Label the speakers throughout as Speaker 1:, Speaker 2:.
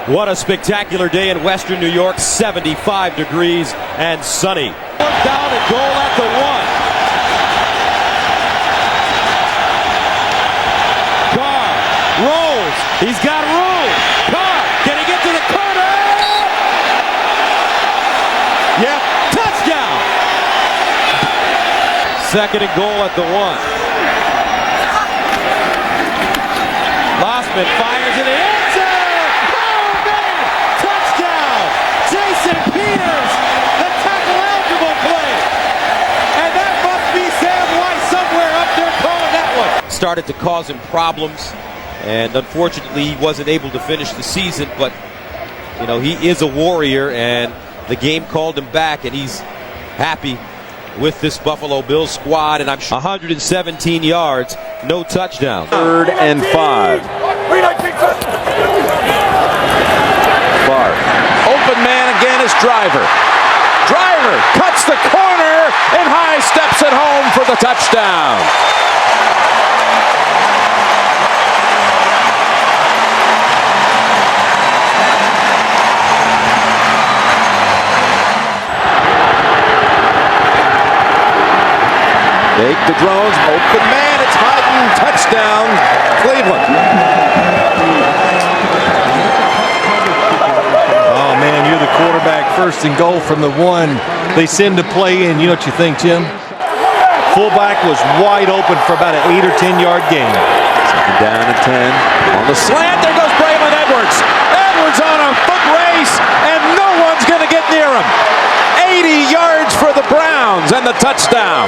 Speaker 1: What a spectacular day in Western New York, 75 degrees and sunny. Down and goal at the 1. Carr rolls. He's got room. Carr, can he get to the corner? Yep, touchdown. Second and goal at the 1. Lossman fires in the end zone. Oh, man! Touchdown! Jason Peters, the tackle-eligible play. And that must be Sam White somewhere up there calling that one. Started to cause him problems, and unfortunately he wasn't able to finish the season, but, you know, he is a warrior, and the game called him back, and he's happy with this Buffalo Bills squad, and I'm sure 117 yards, no touchdown.
Speaker 2: 3rd and 5. Barr. Open man again is Driver. Driver cuts the corner and high steps it home for the touchdown. Take the drones, open man, it's Hyden, touchdown, Cleveland.
Speaker 3: Oh man, you're the quarterback, 1st and goal from the 1. They send the play in, you know what you think, Jim? Fullback was wide open for about an 8 or 10 yard gain.
Speaker 2: 2nd down and 10. On the slant, there goes Braylon Edwards. Edwards on a foot race, and no one's going to get near him. 80 yards for the Browns and the touchdown.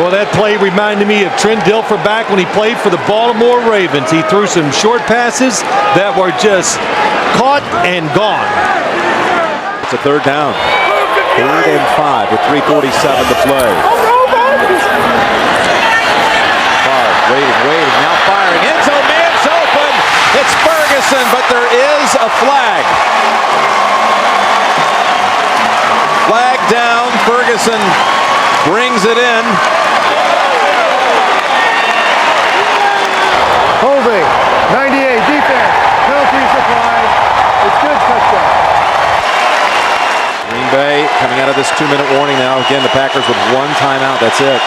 Speaker 3: Well, that play reminded me of Trent Dilfer back when he played for the Baltimore Ravens. He threw some short passes that were just caught and gone.
Speaker 2: It's a 3rd down. 3rd and 5 with 3:47 to play. Barr waiting, now firing. End zone, man's open. It's Ferguson, but there is a flag. Flag down. Ferguson brings it in.
Speaker 4: Holding, 98, defense, penalties applied. It's good, touchdown.
Speaker 2: Green Bay coming out of this 2-minute warning now. Again, the Packers with 1 timeout. That's it.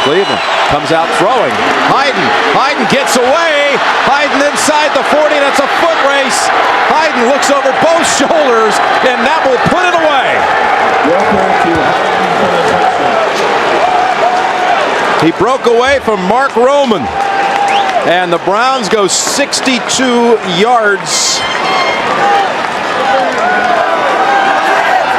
Speaker 2: Cleveland comes out throwing. Hyden gets away. Hyden inside the 40. That's a foot race. Hyden looks over both shoulders, and that will put it away. He broke away from Mark Roman, and the Browns go 62 yards.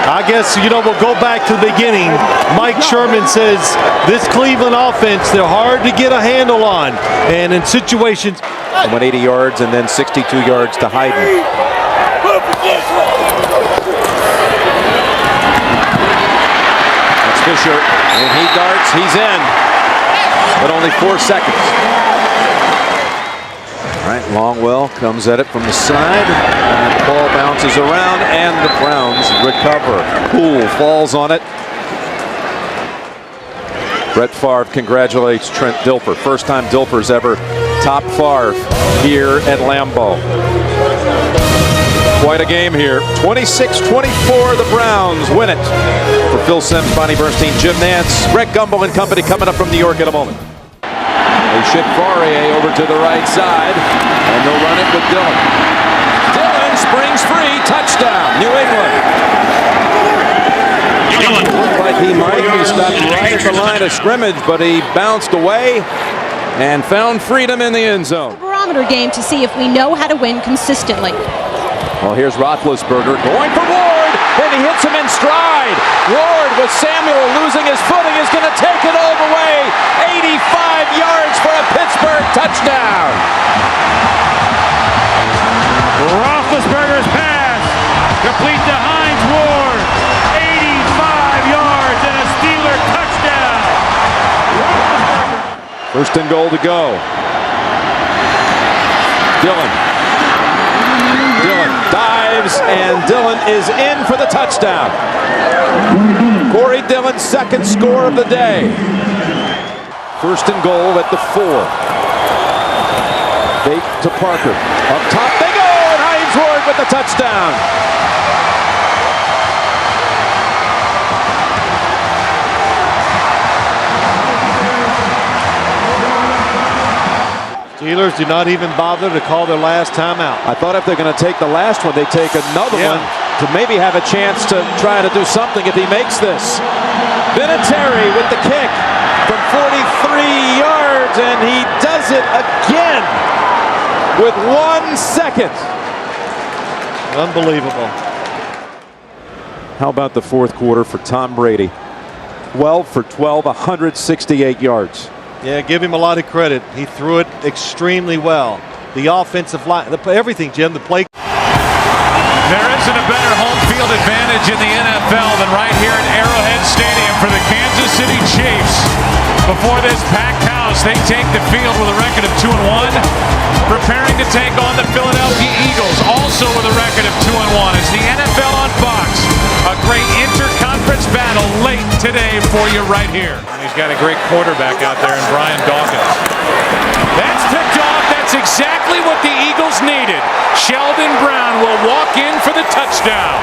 Speaker 3: I guess, you know, we'll go back to the beginning. Mike Sherman says this Cleveland offense, they're hard to get a handle on. And in situations...
Speaker 2: He went 80 yards and then 62 yards to Hyden. That's Fisher, and he darts, he's in. But only 4 seconds. All right, Longwell comes at it from the side, and the ball bounces around, and the Browns recover. Poole falls on it. Brett Favre congratulates Trent Dilfer. First time Dilfer's ever topped Favre here at Lambeau. Quite a game here. 26-24, the Browns win it. For Phil Simms, Bonnie Bernstein, Jim Nance, Greg Gumbel and company coming up from New York in a moment. They ship Faurier over to the right side, and they'll run it with Dillon. Dillon springs free, touchdown, New England. Looked like he might be stopped right at the line of scrimmage, but he bounced away and found freedom in the end zone.
Speaker 5: Barometer game to see if we know how to win consistently.
Speaker 2: Well, here's Roethlisberger going for Ward, and he hits him in stride. Ward, with Samuel losing his footing, is going to take it all the way. 85 yards for a Pittsburgh touchdown.
Speaker 6: Roethlisberger's pass, complete to Hines Ward. 85 yards and a Steeler touchdown.
Speaker 2: 1st and goal to go. Dillon dives, and Dillon is in for the touchdown. Corey Dillon's 2nd score of the day. First and goal at the 4. Fake to Parker. Up top they go, and Hines Ward with the touchdown.
Speaker 3: Steelers do not even bother to call their last timeout.
Speaker 2: I thought if they're going to take the last one, they take another one to maybe have a chance to try to do something if he makes this. Vinatieri with the kick from 43 yards, and he does it again with 1 second.
Speaker 3: Unbelievable.
Speaker 2: How about the fourth quarter for Tom Brady? 12 for 12, 168 yards.
Speaker 3: Yeah, give him a lot of credit. He threw it extremely well. The offensive line, everything, Jim, the play.
Speaker 6: There isn't a better home field advantage in the NFL than right here at Arrowhead Stadium for the Kansas City Chiefs. Before this packed house, they take the field with a record of 2-1, preparing to take on the Philadelphia Eagles, also with a record of 2-1. It's the NFL on Fox. A great interconference battle late today for you right here. He's got a great quarterback out there in Brian Dawkins. That's picked off. That's exactly what the Eagles needed. Sheldon Brown will walk in for the touchdown.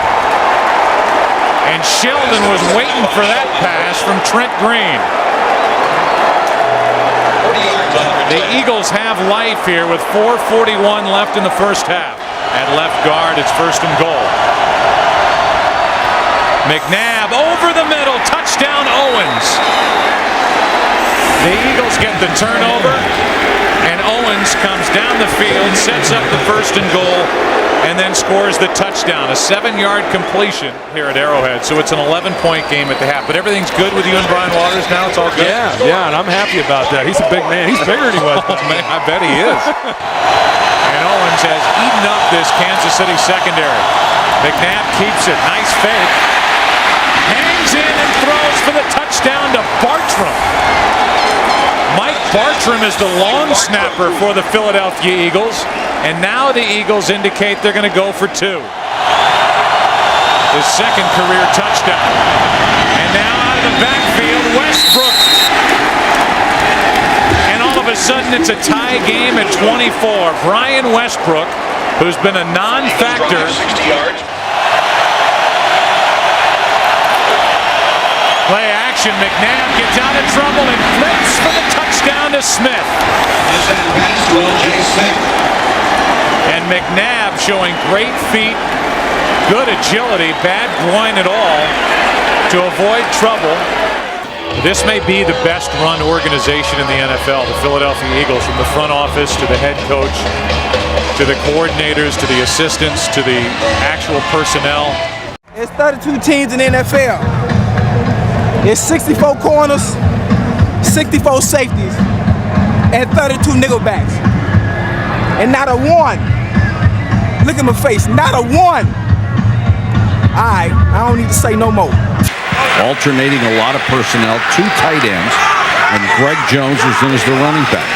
Speaker 6: And Sheldon was waiting for that pass from Trent Green. The Eagles have life here with 4:41 left in the first half. At left guard, it's first and goal. McNabb over the middle, touchdown Owens. The Eagles get the turnover, and Owens comes down the field, sets up the first and goal, and then scores the touchdown. A 7-yard completion here at Arrowhead, so it's an 11-point game at the half. But everything's good with you and Brian Waters now? It's all good?
Speaker 7: Yeah, and I'm happy about that. He's a big man. He's bigger than he was.
Speaker 6: Oh, man, I bet he is. And Owens has eaten up this Kansas City secondary. McNabb keeps it. Nice fake. Hangs in and throws for the touchdown to Bartram. Mike Bartram is the long snapper for the Philadelphia Eagles, and now the Eagles indicate they're going to go for 2. His second career touchdown. And now out of the backfield, Westbrook. And all of a sudden it's a tie game at 24. Brian Westbrook, who's been a non-factor.
Speaker 8: 60 yards.
Speaker 6: Play action, McNabb gets out of trouble and flips for the touchdown to Smith. And McNabb showing great feet, good agility, bad groin at all to avoid trouble. This may be the best run organization in the NFL, the Philadelphia Eagles, from the front office to the head coach, to the coordinators, to the assistants, to the actual personnel.
Speaker 9: It's 32 teams in the NFL. It's 64 corners, 64 safeties, and 32 nickelbacks. And not a one. Look at my face, not a one. All right, I don't need to say no more.
Speaker 10: Alternating a lot of personnel, 2 tight ends, and Greg Jones is in as the running back.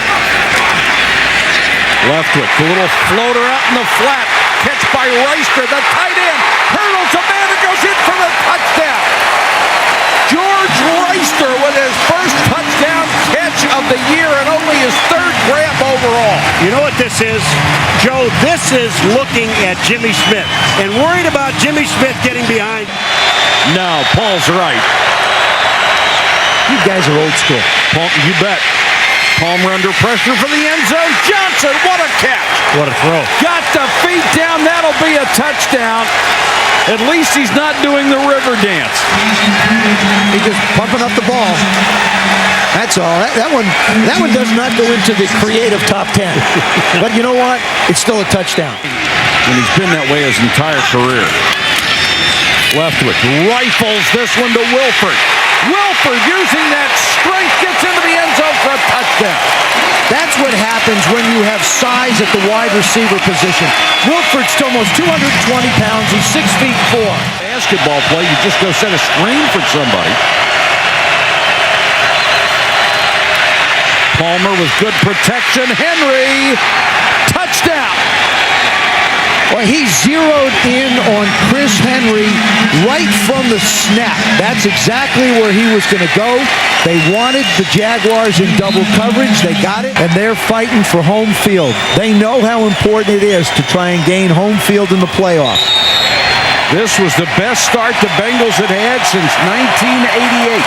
Speaker 10: Leftwich, a little floater out in the flat, catch by Reister, the tight end, hurdles a man and goes in for the touchdown. George Reister with his first touchdown catch of the year and only his 3rd grab overall.
Speaker 11: You know what this is, Joe? This is looking at Jimmy Smith and worried about Jimmy Smith getting behind.
Speaker 10: No, Paul's right.
Speaker 11: You guys are old school.
Speaker 10: Paul, you bet. Palmer under pressure for the end zone. Johnson, what a catch.
Speaker 11: What a throw.
Speaker 10: Got the feet down. That'll be a touchdown. At least he's not doing the river dance.
Speaker 12: He's just pumping up the ball. That's all. That one does not go into the creative top 10. But you know what? It's still a touchdown.
Speaker 10: And he's been that way his entire career. Leftwich rifles this one to Wilford. Wilford using that strength gets into the end zone for a touchdown.
Speaker 12: That's what happens when you have size at the wide receiver position. Wilford's almost 220 pounds. He's 6'4".
Speaker 10: Basketball play, you just go set a screen for somebody. Palmer with good protection. Henry, touchdown.
Speaker 12: Well, he zeroed in on Chris Henry right from the snap. That's exactly where he was going to go. They wanted the Jaguars in double coverage. They got it, and they're fighting for home field. They know how important it is to try and gain home field in the playoffs.
Speaker 10: This was the best start the Bengals had had since 1988.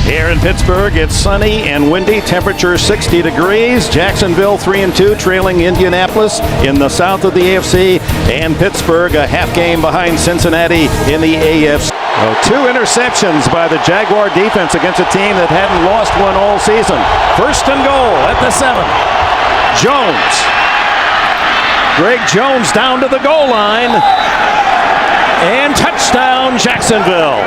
Speaker 2: Here in Pittsburgh, it's sunny and windy. Temperature 60 degrees. Jacksonville 3-2, trailing Indianapolis in the south of the AFC. And Pittsburgh a half game behind Cincinnati in the AFC. Oh, 2 interceptions by the Jaguar defense against a team that hadn't lost one all season. First and goal at the 7. Jones. Greg Jones down to the goal line. And touchdown, Jacksonville.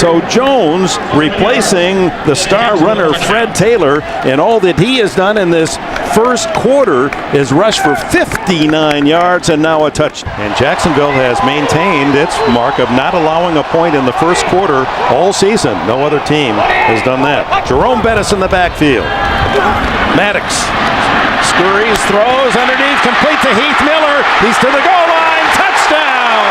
Speaker 2: So Jones replacing the star runner Fred Taylor, and all that he has done in this first quarter is rush for 59 yards and now a touch. And Jacksonville has maintained its mark of not allowing a point in the first quarter all season. No other team has done that. Jerome Bettis in the backfield. Maddox scurries, throws underneath, complete to Heath Miller. He's to the goal line. Touchdown!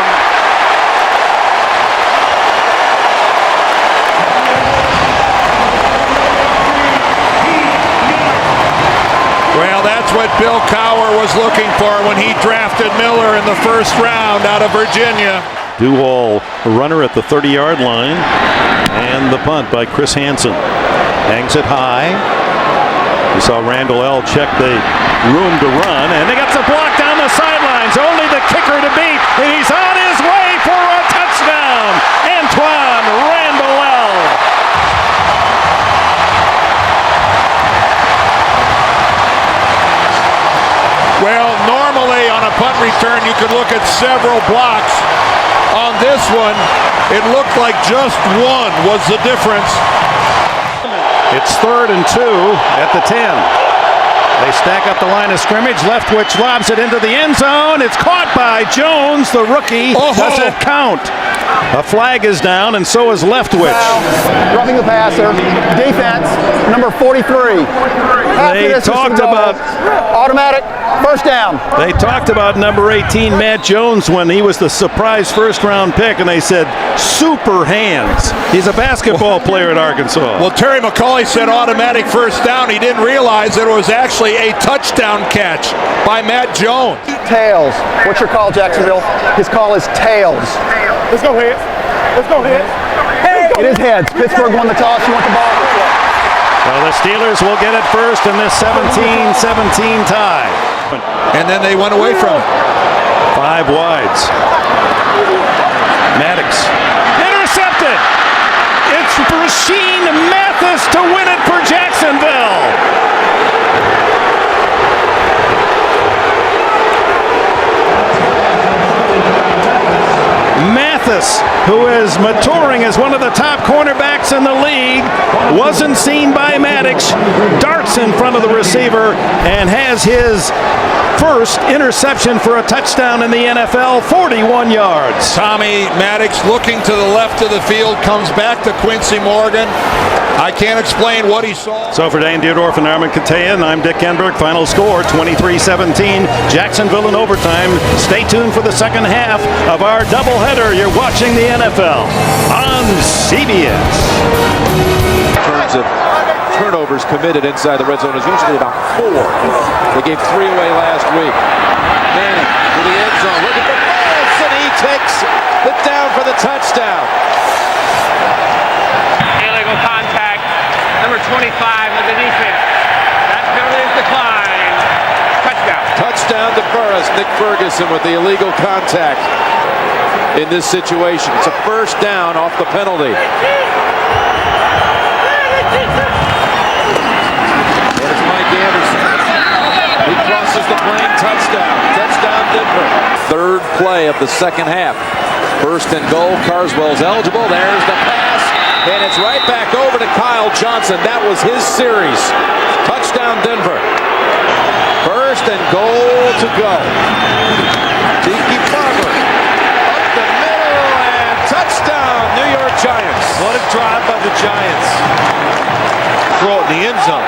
Speaker 10: Well, that's what Bill Cowher was looking for when he drafted Miller in the first round out of Virginia.
Speaker 2: Duhall, runner at the 30-yard line, and the punt by Chris Hansen. Hangs it high. You saw Randall L. check the room to run, and they got some block down the sidelines. Only the kicker to beat, and he's on his way for a touchdown. Antoine Randall L.
Speaker 10: Well, normally on a punt return, you could look at several blocks. On this one, it looked like just one was the difference.
Speaker 2: It's 3rd and 2 at the 10. They stack up the line of scrimmage. Leftwich lobs it into the end zone. It's caught by Jones, the rookie. Doesn't count. A flag is down, and so is Leftwich.
Speaker 4: Roughing the passer. Defense, number 43.
Speaker 2: They talked about
Speaker 4: automatic first down.
Speaker 2: They talked about number 18, Matt Jones, when he was the surprise first-round pick, and they said super hands. He's a basketball player at Arkansas.
Speaker 10: Well, Terry McCauley said automatic first down. He didn't realize that it was actually a touchdown catch by Matt Jones.
Speaker 4: Tails. What's your call, Jacksonville? His call is tails. Let's go heads. Let's go heads. It is heads. Pittsburgh won the toss. You want the ball?
Speaker 2: Well, the Steelers will get it first in this 17-17 tie.
Speaker 10: And then they went away from it.
Speaker 2: 5 wides. Maddox. Intercepted! It's Rashean Mathis to win it for Jacksonville. Mathis, who is maturing as one of the top cornerbacks in the league, wasn't seen by Maddox, darts in front of the receiver, and has his first interception for a touchdown in the NFL, 41 yards.
Speaker 10: Tommy Maddox looking to the left of the field, comes back to Quincy Morgan. I can't explain what he saw.
Speaker 2: So for Dane Dierdorf and Armin Kateya, I'm Dick Enberg. Final score, 23-17. Jacksonville in overtime. Stay tuned for the second half of our doubleheader. You're watching the NFL on CBS.
Speaker 8: In terms of turnovers committed inside the red zone is usually about 4. They gave 3 away last week. Manning to the end zone, looking for Fultz, and he takes it down for the touchdown.
Speaker 13: Illegal contact, number 25 of the defense. That penalty is declined. Touchdown.
Speaker 8: Touchdown to Burris. Nick Ferguson with the illegal contact in this situation. It's a first down off the penalty. He crosses the plane, touchdown. Touchdown Denver. Third play of the second half. First and goal, Carswell's eligible. There's the pass, and it's right back over to Kyle Johnson. That was his series. Touchdown Denver. First and goal to go. Tiki Barber up the middle, and touchdown New York Giants.
Speaker 3: What a drive by the Giants. Throw it in the end zone.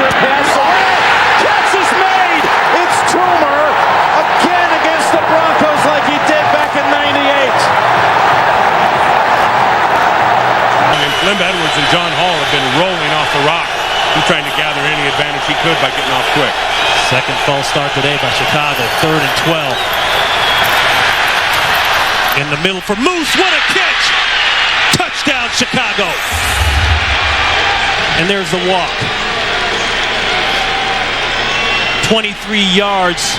Speaker 2: pressure pass. Catch is made. It's Toomer again against the Broncos like he did back in '98.
Speaker 7: Lim Edwards and John Hall have been rolling off the rock. He's trying to gather any advantage he could by getting off quick.
Speaker 14: Second false start today by Chicago. 3rd and 12. In the middle for Moose. What a catch! Touchdown, Chicago. And there's the walk. 23 yards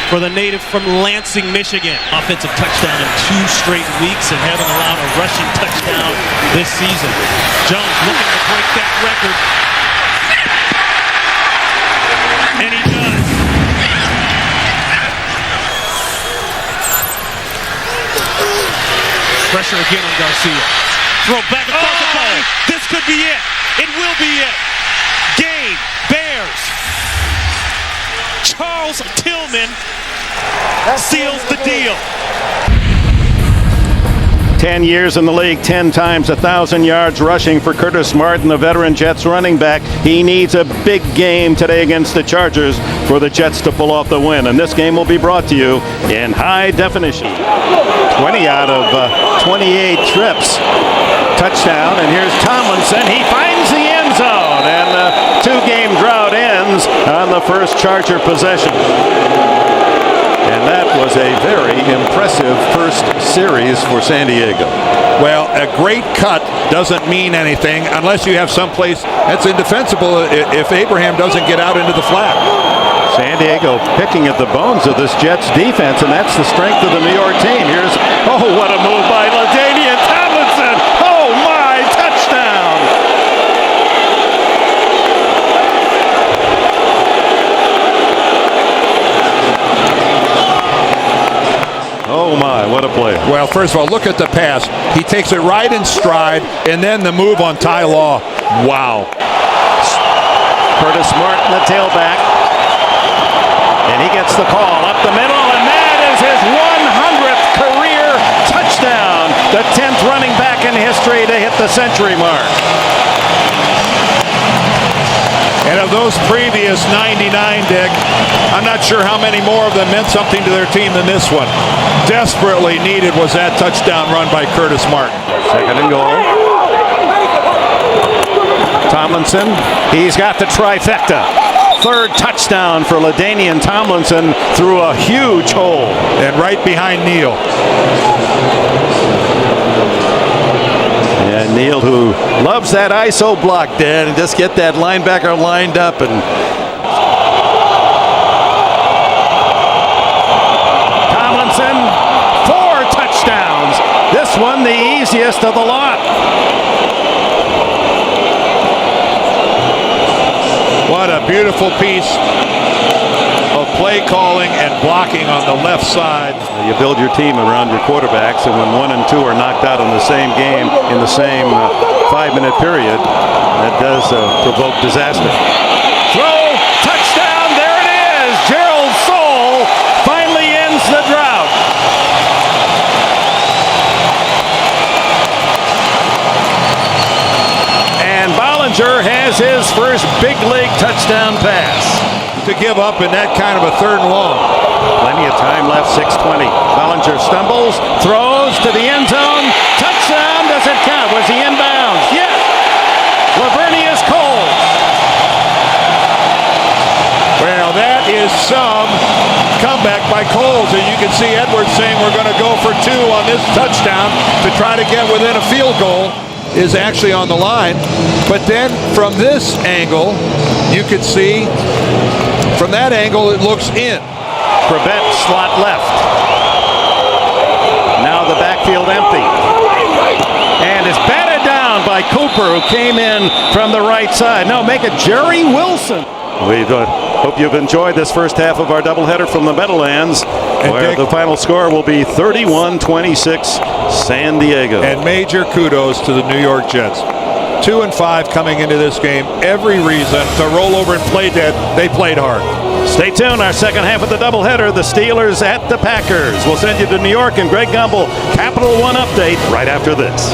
Speaker 14: for the native from Lansing, Michigan. Offensive touchdown in 2 straight weeks and haven't allowed a rushing touchdown this season. Jones looking to break that record. And he does. Pressure again on Garcia. Throw back across the body. This could be it. It will be it. Game. Bears. Charles Tillman seals the deal.
Speaker 15: 10 years in the league, 10 times 1,000 yards rushing for Curtis Martin, the veteran Jets running back. He needs a big game today against the Chargers for the Jets to pull off the win. And this game will be brought to you in high definition. 20 out of 28 trips. Touchdown, and here's Tomlinson. He finds the end zone, and the 2-game drought ends on the first Charger possession. And that was a very impressive first series for San Diego.
Speaker 10: Well, a great cut doesn't mean anything unless you have someplace that's indefensible if Abraham doesn't get out into the flat.
Speaker 15: San Diego picking at the bones of this Jets defense, and that's the strength of the New York team. Here's, oh, what a move by LaDainian Tomlinson. Oh, my, touchdown. Oh my, what a play.
Speaker 10: Well, first of all, look at the pass. He takes it right in stride, and then the move on Ty Law. Wow.
Speaker 15: Curtis Martin, the tailback. And he gets the call up the middle, and that is his 100th career touchdown. The 10th running back in history to hit the century mark.
Speaker 10: And of those previous 99, Dick, I'm not sure how many more of them meant something to their team than this one. Desperately needed was that touchdown run by Curtis Martin.
Speaker 15: 2nd and goal. Tomlinson, he's got the trifecta. 3rd touchdown for LaDainian Tomlinson through a huge hole.
Speaker 10: And right behind Neal.
Speaker 15: And Neal, who loves that ISO block, Dan, and just get that linebacker lined up. And Tomlinson, 4 touchdowns. This one the easiest of the lot.
Speaker 10: What a beautiful piece of play calling and blocking on the left side.
Speaker 15: You build your team around your quarterbacks, and when 1 and 2 are knocked out in the same game in the same 5-minute period, that does provoke disaster. Throw, touchdown, there it is. Gerald Soule finally ends the drought. And Bollinger has his first big league touchdown pass.
Speaker 10: To give up in that kind of a 3rd and long.
Speaker 15: Plenty of time left, 6:20. Bollinger stumbles, throws to the end zone. Touchdown, does it count? Was he inbounds? Yes. Lavernius Coles.
Speaker 10: Well, that is some comeback by Coles. And you can see Edwards saying we're going to go for 2 on this touchdown to try to get within a field goal is actually on the line. But then from this angle, you can see from that angle it looks in.
Speaker 15: Prevent slot left. Now the backfield empty. And it's batted down by Cooper, who came in from the right side. No, make it Jerry Wilson. We hope you've enjoyed this first half of our doubleheader from the Meadowlands, where the final score will be 31-26 San Diego.
Speaker 10: And major kudos to the New York Jets. 2-5 coming into this game. Every reason to roll over and play dead. They played hard.
Speaker 15: Stay tuned. Our second half of the doubleheader, the Steelers at the Packers. We'll send you to New York, and Greg Gumbel, Capital One update right after this.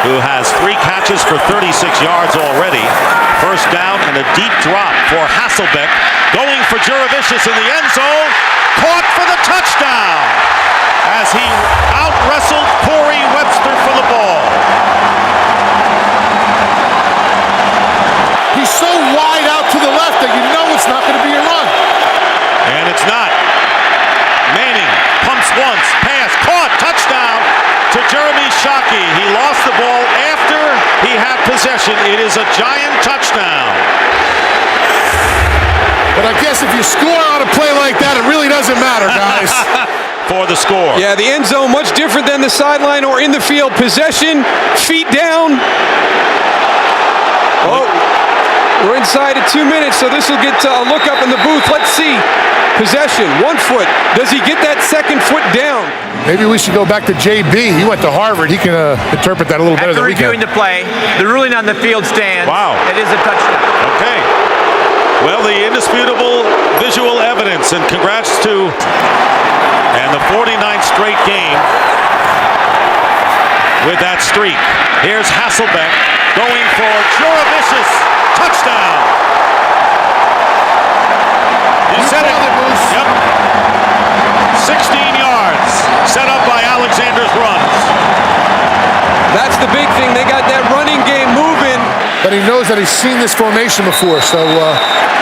Speaker 11: who has 3 catches for 36 yards already. First down and a deep drop for Hasselbeck. Going for Jurevicius in the end zone. Caught for the touchdown as he out-wrestled Corey Webster for the ball.
Speaker 16: He's so wide out to the left that you know it's not going to be a run.
Speaker 11: And it's not. Manning pumps once, pass, caught, touchdown to Jeremy Shockey. He lost the ball after he had possession. It is a Giant touchdown.
Speaker 16: But I guess if you score on a play like that, it really doesn't matter, guys.
Speaker 11: For the score.
Speaker 17: Yeah, the end zone much different than the sideline or in the field. Possession, feet down. Oh, we're inside of 2 minutes, so this will get a look up in the booth. Let's see. Possession, 1 foot. Does he get that second foot down?
Speaker 16: Maybe we should go back to JB. He went to Harvard. He can interpret that a little better than we can.
Speaker 13: After reviewing the play, the ruling on the field stands.
Speaker 11: Wow.
Speaker 13: It is a touchdown.
Speaker 11: Okay. Well, the indisputable visual evidence, and congrats to the 49th straight game with that streak. Here's Hasselbeck going for Jurevicius. Touchdown. You said it. Yep. 16 yards set up by Alexander's runs.
Speaker 17: That's the big thing. They got that running game moving.
Speaker 16: But he knows that he's seen this formation before, so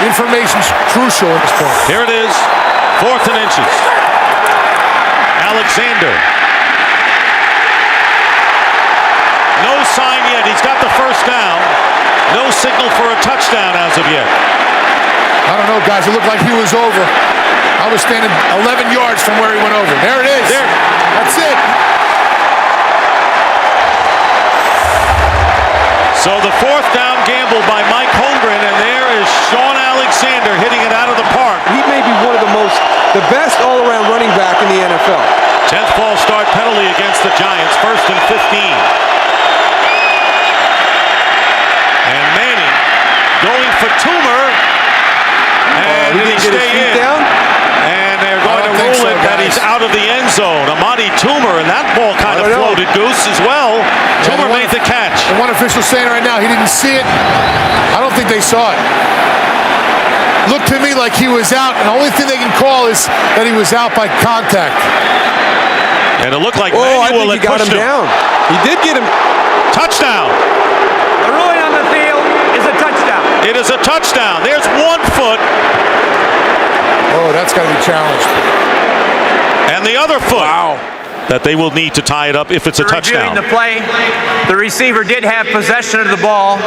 Speaker 16: information's crucial at this point.
Speaker 11: Here it is, 4th and inches. Alexander. No sign yet. He's got the first down. No signal for a touchdown as of yet.
Speaker 16: I don't know, guys. It looked like he was over. I was standing 11 yards from where he went over. There it is.
Speaker 11: There.
Speaker 16: That's it.
Speaker 11: So the 4th down gamble by Mike Holmgren, and there is Sean Alexander hitting it out of the park.
Speaker 17: He may be one of the best all-around running back in the NFL.
Speaker 11: 10th false start penalty against the Giants. 1st and 15. And Manning going for Toomer. And
Speaker 17: he didn't get his feet down?
Speaker 11: And they're going to rule it that he's out of the end zone. Amadi Toomer, and that ball kind of floated, Goose, as well. Toomer made the catch.
Speaker 16: And one official saying right now he didn't see it. I don't think they saw it. Looked to me like he was out, and the only thing they can call is that he was out by contact.
Speaker 11: And it looked like
Speaker 17: I think
Speaker 11: Manuel
Speaker 17: he got him down. He did get him.
Speaker 11: Touchdown.
Speaker 13: The ruling on the field is a touchdown.
Speaker 11: It is a touchdown. There's 1 foot.
Speaker 16: Oh, that's got to be challenged.
Speaker 11: And the other foot. Wow. That they will need to tie it up if it's a touchdown.
Speaker 13: Reviewing the play, the receiver did have possession of the ball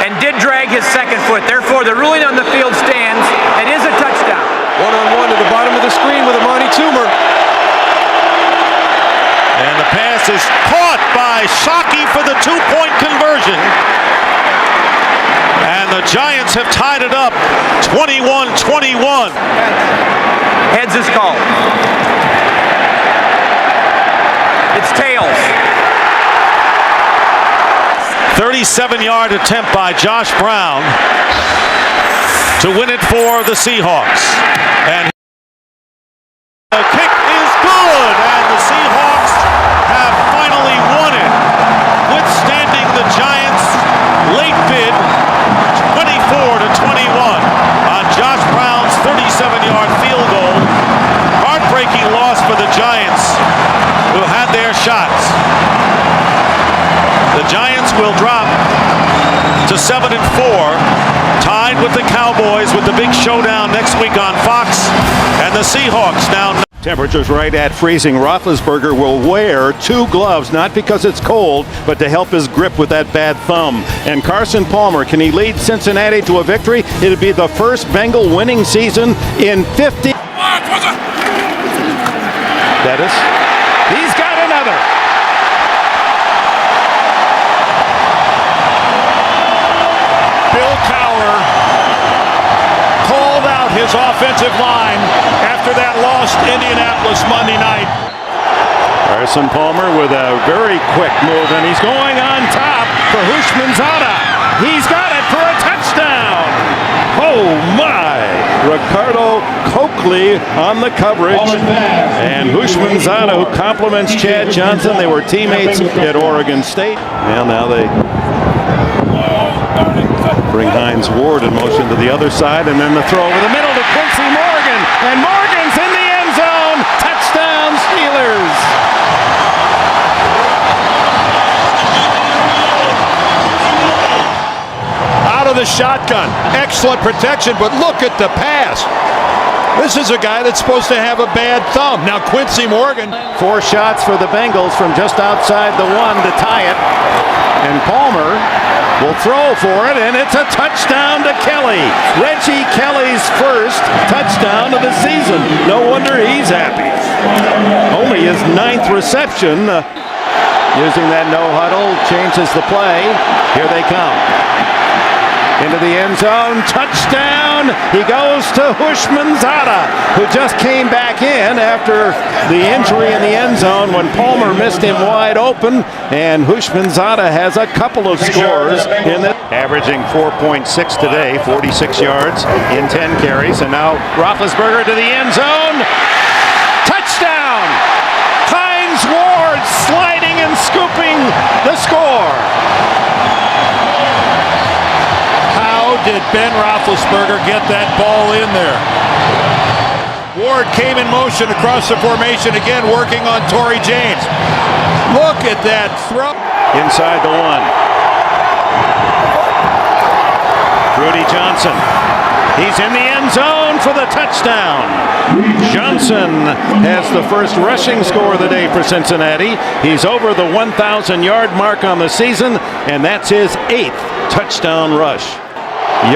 Speaker 13: and did drag his second foot. Therefore, the ruling on the field stands. It is a touchdown.
Speaker 17: 1-on-1 to the bottom of the screen with Amadi Toomer.
Speaker 11: And the pass is caught by Shockey for the 2-point conversion. And the Giants have tied it up 21-21.
Speaker 13: Heads is called. It's tails.
Speaker 11: 37-yard attempt by Josh Brown to win it for the Seahawks. And the kick is good, and the Seahawks have finally won it, withstanding the Giants' late bid, 24-21 on Josh Brown's 37-yard field goal. Heartbreaking loss for the Giants, who had their shots. The Giants will drop to 7-4, tied with the Cowboys with the big showdown next week on Fox, and the Seahawks now.
Speaker 15: Temperatures right at freezing. Roethlisberger will wear 2 gloves, not because it's cold, but to help his grip with that bad thumb. And Carson Palmer, can he lead Cincinnati to a victory? It'll be the first Bengal winning season in 50. Bettis.
Speaker 10: He's got another.
Speaker 3: Bill Cowher called out his offensive line after that loss to Indianapolis Monday night.
Speaker 15: Carson Palmer with a very quick move, and he's going on top for Houshmandzadeh. He's got it for a touchdown. Oh my! Ricardo Coakley on the coverage. And Hushmanzada, who compliments Chad Johnson. They were teammates at Oregon State. And now they bring Hines Ward in motion to the other side, and then the throw over the middle to Quincy Morgan. And Morgan's in the end zone. Touchdown, Steelers.
Speaker 3: Out of the shotgun. Excellent protection, but look at the pass. This is a guy that's supposed to have a bad thumb. Now Quincy Morgan.
Speaker 15: 4 shots for the Bengals from just outside the 1 to tie it. And Palmer will throw for it, and it's a touchdown to Kelly. Reggie Kelly's first touchdown of the season. No wonder he's happy. Only his 9th reception. Using that no huddle, changes the play. Here they come. Into the end zone, touchdown! He goes to Hushmanzada, who just came back in after the injury in the end zone when Palmer missed him wide open, and Hushmanzada has a couple of scores in the averaging 4.6 today, 46 yards in 10 carries, and now Roethlisberger to the end zone, touchdown! Hines Ward sliding and scooping the score.
Speaker 3: Did Ben Roethlisberger get that ball in there? Ward came in motion across the formation again, working on Torrey James. Look at that throw.
Speaker 15: Inside the 1. Rudy Johnson. He's in the end zone for the touchdown. Johnson has the first rushing score of the day for Cincinnati. He's over the 1,000-yard mark on the season, and that's his 8th touchdown rush.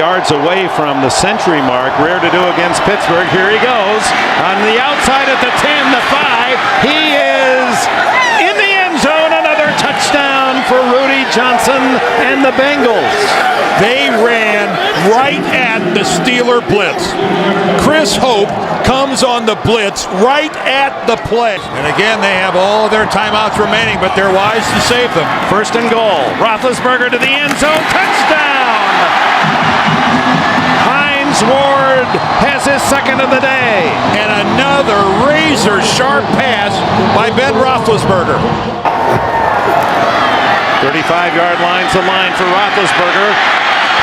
Speaker 15: Yards away from the century mark. Rare to do against Pittsburgh. Here he goes. On the outside at the 10, the 5. He is in the end zone. Another touchdown for Rudy Johnson and the Bengals.
Speaker 3: They ran right at the Steeler blitz. Chris Hope comes on the blitz right at the play. And again, they have all their timeouts remaining, but they're wise to save them.
Speaker 15: First and goal. Roethlisberger to the end zone. Touchdown! Hines Ward has his second of the day.
Speaker 3: And another razor-sharp pass by Ben Roethlisberger.
Speaker 15: 35-yard line's the line for Roethlisberger.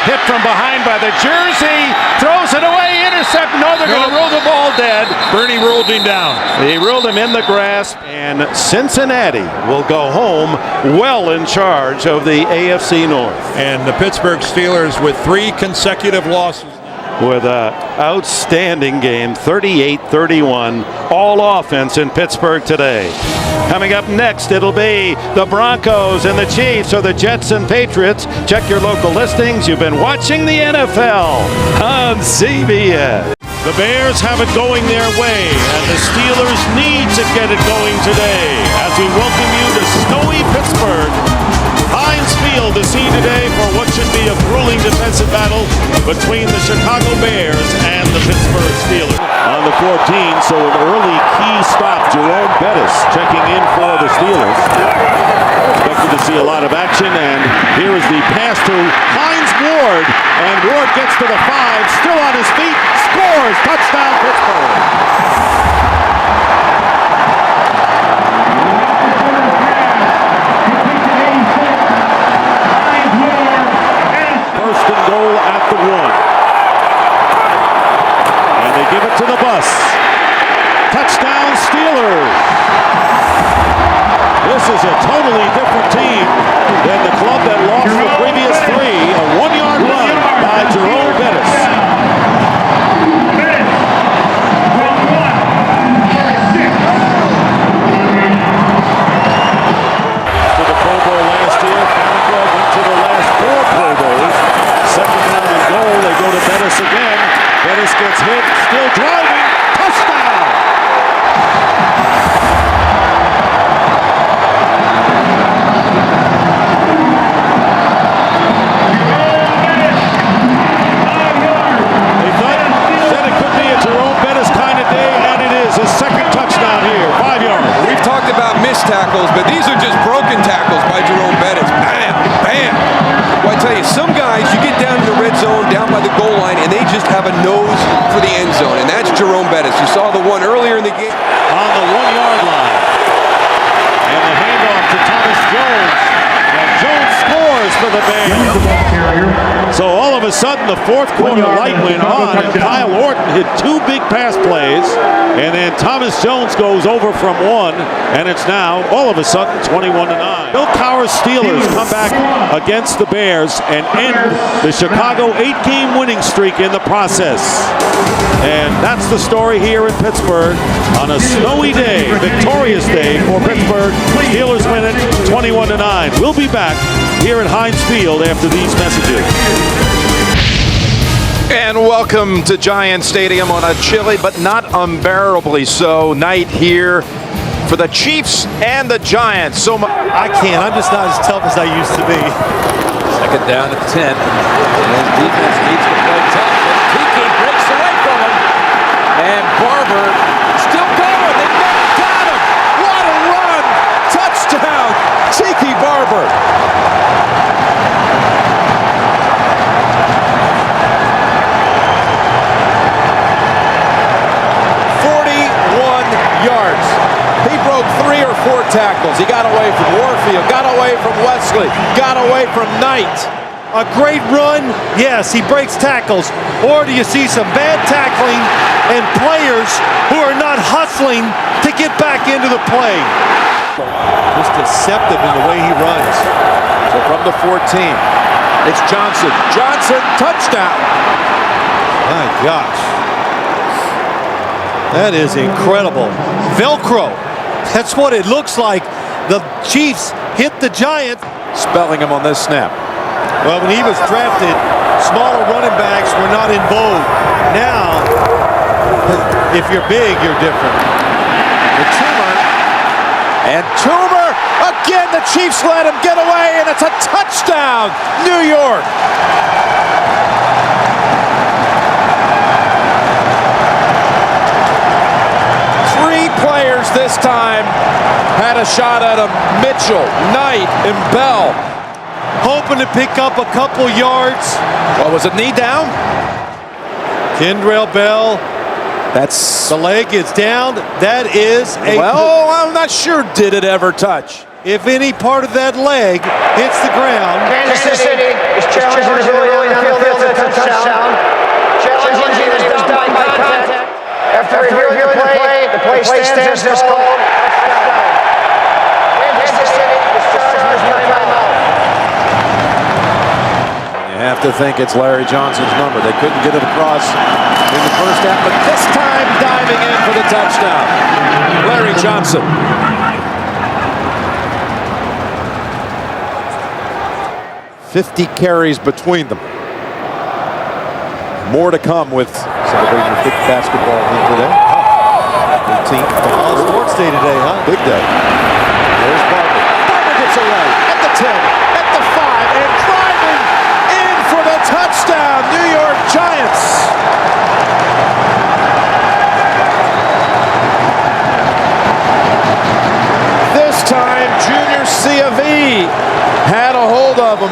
Speaker 15: Hit from behind by the jersey. Throws it away. Intercept. No, they're going to rule the ball dead.
Speaker 3: Bernie ruled him down.
Speaker 15: He ruled him in the grasp. And Cincinnati will go home well in charge of the AFC North.
Speaker 3: And the Pittsburgh Steelers with 3 consecutive losses.
Speaker 15: With an outstanding game, 38-31, all offense in Pittsburgh today. Coming up next, it'll be the Broncos and the Chiefs, or the Jets and Patriots. Check your local listings. You've been watching the NFL on CBS.
Speaker 11: The Bears have it going their way, and the Steelers need to get it going today as we welcome you to snowy Pittsburgh. Heinz Field to see today for what should be a grueling defensive battle between the Chicago Bears and the Pittsburgh Steelers.
Speaker 2: On the 14, so an early key stop. Jerome Bettis checking in for the Steelers. Expected to see a lot of action, and here is the pass to Hines Ward, and Ward gets to the 5, still on his feet, scores, touchdown Pittsburgh. Goal at the 1. And they give it to the bus. Touchdown Steelers. This is a totally different team than the club that lost the previous 3. A 1-yard run by Jerome Bettis. To the Pro Bowl last year, Farquhar went to the last 4 Pro Bowls. Second down and goal, they go to Bettis again. Bettis gets hit, still driving, touchdown! They said it could be a Jerome Bettis kind of day, and it is. His second touchdown here, 5 yards.
Speaker 17: We've talked about missed tackles, but these are just broken tackles by Jerome Bettis. Bam, bam. Well, I tell you, some guys, you get down to the red zone, down by the goal line, and they just have a nose for the end zone, and that's Jerome this. You saw the one earlier in the game.
Speaker 3: On the 1-yard line. And the handoff to Thomas Jones. And Jones scores for the Bears. So all of a sudden, the fourth quarter light went on, and Kyle Orton hit 2 big pass plays, and then Thomas Jones goes over from 1, and it's now, all of a sudden, 21-9. Bill Cowher's Steelers come back against the Bears and end the Chicago 8-game winning streak in the process. And that's the story here in Pittsburgh on a snowy day, victorious day for Pittsburgh. Steelers win it 21-9. We'll be back here at Heinz Field after these messages.
Speaker 2: And welcome to Giant Stadium on a chilly but not unbearably so night here for the Chiefs and the Giants.
Speaker 3: I can't. I'm just not as tough as I used to be.
Speaker 8: Second down at 10. His defense needs to play tough. And Tiki breaks away from him. And Barber still going. They never got him. What a run. Touchdown. Tiki Barber. Yards. He broke 3 or 4 tackles. He got away from Warfield, got away from Wesley, got away from Knight.
Speaker 3: A great run, yes, he breaks tackles. Or do you see some bad tackling and players who are not hustling to get back into the play? Just deceptive in the way he runs.
Speaker 2: So from the 14, it's Johnson. Johnson, touchdown.
Speaker 3: My gosh. That is incredible. Velcro. That's what it looks like. The Chiefs hit the Giants.
Speaker 2: Spelling him on this snap.
Speaker 3: Well, when he was drafted, smaller running backs were not in vogue. Now, if you're big, you're different.
Speaker 2: The Toomer. And Toomer, again, the Chiefs let him get away, and it's a touchdown, New York. Players this time had a shot at him. Mitchell, Knight, and Bell.
Speaker 3: Hoping to pick up a couple yards.
Speaker 2: What was it, knee down?
Speaker 3: Kendrell Bell.
Speaker 2: That's...
Speaker 3: The leg is down. That is a...
Speaker 2: Well, I'm not sure did it ever touch.
Speaker 3: If any part of that leg hits the ground...
Speaker 4: Kansas City is challenging the field for a touchdown. Challenging that he was down by contact. After reviewing the play stands as called. Kansas City is charged with timeout.
Speaker 2: You have to think it's Larry Johnson's number. They couldn't get it across in the first half, but this time diving in for the touchdown. Larry Johnson. $50 carries between them. More to come with celebrating the 5th basketball win today. 18th.
Speaker 3: All sports day today, huh?
Speaker 2: Big day. There's Barber. Barber gets away at the 10, at the 5, and driving in for the touchdown. New York Giants. This time, Junior C.A.V. had a hold of him,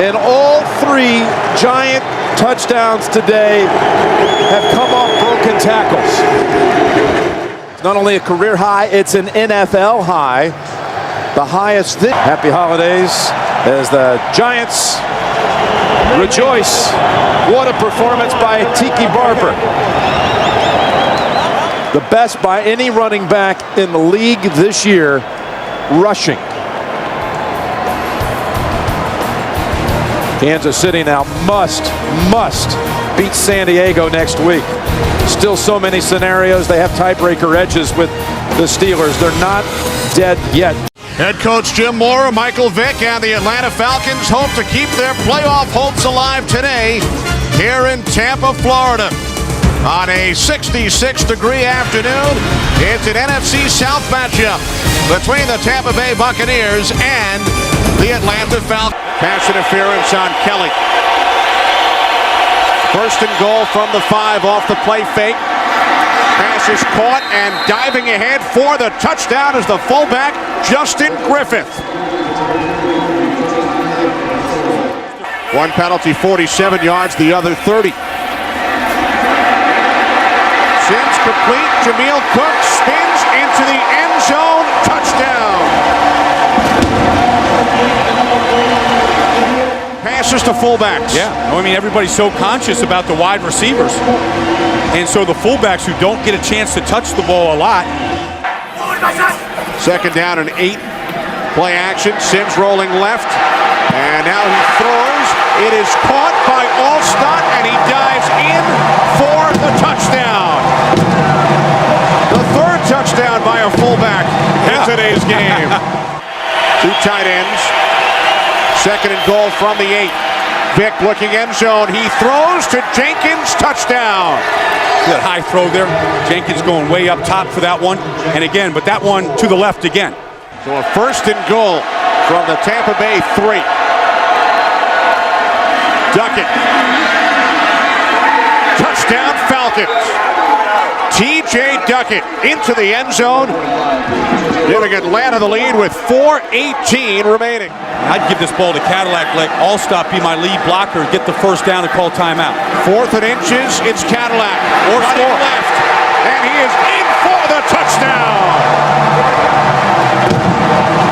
Speaker 2: and all 3 Giant touchdowns today have come off broken tackles. It's not only a career high, it's an NFL high. The highest. Happy holidays as the Giants rejoice. What a performance by Tiki Barber. The best by any running back in the league this year, rushing. Kansas City now must beat San Diego next week. Still so many scenarios. They have tiebreaker edges with the Steelers. They're not dead yet.
Speaker 11: Head coach Jim Mora, Michael Vick, and the Atlanta Falcons hope to keep their playoff hopes alive today here in Tampa, Florida. On a 66-degree afternoon, it's an NFC South matchup between the Tampa Bay Buccaneers and the Atlanta Falcons. Pass interference on Kelly. First and goal from the 5 off the play fake. Pass is caught and diving ahead for the touchdown is the fullback, Justin Griffith. One penalty, 47 yards, the other 30. Sims could
Speaker 18: complete. Jameel Cook spins into the end zone. Touchdown. Passes to fullbacks.
Speaker 19: Yeah, I mean, everybody's so conscious about the wide receivers. And so the fullbacks who don't get a chance to touch the ball a lot.
Speaker 18: Second down and 8. Play action. Sims rolling left. And now he throws. It is caught by Alstott, and he dives in for the touchdown. The third touchdown by a fullback in today's game. 2 tight ends. Second and goal from the 8. Vick looking end zone. He throws to Jenkins. Touchdown.
Speaker 19: That high throw there. Jenkins going way up top for that one. And again, but that one to the left again.
Speaker 18: So a first and goal from the Tampa Bay 3. Duckett. Touchdown Falcons. T.J. Duckett into the end zone, giving Atlanta the lead with 4:18 remaining.
Speaker 19: I'd give this ball to Cadillac, let Alstott be my lead blocker, get the first down and call timeout.
Speaker 18: 4th and inches, it's Cadillac.
Speaker 19: Or
Speaker 18: running
Speaker 19: score.
Speaker 18: left, and he is in for the touchdown.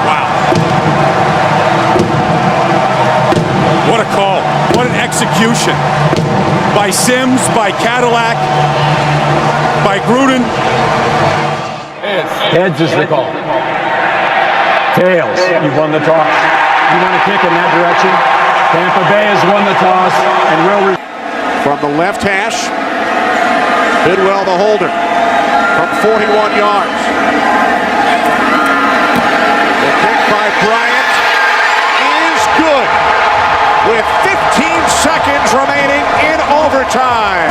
Speaker 19: Wow. What a call. What an execution. By Sims, by Cadillac, by Gruden.
Speaker 20: Heads is the call. Tails, you won the toss. You want to kick in that direction? Tampa Bay has won the toss and will.
Speaker 18: From the left hash, Bidwell the holder from 41 yards. The kick by Bryant is good with 15 seconds remaining in overtime.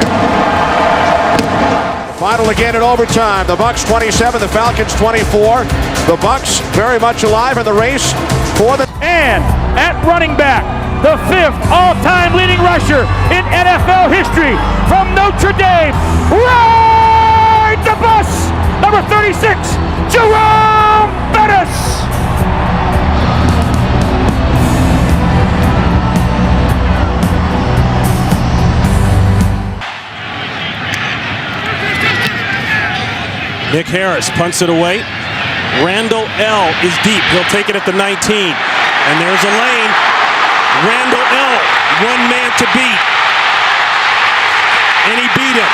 Speaker 18: Final again in overtime. The Bucs 27, the Falcons 24. The Bucs very much alive in the race for the...
Speaker 21: And at running back, the 5th all-time leading rusher in NFL history from Notre Dame. Ride the bus! Number 36, Jerome Bettis!
Speaker 14: Nick Harris punts it away. Randall L. is deep. He'll take it at the 19. And there's a lane. Randall L. one man to beat. And he beat him.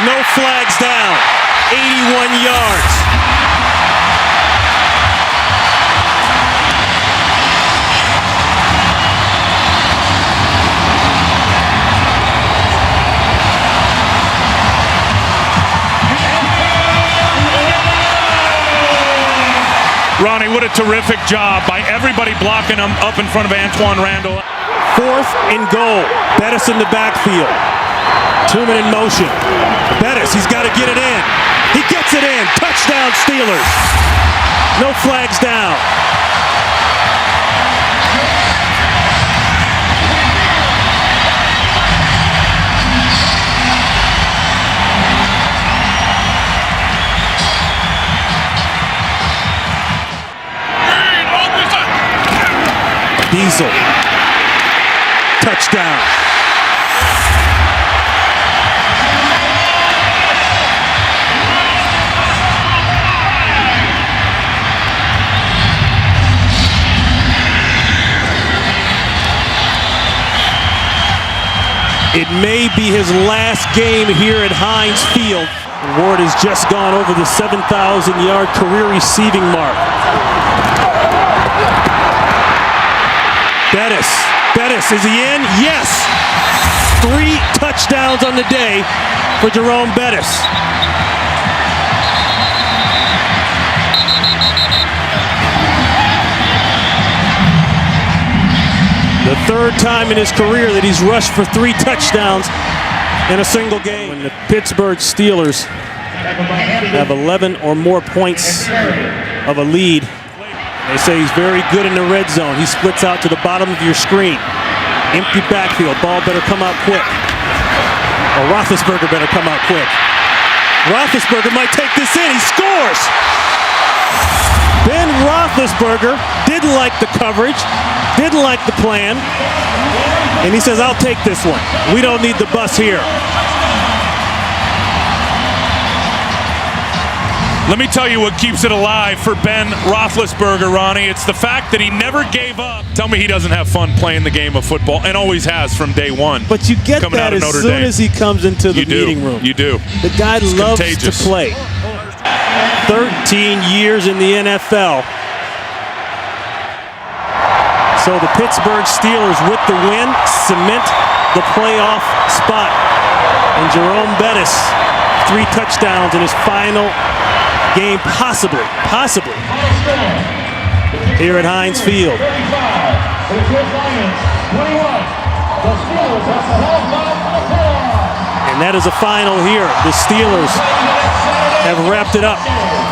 Speaker 14: No flags down. 81 yards.
Speaker 6: Ronnie, what a terrific job by everybody blocking him up in front of Antoine Randall.
Speaker 14: 4th and goal. Bettis in the backfield. 2-man in motion. Bettis, he's got to get it in. He gets it in. Touchdown Steelers. No flags down. Diesel. Touchdown. It may be his last game here at Heinz Field. Ward has just gone over the 7,000-yard career receiving mark. Bettis, is he in? Yes! 3 touchdowns on the day for Jerome Bettis. The 3rd time in his career that he's rushed for 3 touchdowns in a single game. When the Pittsburgh Steelers have 11 or more points of a lead, they say he's very good in the red zone. He splits out to the bottom of your screen. Empty backfield. Ball better come out quick. Or Roethlisberger better come out quick. Roethlisberger might take this in. He scores! Ben Roethlisberger didn't like the coverage, didn't like the plan, and he says, I'll take this one. We don't need the bus here.
Speaker 6: Let me tell you what keeps it alive for Ben Roethlisberger, Ronnie. It's the fact that he never gave up. Tell me he doesn't have fun playing the game of football, and always has from day one.
Speaker 14: But you get that as soon as he comes into the meeting room.
Speaker 6: You do.
Speaker 14: The guy loves to play. 13 years in the NFL. So the Pittsburgh Steelers with the win cement the playoff spot. And Jerome Bettis, 3 touchdowns in his final game, possibly, here at Heinz Field. And that is a final here. The Steelers have wrapped it up.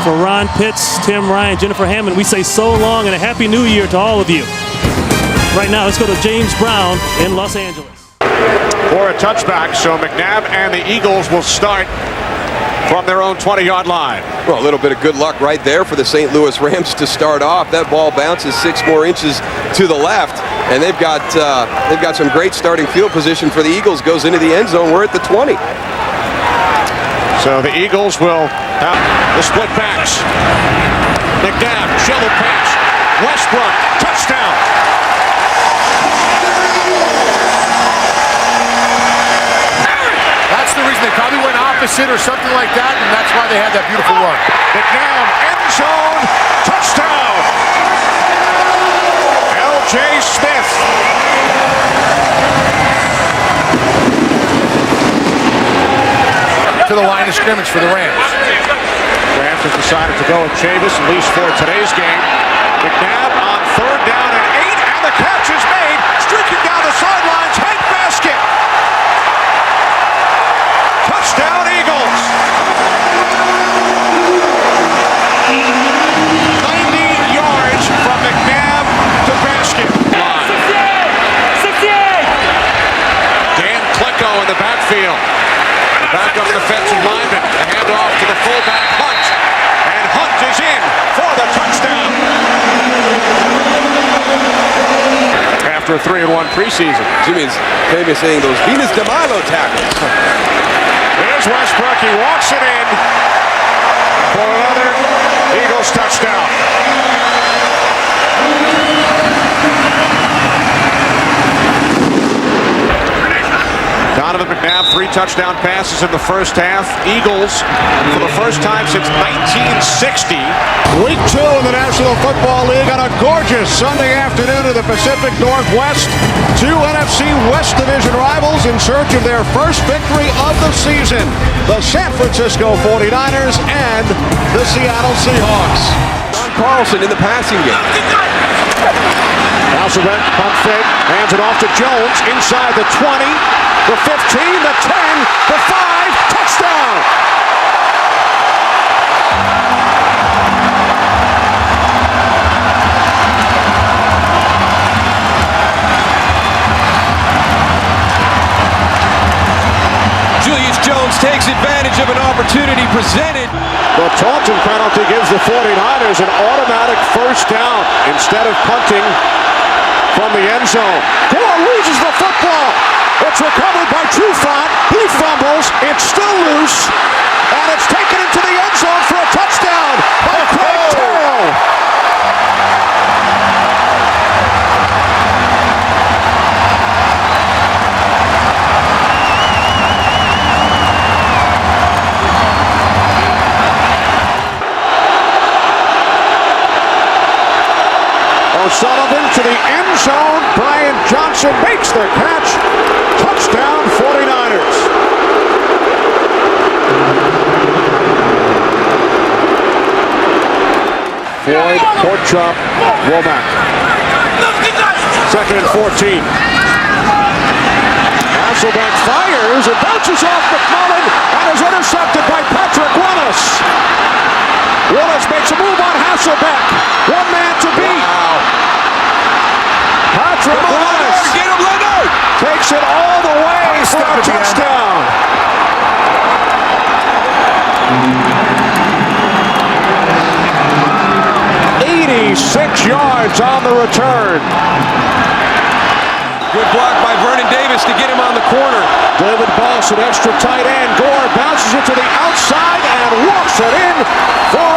Speaker 14: For Ron Pitts, Tim Ryan, Jennifer Hammond, we say so long and a happy new year to all of you. Right now, let's go to James Brown in Los Angeles.
Speaker 18: For a touchback, so McNabb and the Eagles will start from their own 20-yard line.
Speaker 17: Well, a little bit of good luck right there for the St. Louis Rams to start off. That ball bounces 6 more inches to the left, and they've got some great starting field position for the Eagles. Goes into the end zone. We're at the 20.
Speaker 18: So the Eagles will have the split backs. McNabb, shovel pass. Westbrook, touchdown.
Speaker 16: That's the reason they probably went opposite or something like that, and that's why they had that beautiful run.
Speaker 18: McNabb, end zone, touchdown. L.J. Smith.
Speaker 16: To the line of scrimmage for the Rams.
Speaker 18: Rams have decided to go with Chavis, at least for today's game. McNabb on 3rd down and 8, and the catch is made. Streaking down the sidelines, head basket. Touchdown, Eagles. 90 yards from McNabb to basket.
Speaker 21: 68!
Speaker 18: Dan Klecko in the backfield. Back up defensive lineman. The handoff to the fullback, Hunt. And Hunt is in for the touchdown. After a 3-1 preseason.
Speaker 17: Jimmy's famous saying those Venus de Milo tackles.
Speaker 18: Here's Westbrook. He walks it in for another Eagles touchdown. Donovan McNabb, 3 touchdown passes in the first half. Eagles, for the first time since 1960. Week 2 in the National Football League on a gorgeous Sunday afternoon in the Pacific Northwest. 2 NFC West Division rivals in search of their first victory of the season. The San Francisco 49ers and the Seattle Seahawks.
Speaker 17: John Carlson in the passing game.
Speaker 18: Hasselbeck, pump fake, hands it off to Jones, inside the 20, the 15, the 10, the 5, touchdown!
Speaker 17: Julius Jones takes advantage of an opportunity presented.
Speaker 18: The Taunton penalty gives the 49ers an automatic first down instead of punting from the end zone. Gore loses the football. It's recovered by Trufant. He fumbles. It's still loose. And it's taken into the end zone for a touchdown by Craig Terrell. O'Sullivan to the end zone. Brian Johnson makes the catch. Touchdown 49ers. Floyd, Porkchop, Womack. 2nd and 14. Hasselbeck fires. It bounces off McMullen and is intercepted by Patrick Willis. Willis makes a move on Hasselbeck. 1 man to beat. Patrick Willis takes it all the way for a touchdown. 86 yards on the return.
Speaker 17: Good block by Vernon Davis to get him on the corner.
Speaker 18: David Boss, an extra tight end. Gore bounces it to the outside and walks it in for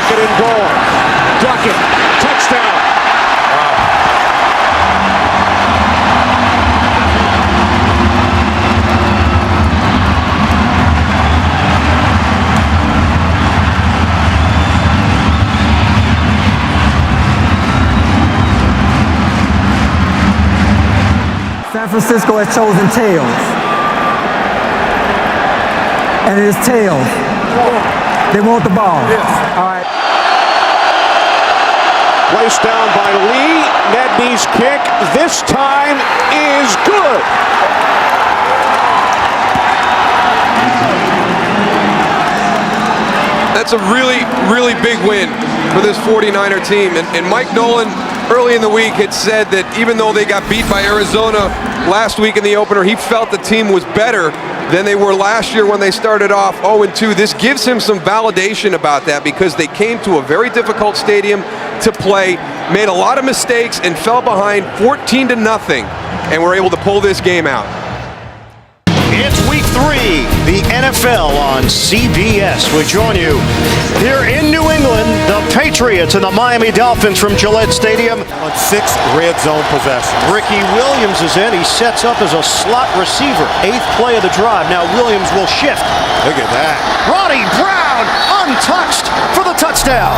Speaker 18: second and goal. Duckett, touchdown.
Speaker 1: San Francisco has chosen tails. And it is tails. They want the ball. Yes. All right.
Speaker 18: Placed down by Lee. Nedney's kick this time is good.
Speaker 17: That's a really, really big win for this 49er team. And Mike Nolan early in the week had said that even though they got beat by Arizona last week in the opener, he felt the team was better than they were last year when they started off 0-2. This gives him some validation about that because they came to a very difficult stadium to play, made a lot of mistakes, and fell behind 14-0, and were able to pull this game out.
Speaker 11: It's week 3, the NFL on CBS. We join you here in New England, the Patriots and the Miami Dolphins from Gillette Stadium.
Speaker 10: On 6 red zone possessions.
Speaker 11: Ricky Williams is in. He sets up as a slot receiver. 8th play of the drive. Now Williams will shift.
Speaker 10: Look at that.
Speaker 11: Ronnie Brown untouched for the touchdown.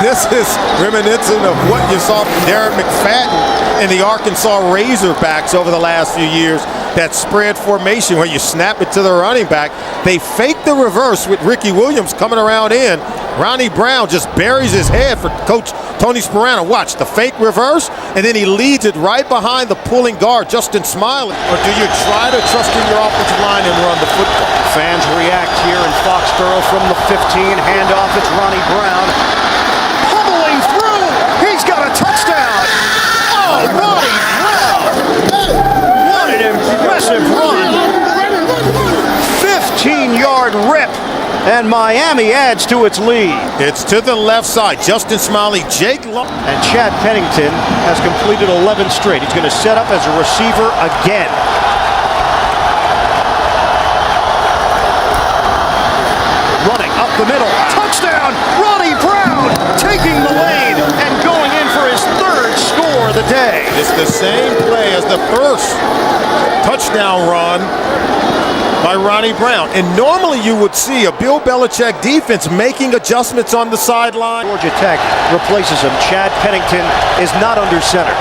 Speaker 10: This is reminiscent of what you saw from Darren McFadden and the Arkansas Razorbacks over the last few years. That spread formation where you snap it to the running back. They fake the reverse with Ricky Williams coming around in. Ronnie Brown just buries his head for Coach Tony Sparano. Watch the fake reverse, and then he leads it right behind the pulling guard, Justin Smiley. Or do you try to trust in your offensive line and run the football?
Speaker 11: Fans react here in Foxborough from the 15. Handoff, it's Ronnie Brown. Pummeling through. He's got a touchdown. Oh, Ronnie Brown. What an impressive run. 15-yard rip. And Miami adds to its lead.
Speaker 10: It's to the left side. Justin Smiley, Jake Long.
Speaker 11: And Chad Pennington has completed 11 straight. He's going to set up as a receiver again. Running up the middle. Touchdown! Ronnie Brown taking the lead and going in for his 3rd score of the day.
Speaker 10: It's the same play as the first touchdown run by Ronnie Brown. And normally you would see a Bill Belichick defense making adjustments on the sideline.
Speaker 11: Georgia Tech replaces him. Chad Pennington is not under center.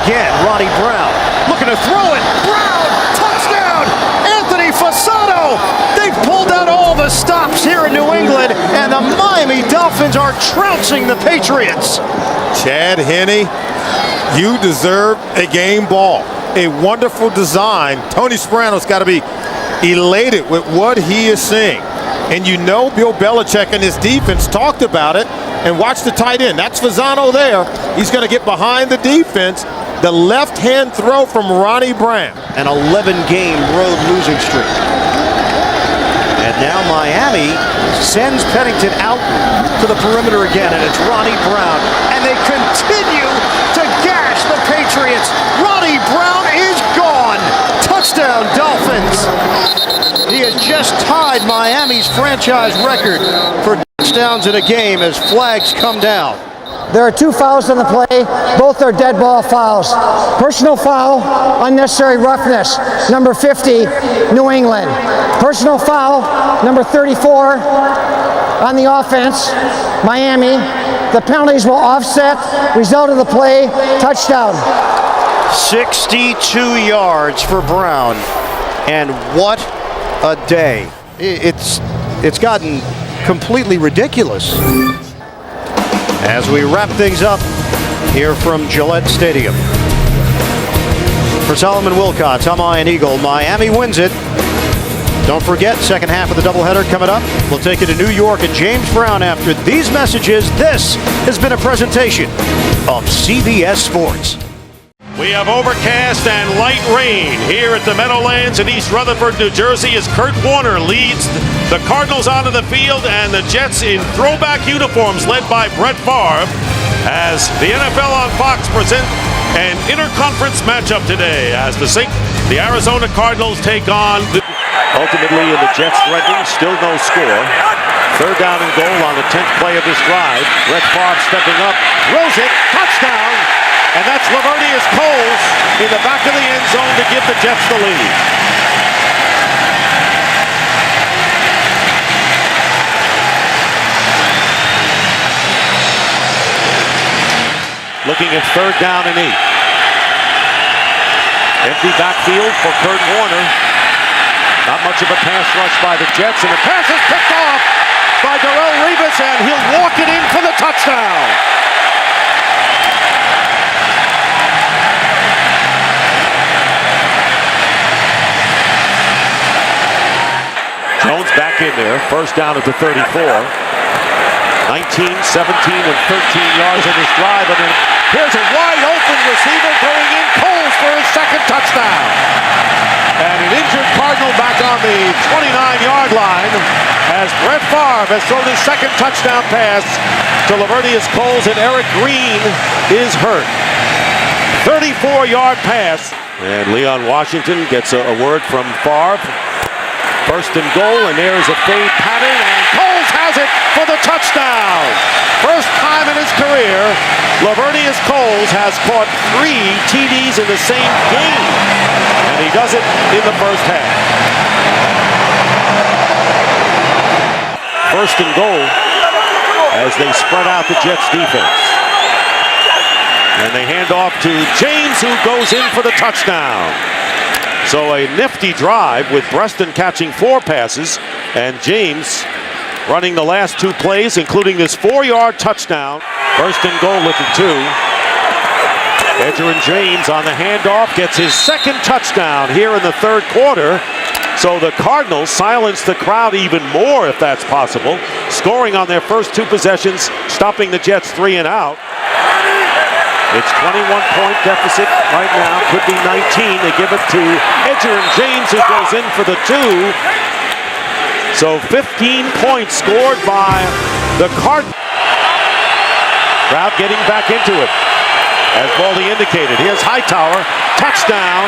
Speaker 11: Again, Ronnie Brown looking to throw it. Brown, touchdown! Anthony Fasano! They've pulled out all the stops here in New England, and the Miami Dolphins are trouncing the Patriots.
Speaker 10: Chad Henne, you deserve a game ball. A wonderful design. Tony Sparano's got to be elated with what he is seeing. And you know Bill Belichick and his defense talked about it. And watch the tight end. That's Fasano there. He's going to get behind the defense. The left-hand throw from Ronnie Brown.
Speaker 11: An 11-game road losing streak. And now Miami sends Pennington out to the perimeter again. And it's Ronnie Brown. And they continue to gash the Patriots. Ronnie Brown is gone. Touchdown, Dolphins. He has just tied Miami's franchise record for touchdowns in a game as flags come down.
Speaker 4: There are 2 fouls on the play. Both are dead ball fouls. Personal foul, unnecessary roughness, number 50, New England. Personal foul, number 34, on the offense, Miami. The penalties will offset. Result of the play, touchdown.
Speaker 11: 62 yards for Brown. And what a day. It's gotten completely ridiculous. As we wrap things up here from Gillette Stadium. For Solomon Wilcox, I'm Ian Eagle. Miami wins it. Don't forget, second half of the doubleheader coming up. We'll take you to New York and James Brown after these messages. This has been a presentation of CBS Sports.
Speaker 22: We have overcast and light rain here at the Meadowlands in East Rutherford, New Jersey, as Kurt Warner leads the Cardinals onto the field and the Jets in throwback uniforms led by Brett Favre as the NFL on Fox present an interconference matchup today as the Arizona Cardinals take on the Ultimately, in the Jets threatening, still no score. Third down and goal on the 10th play of this drive. Brett Favre stepping up, throws it, touchdown! And that's Lavernius Coles in the back of the end zone to give the Jets the lead. Looking at third down and 8. Empty backfield for Kurt Warner. Not much of a pass rush by the Jets, and the pass is picked off by Darrelle Revis, and he'll walk it in for the touchdown. Jones back in there, first down at the 34. 19, 17, and 13 yards on this drive, and then here's a wide open receiver going in, Coles for his second touchdown. And an injured Cardinal back on the 29-yard line as Brett Favre has thrown his second touchdown pass to Lavernius Coles, and Eric Green is hurt. 34-yard pass. And Leon Washington gets a word from Favre. First and goal, and there's a fade pattern, and Coles has it for the touchdown. First time in his career, Lavernius Coles has caught 3 TDs in the same game, and he does it in the first half. First and goal as they spread out the Jets defense. And they hand off to James, who goes in for the touchdown. So a nifty drive with Preston catching 4 passes and James running the last 2 plays, including this 4-yard touchdown. First and goal at the 2. Edgerrin James on the handoff gets his second touchdown here in the third quarter. So the Cardinals silence the crowd even more, if that's possible, scoring on their first 2 possessions, stopping the Jets 3 and out. It's 21-point deficit right now, could be 19. They give it to Edgerrin James, who goes in for the 2. So 15 points scored by the Cardinals. Crowd getting back into it, as Baldy indicated. Here's Hightower, touchdown.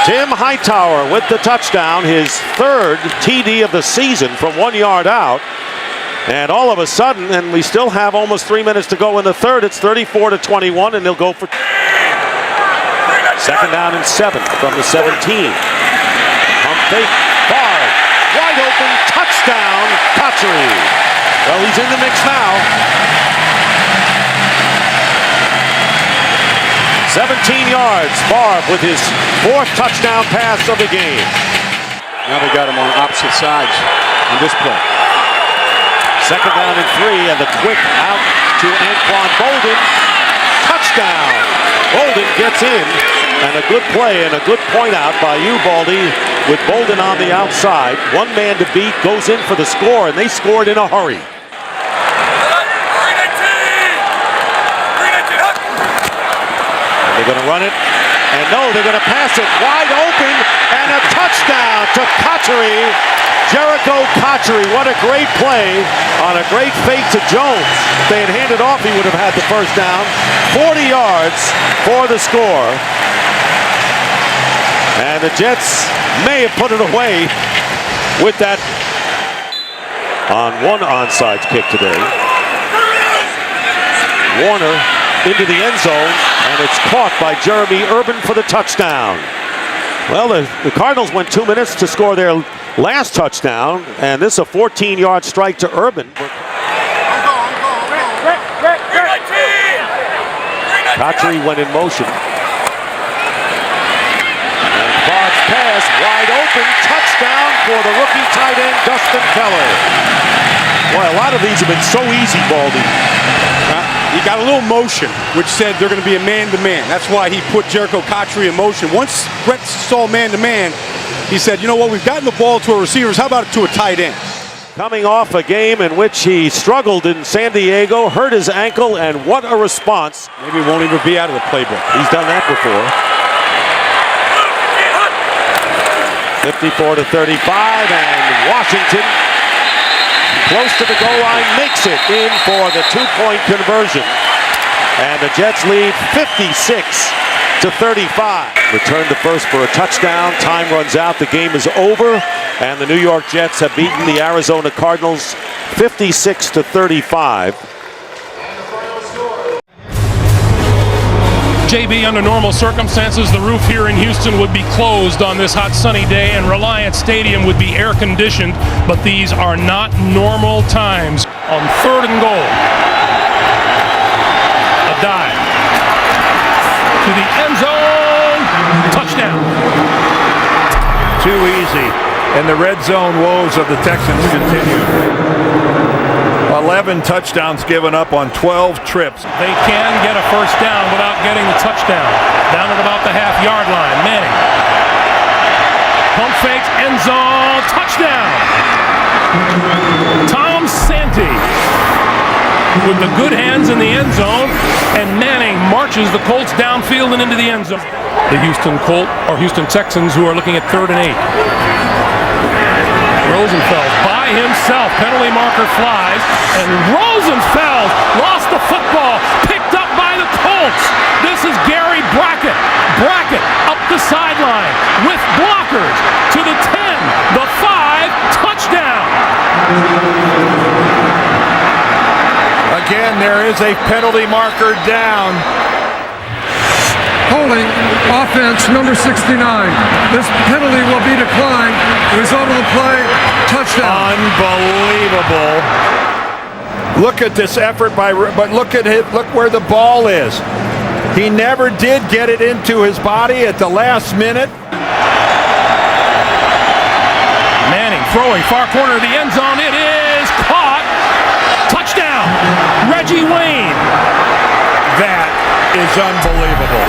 Speaker 22: Tim Hightower with the touchdown, his 3rd TD of the season from 1 yard out. And all of a sudden, and we still have almost 3 minutes to go in the third, it's 34-21, and they'll go for second down and 7 from the 17. Pump fake, Favre, wide open, touchdown, Cotchery. Well, he's in the mix now. 17 yards, Favre with his 4th touchdown pass of the game.
Speaker 19: Now they got him on opposite sides on this play.
Speaker 22: Second down and 3, and the quick out to Anquan Bolden. Touchdown! Bolden gets in, and a good play and a good point out by you, Baldy, with Bolden on the outside. 1 man to beat, goes in for the score, and they scored in a hurry. And they're going to run it, and no, they're going to pass it wide open, and a touchdown to Cotchery. Jericho Cotchery, what a great play on a great fake to Jones. If they had handed off, he would have had the first down. 40 yards for the score. And the Jets may have put it away with that on one onside kick today. Warner into the end zone, and it's caught by Jeremy Urban for the touchdown. Well, the Cardinals went 2 minutes to score their last touchdown, and this is a 14-yard strike to Urban. Cotchery went in motion. And Favre's pass, wide open, touchdown for the rookie tight end, Dustin Keller. Boy, a lot of these have been so easy, Baldy.
Speaker 19: He got a little motion, which said they're going to be a man-to-man. That's why he put Jericho Cotchery in motion. Once Brett saw man-to-man, he said, you know what, we've gotten the ball to our receivers. How about to a tight end?
Speaker 22: Coming off a game in which he struggled in San Diego, hurt his ankle, and what a response.
Speaker 19: Maybe he won't even be out of the playbook.
Speaker 22: He's done that before. 54-35, and Washington, close to the goal line, makes it in for the 2-point conversion. And the Jets lead 56-34.
Speaker 2: to 35. Return to first for a touchdown. Time runs out. The game is over. And the New York Jets have beaten the Arizona Cardinals 56 to 35.
Speaker 5: JB, under normal circumstances, the roof here in Houston would be closed on this hot sunny day and Reliant Stadium would be air conditioned, but these are not normal times. On 3rd and goal, a dive to the end zone, touchdown.
Speaker 10: Too easy, and the red zone woes of the Texans continue. 11 touchdowns given up on 12 trips.
Speaker 5: They can get a first down without getting the touchdown. Down at about the half-yard line. Manning. Pump fakes, end zone, touchdown. Tom Santee with the good hands in the end zone, and Manning marches the Colts downfield and into the end zone. The Houston Texans, who are looking at 3rd and 8. Rosenfeld by himself, penalty marker flies, and Rosenfeld lost the football, picked up by the Colts. This is Gary Brackett. Brackett up the sideline with blockers to the 10, the 5, touchdown.
Speaker 10: Again, there is a penalty marker down.
Speaker 1: Holding offense number 69. This penalty will be declined. Result of the play, touchdown.
Speaker 10: Unbelievable. Look at this effort but look at it, look where the ball is. He never did get it into his body at the last minute.
Speaker 5: Manning throwing far corner of the end zone. It is caught. Touchdown. Reggie Wayne.
Speaker 10: That is unbelievable.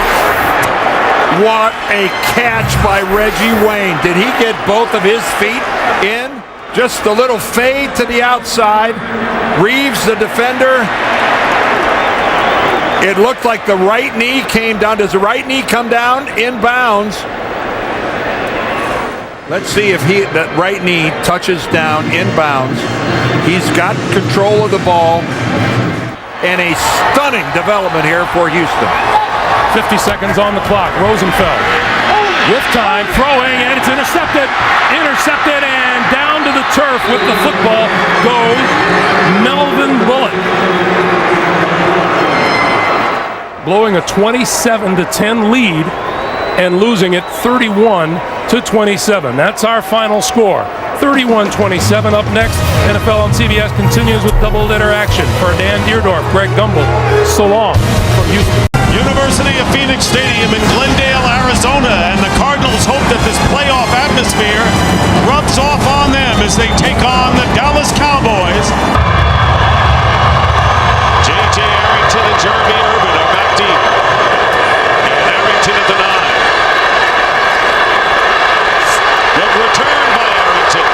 Speaker 10: What a catch by Reggie Wayne. Did he get both of his feet in? Just a little fade to the outside. Reeves, the defender. It looked like the right knee came down. Does the right knee come down inbounds? Let's see if that right knee touches down inbounds. He's got control of the ball. And a stunning development here for Houston.
Speaker 5: 50 seconds on the clock. Rosenfeld with time, throwing, and it's intercepted. Intercepted, and down to the turf with the football goes Melvin Bullock. Blowing a 27-10 lead and losing it 31-27. That's our final score. 31-27. Up next, NFL on CBS continues with double-header action. For Dan Deerdorf, Greg Gumbel, so long from Houston.
Speaker 22: University of Phoenix Stadium in Glendale, Arizona, and the Cardinals hope that this playoff atmosphere rubs off on them as they take on the Dallas Cowboys. J.J. Arrington and Jeremy Urban are back deep. And Arrington at the 9. Good return by Arrington.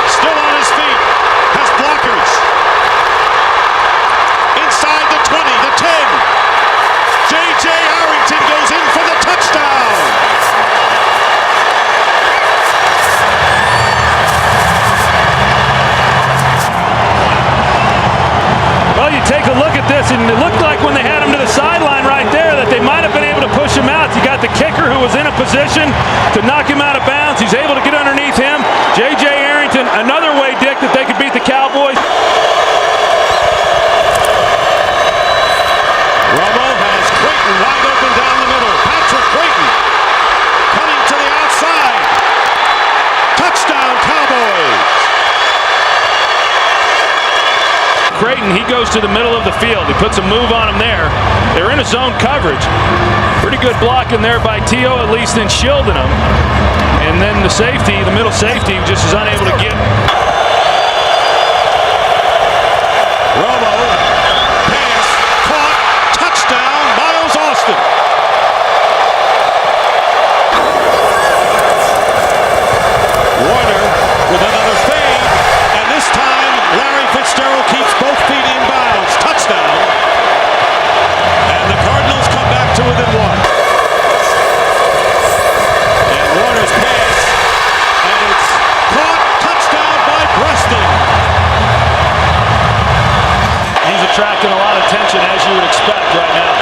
Speaker 22: Still on his feet. Has blockers. Inside the 20, the 10. J.J. Arrington goes in for the touchdown.
Speaker 21: Well, you take a look at this, and it looked like when they had him to the sideline right there that they might have been able to push him out. You got the kicker who was in a position to knock him out of bounds. He's able to get underneath him. J.J. Arrington, another way, Dick, that they could beat the Cowboys.
Speaker 22: Romo has Creighton wide open down the middle. Patrick Creighton cutting to the outside. Touchdown, Cowboys.
Speaker 21: Creighton, he goes to the middle of the field. He puts a move on him there. They're in a zone coverage. Pretty good blocking there by T.O., at least, in shielding him. And then the safety, the middle safety, just is unable to get.
Speaker 22: Romo, pass, caught, touchdown, Miles Austin. Warner with another fade, and this time Larry Fitzgerald keeps both feet in bounds. Touchdown. And the Cardinals come back to within 1. And Warner's pass, and it's caught, touchdown by Preston.
Speaker 21: He's attracting a lot of attention, as you would expect right now.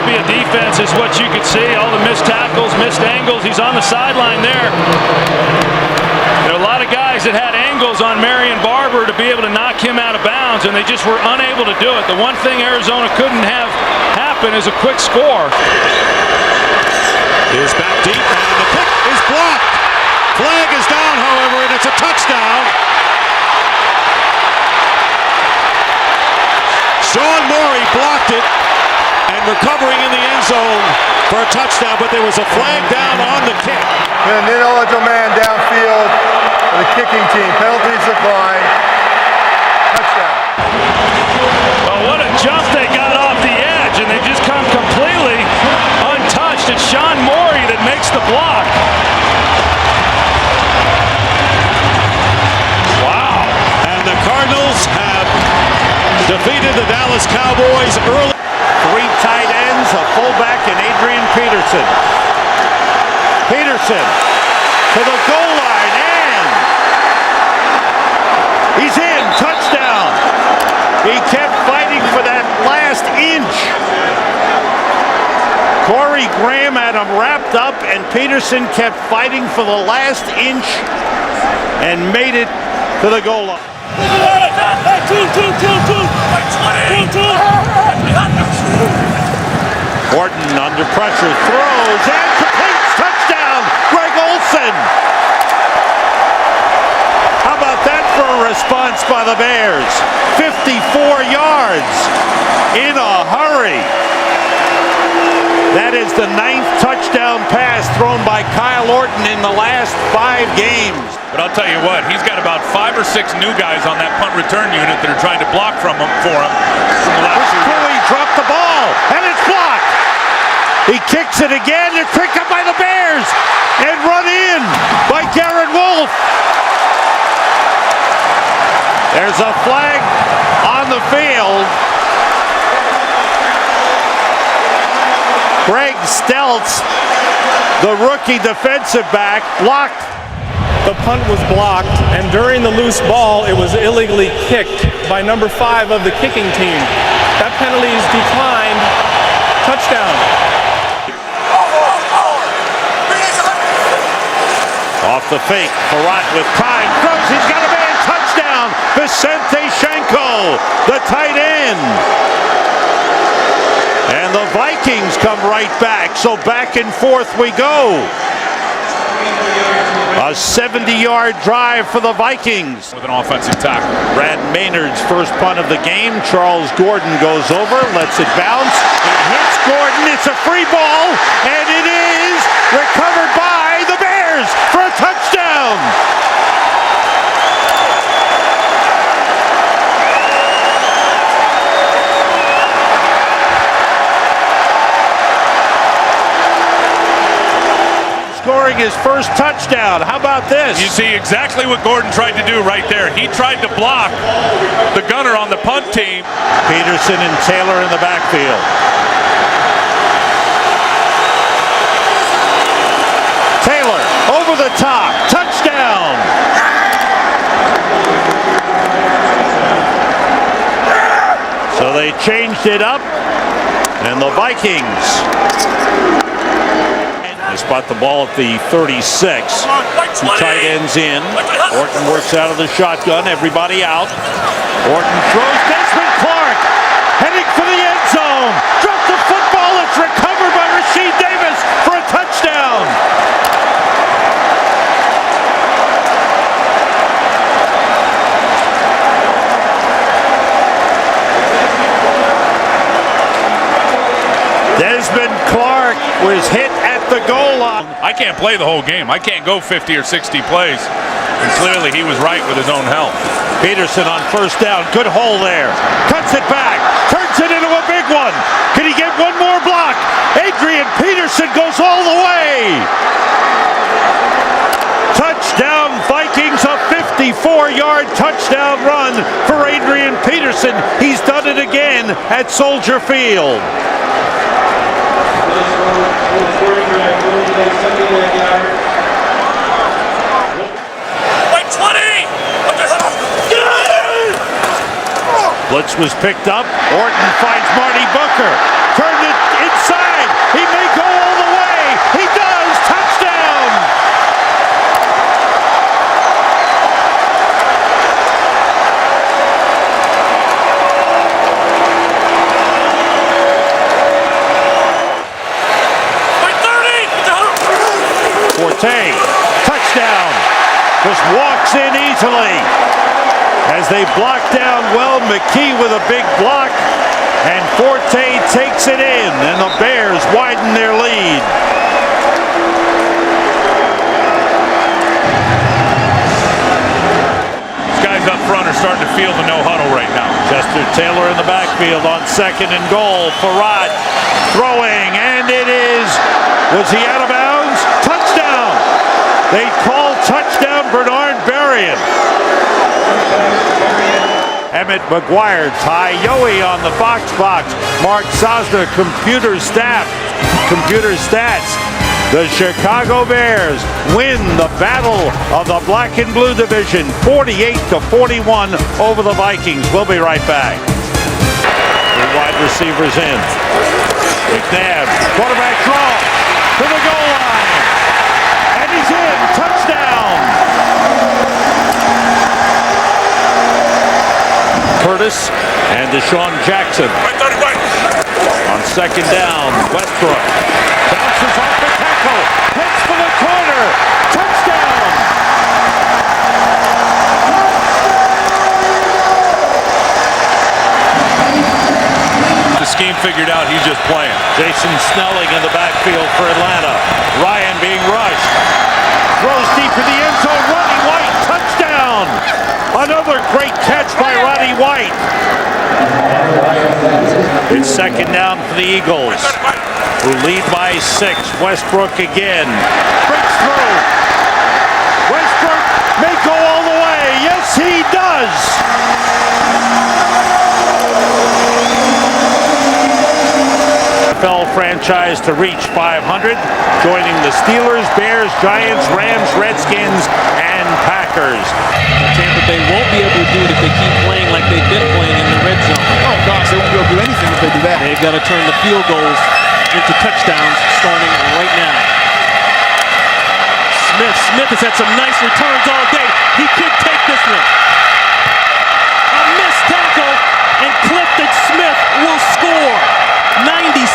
Speaker 9: be a defense is what you could see. All the missed tackles, missed angles. He's on the sideline there. There are a lot of guys that had angles on Marion Barber to be able to knock him out of bounds, and they just were unable to do it. The one thing Arizona couldn't have happen is a quick score.
Speaker 22: Is back deep, and the kick is blocked. Flag is down, however, and it's a touchdown. Sean Morey blocked it and recovering in the end zone for a touchdown, but there was a flag down on the kick.
Speaker 12: An ineligible man downfield for the kicking team. Penalties decline. Touchdown.
Speaker 9: Well, what a jump they got off the edge, and they just come completely untouched. It's Sean Morey that makes the block. Wow.
Speaker 22: And the Cardinals have defeated the Dallas Cowboys early.
Speaker 10: Three tight ends, a fullback, and Adrian Peterson. Peterson to the goal line, and he's in. Touchdown. He kept fighting for that last inch. Corey Graham had him wrapped up, and Peterson kept fighting for the last inch and made it to the goal line. Orton under pressure, throws and completes. Touchdown, Greg Olsen. How about that for a response by the Bears? 54 yards in a hurry. That is the 9th touchdown pass thrown by Kyle Orton in the last 5 games.
Speaker 6: But I'll tell you what, he's got about 5 or 6 new guys on that punt return unit that are trying to block for him.
Speaker 10: Cooley dropped the ball, and it's blocked. He kicks it again. It's picked up by the Bears and run in by Garrett Wolf. There's a flag on the field. Greg Stelz, the rookie defensive back, blocked.
Speaker 23: The punt was blocked, and during the loose ball, it was illegally kicked by number 5 of the kicking team. That penalty is declined. Touchdown.
Speaker 10: Off the fake, Farrat with time, throws, he's got a man, touchdown, Vicente Shenko, the tight end. And the Vikings come right back, so back and forth we go. A 70-yard drive for the Vikings.
Speaker 6: With an offensive tackle.
Speaker 10: Brad Maynard's first punt of the game. Charles Gordon goes over, lets it bounce. It hits Gordon, it's a free ball, and it is recovered by the Bears for a touchdown. Scoring his first touchdown. How about this?
Speaker 6: You see exactly what Gordon tried to do right there. He tried to block the gunner on the punt team.
Speaker 10: Peterson and Taylor in the backfield. Taylor over the top. Touchdown. So they changed it up, and the Vikings spot the ball at the 36. 2 tight ends in. Orton works out of the shotgun. Everybody out. Orton throws. Desmond Clark heading for the end zone. Dropped the football. It's recovered by Rasheed Davis for a touchdown. Desmond Clark was hit at the goal line.
Speaker 6: I can't play the whole game. I can't go 50 or 60 plays. And clearly he was right with his own health.
Speaker 10: Peterson on first down. Good hole there. Cuts it back. Turns it into a big one. Can he get one more block? Adrian Peterson goes all the way. Touchdown Vikings, a 54-yard touchdown run for Adrian Peterson. He's done it again at Soldier Field. Blitz was picked up. Orton finds Marty Booker. Turned it
Speaker 22: outside. He may go all the way. He does. Touchdown. Forte, touchdown. Just walks in easily. As they block down well, McKee with a big block. And Forte takes it in, and the Bears widen their lead.
Speaker 6: These guys up front are starting to feel the no huddle right now.
Speaker 22: Chester Taylor in the backfield on 2nd and goal. Farad throwing, and it is. Was he out of bounds? Touchdown! They call touchdown Bernard Berrien. Emmett McGuire, Ty Yohe on the box. Mark Sosna, computer stats. The Chicago Bears win the battle of the black and blue division, 48-41 over the Vikings. We'll be right back. The wide receivers in. McNabb, quarterback draw to the goal line. And he's in. Touchdown. Curtis and Deshaun Jackson. On 2nd down, Westbrook bounces off the tackle, hits for the corner, touchdown!
Speaker 6: The scheme figured out, he's just playing.
Speaker 22: Jason Snelling in the backfield for Atlanta. Ryan being rushed. Throws deep in the end zone. Roddy White, touchdown! Another great catch by Roddy White. It's 2nd down for the Eagles, who lead by 6. Westbrook again. Breaks through. Westbrook may go all the way. Yes, he does. NFL franchise to reach 500, joining the Steelers, Bears, Giants, Rams, Redskins, and Packers.
Speaker 14: Tampa Bay won't be able to do it if they keep playing like they've been playing in the red zone.
Speaker 10: Oh gosh, they won't be able to do anything if they do that.
Speaker 14: They've got to turn the field goals into touchdowns starting right now. Smith has had some nice returns all day. He could take this one. A missed tackle, and Clifton Smith will score. 97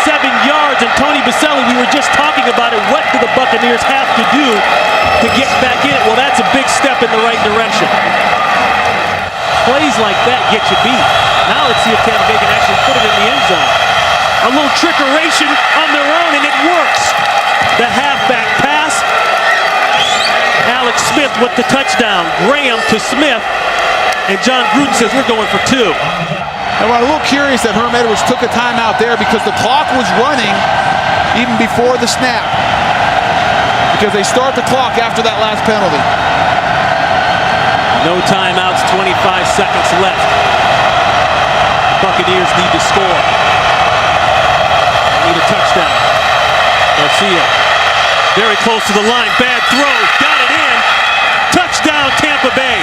Speaker 14: yards, and Tony Baselli, we were just talking about it. What do the Buccaneers have to do to get back in it? Well, that's a big step in the right direction. Plays like that get you beat. Now let's see if Tampa Bay can actually put it in the end zone. A little trickeration on their own, and it works. The halfback pass. Alex Smith with the touchdown. Graham to Smith, and John Gruden says we're going for 2.
Speaker 10: And I'm a little curious that Herm Edwards took a timeout there because the clock was running even before the snap. Because they start the clock after that last penalty.
Speaker 14: No timeouts, 25 seconds left. Buccaneers need to score. They need a touchdown. Garcia, very close to the line. Bad throw, got it in. Touchdown, Tampa Bay.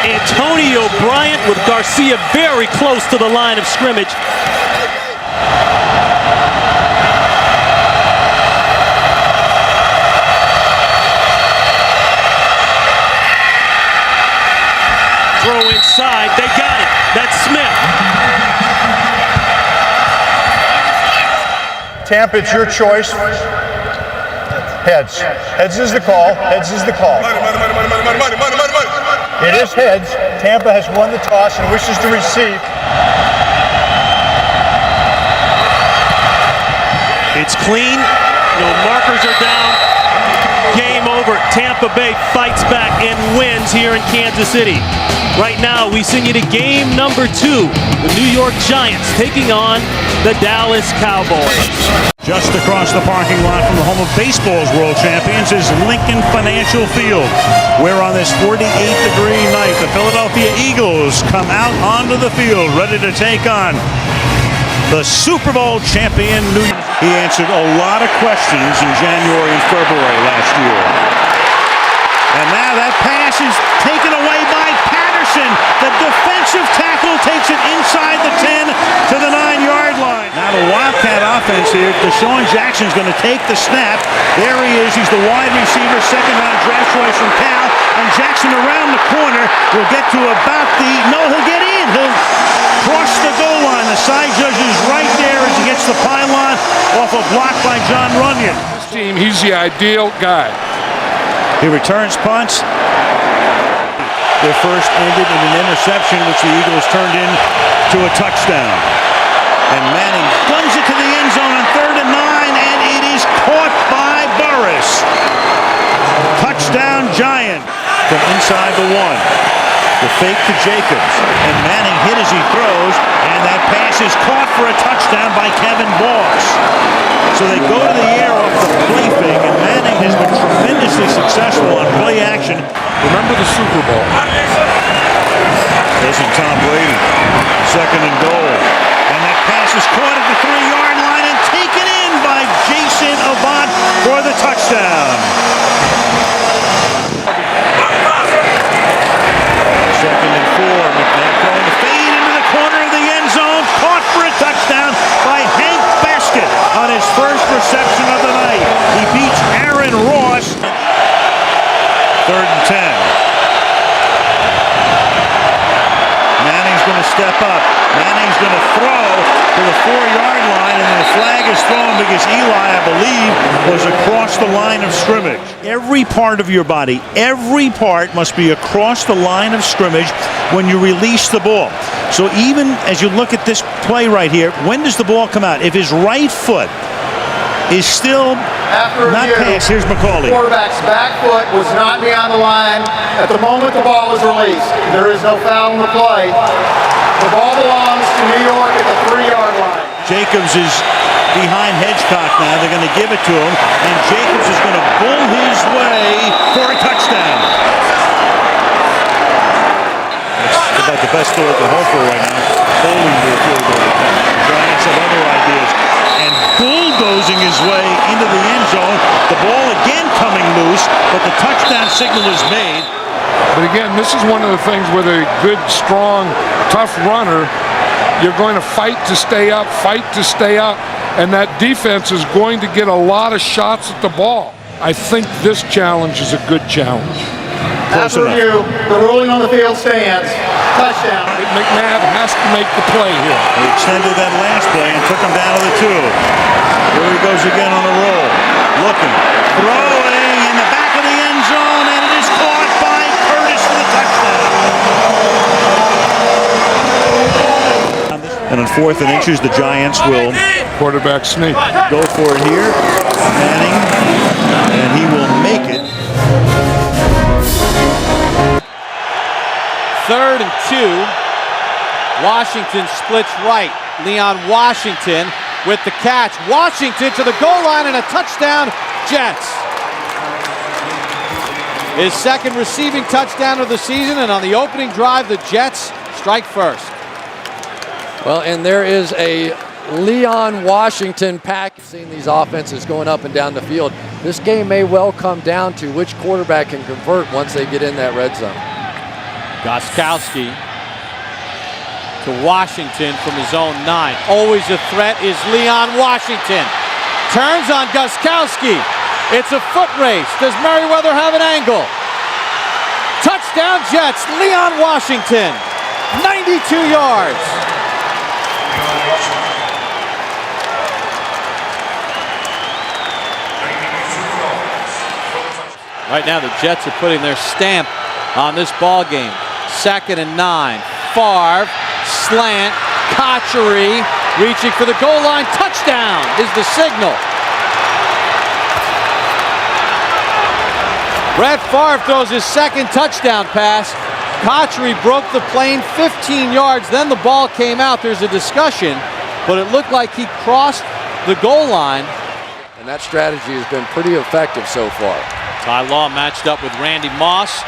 Speaker 14: Antonio Bryant with Garcia very close to the line of scrimmage. Throw inside, they got it. That's Smith.
Speaker 12: Tampa, it's your choice. Heads. Heads is the call. Heads is the call. It is heads. Tampa has won the toss and wishes to receive.
Speaker 14: It's clean. No markers are down. Game over. Tampa Bay fights back and wins here in Kansas City. Right now, we send you to game number 2. The New York Giants taking on the Dallas Cowboys.
Speaker 11: Just across the parking lot from the home of baseball's world champions is Lincoln Financial Field, where on this 48-degree night, the Philadelphia Eagles come out onto the field ready to take on the Super Bowl champion New York. He answered a lot of questions in January and February last year. And now that pass is taken away by Patterson. The defensive tackle takes it inside the 10 to the 9-yard line. have a Wildcat offense here. Deshaun Jackson's going to take the snap. There he is. He's the wide receiver, second-round draft choice from Cal. And Jackson around the corner will get to about he'll get in. He'll cross the goal line. The side judge is right there as he gets the pylon off a block by John Runyon.
Speaker 5: This team, he's the ideal guy.
Speaker 11: He returns punts. Their first ended in an interception, which the Eagles turned into a touchdown. And Manning guns it to the end zone on 3rd and 9, and it is caught by Burris. Touchdown Giant from inside the 1. The fake to Jacobs, and Manning hit as he throws, and that pass is caught for a touchdown by Kevin Boss. So they go to the air off the play fake, and Manning has been tremendously successful on play action.
Speaker 5: Remember the Super Bowl.
Speaker 11: Listen, Tom Brady, 2nd and goal. And that pass is caught at the 3-yard line and taken in by Jason Avant for the touchdown. 2nd and 4. McNabb throwing the fade into the corner of the end zone. Caught for a touchdown by Hank Baskett on his first reception of the night. He beats Aaron Ross. 3rd and 10. Manning's going to step up. Manning's going to throw to the 4-yard line, and then the flag is thrown because Eli, I believe, was across the line of scrimmage. Every part of your body, every part must be across the line of scrimmage when you release the ball. So even as you look at this play right here, when does the ball come out? If his right foot is still not passed, here's McCauley.
Speaker 7: The quarterback's back foot was not beyond the line at the moment the ball was released. There is no foul in the play. The ball belongs to New York at the 3-yard line.
Speaker 11: Jacobs is behind Hedgecock now. They're going to give it to him, and Jacobs is going to bull his way for a touchdown. That's about the best throw at the hole for right now. Bowling to a field goal. The Giants have other ideas. And bulldozing his way into the end zone. The ball again coming loose, but the touchdown signal is made.
Speaker 5: But again, this is one of the things with a good, strong, tough runner. You're going to fight to stay up, and that defense is going to get a lot of shots at the ball. I think this challenge is a good challenge.
Speaker 7: After review, the ruling on the field stands. Touchdown.
Speaker 5: McNabb has to make the play here.
Speaker 11: He extended that last play and took him down to the 2. Here he goes again on the roll. Looking, throwing in the back of the end zone, and it is caught by Curtis for the touchdown. And on 4th and inches, the Giants will
Speaker 5: quarterback sneak.
Speaker 11: Go for it here. Manning, and he will make it.
Speaker 8: 3rd and 2. Washington splits right. Leon Washington with the catch. Washington to the goal line and a touchdown, Jets. His 2nd receiving touchdown of the season, and on the opening drive, the Jets strike first.
Speaker 13: Well, and there is a Leon Washington pack. Seeing these offenses going up and down the field, this game may well come down to which quarterback can convert once they get in that red zone.
Speaker 8: Gostkowski to Washington from his own 9. Always a threat is Leon Washington. Turns on Gostkowski. It's a foot race. Does Merriweather have an angle? Touchdown Jets. Leon Washington. 92 yards. Right now the Jets are putting their stamp on this ball game. 2nd and 9. Favre, slant, Cotchery, reaching for the goal line. Touchdown is the signal. Brett Favre throws his 2nd touchdown pass. Cotchery broke the plane 15 yards. Then the ball came out. There's a discussion, but it looked like he crossed the goal line.
Speaker 13: And that strategy has been pretty effective so far.
Speaker 8: Ty Law matched up with Randy Moss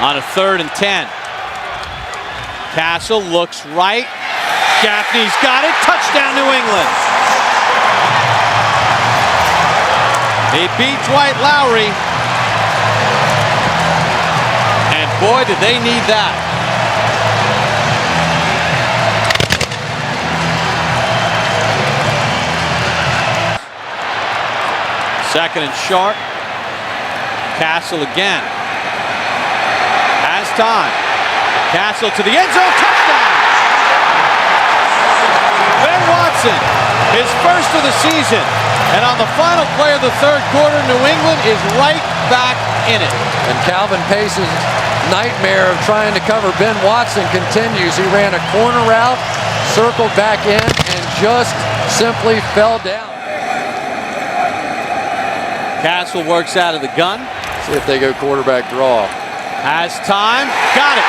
Speaker 8: on a 3rd and 10. Castle looks right. Gaffney's got it. Touchdown, New England. He beat Dwight Lowry. And boy, did they need that. Second and short. Castle again. Has time. Castle to the end zone. Touchdown! Ben Watson, his first of the season. And on the final play of the third quarter, New England is right back in it.
Speaker 13: And Calvin Pace's nightmare of trying to cover Ben Watson continues. He ran a corner route, circled back in, and just simply fell down.
Speaker 8: Castle works out of the gun.
Speaker 13: See if they go quarterback draw.
Speaker 8: Has time. Got it.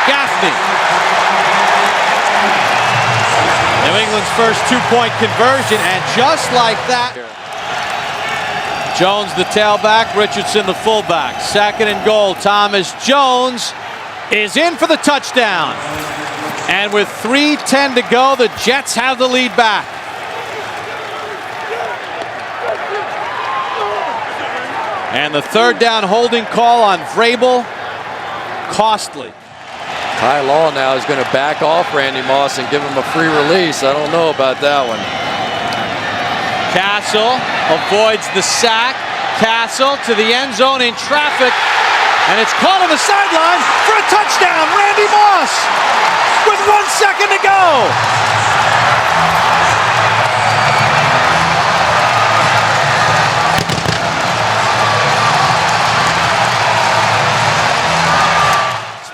Speaker 8: Gaffney. New England's first two-point conversion, and just like that. Jones the tailback, Richardson the fullback. Second and goal. Thomas Jones is in for the touchdown. And with 3:10 to go, the Jets have the lead back. And the third down holding call on Vrabel, costly.
Speaker 13: Ty Law now is going to back off Randy Moss and give him a free release. I don't know about that one.
Speaker 8: Castle avoids the sack. Castle to the end zone in traffic. And it's caught on the sideline for a touchdown. Randy Moss with 1 second to go.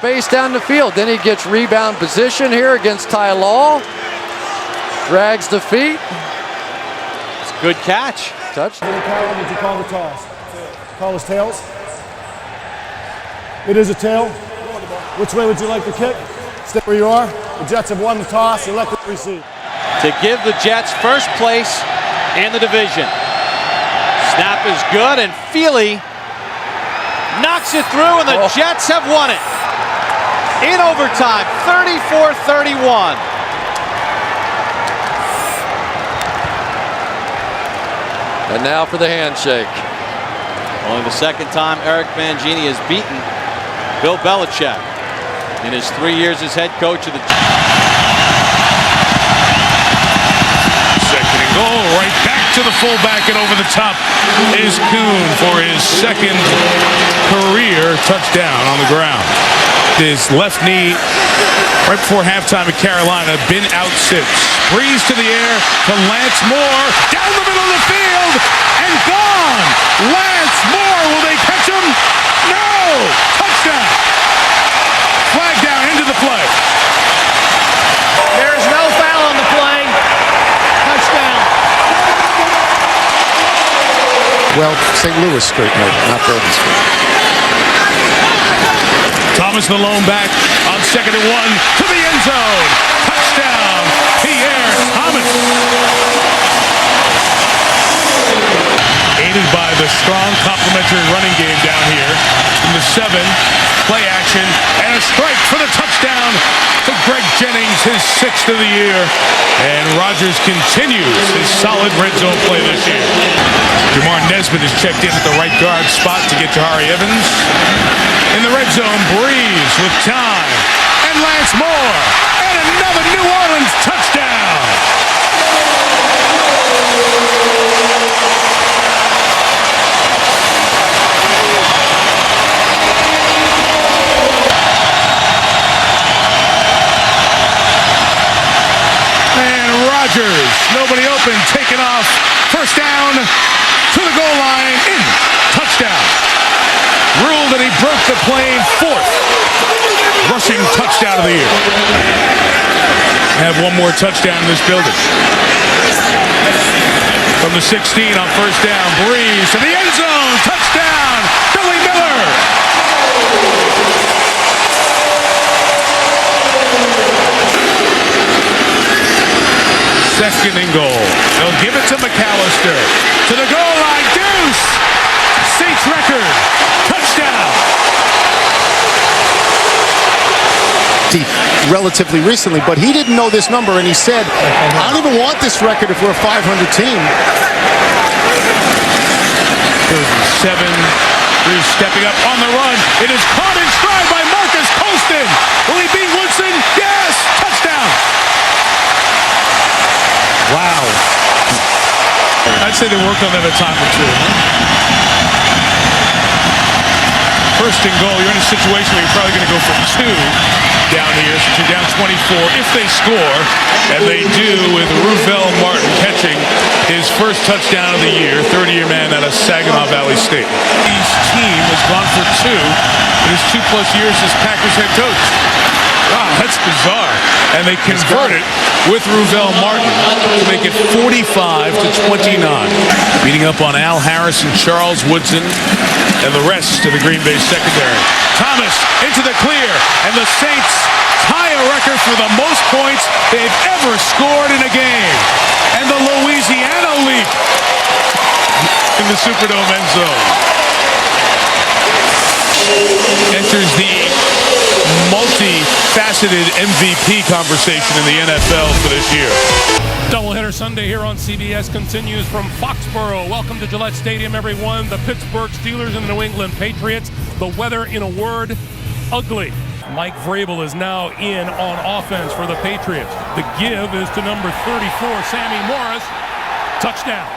Speaker 13: Space down the field. Then he gets rebound position here against Ty Law. Drags the feet.
Speaker 8: It's a good catch.
Speaker 13: Touch.
Speaker 3: Would you call the toss? Call us tails. It is a tail. Which way would you like to kick? Stay where you are. The Jets have won the toss. Elect to receive.
Speaker 8: To give the Jets first place in the division. Snap is good, and Feely knocks it through, and the Jets have won it. In overtime, 34-31.
Speaker 13: And now for the handshake.
Speaker 8: Only the second time Eric Mangini has beaten Bill Belichick in his 3 years as head coach of the
Speaker 6: Second and goal, right back to the fullback, and over the top is Kuhn for his second career touchdown on the ground. His left knee right before halftime at Carolina, been out since. Breeze to the air to Lance Moore, down the middle of the field, and gone! Lance Moore, will they catch him? No! Touchdown! Flag down into the play.
Speaker 15: There is no foul on the play. Touchdown.
Speaker 16: Well, St. Louis Street, no, not Bourbon Street.
Speaker 6: Thomas the lone back on second and one to the end zone. Touchdown, Pierre Thomas. Aided by the strong complementary running game down here. From the 7, play action, and a strike for the touchdown for Greg Jennings, his 6th of the year. And Rodgers continues his solid red zone play this year. Jamar Nesbitt has checked in at the right guard spot to get Jahari Evans. In the red zone, Breeze with time, and Lance Moore, and another New Orleans touchdown. And Rodgers, nobody open, taken off, first down to the goal line, in, touchdown. Ruled that he broke the plane, 4th rushing touchdown of the year. Have one more touchdown in this building. From the 16 on first down, Breeze to the end zone, touchdown, Billy Miller. Second and goal. They'll give it to McAllister. To the goal line, Deuce. Saints record. Touchdown.
Speaker 16: Relatively recently, but he didn't know this number, and he said, I don't even want this record if we're a 500 team.
Speaker 6: 7. Breeze stepping up on the run. It is caught in stride by Marcus Colston. Will he beat Woodson? Yes! Touchdown.
Speaker 3: Wow.
Speaker 6: That's say they worked on that a time or two. First and goal, you're in a situation where you're probably going to go for 2 down here since you're down 24 if they score, and they do with Ruvel Martin catching his first touchdown of the year, 30-year man out of Saginaw Valley State. His team has gone for 2 in his 2+ years as Packers head coach. Wow, that's bizarre. And they converted with Ruvel Martin to make it 45-29. Beating up on Al Harris and Charles Woodson and the rest of the Green Bay secondary. Thomas into the clear, and the Saints tie a record for the most points they've ever scored in a game. And the Louisiana Leap in the Superdome end zone. Enters the multi-faceted MVP conversation in the NFL for this year.
Speaker 5: Doubleheader Sunday here on CBS continues from Foxborough. Welcome to Gillette Stadium, everyone. The Pittsburgh Steelers and the New England Patriots. The weather, in a word, ugly. Mike Vrabel is now in on offense for the Patriots. The give is to number 34, Sammy Morris. Touchdown.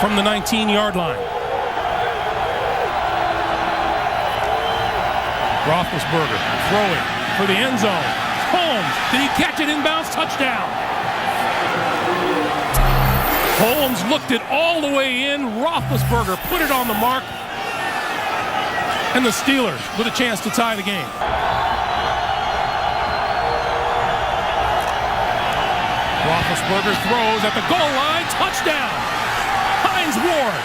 Speaker 5: From the 19-yard line. Roethlisberger throwing for the end zone. Holmes, did he catch it inbounds? Touchdown. Holmes looked it all the way in. Roethlisberger put it on the mark. And the Steelers with a chance to tie the game. Roethlisberger throws at the goal line. Touchdown. Hines Ward.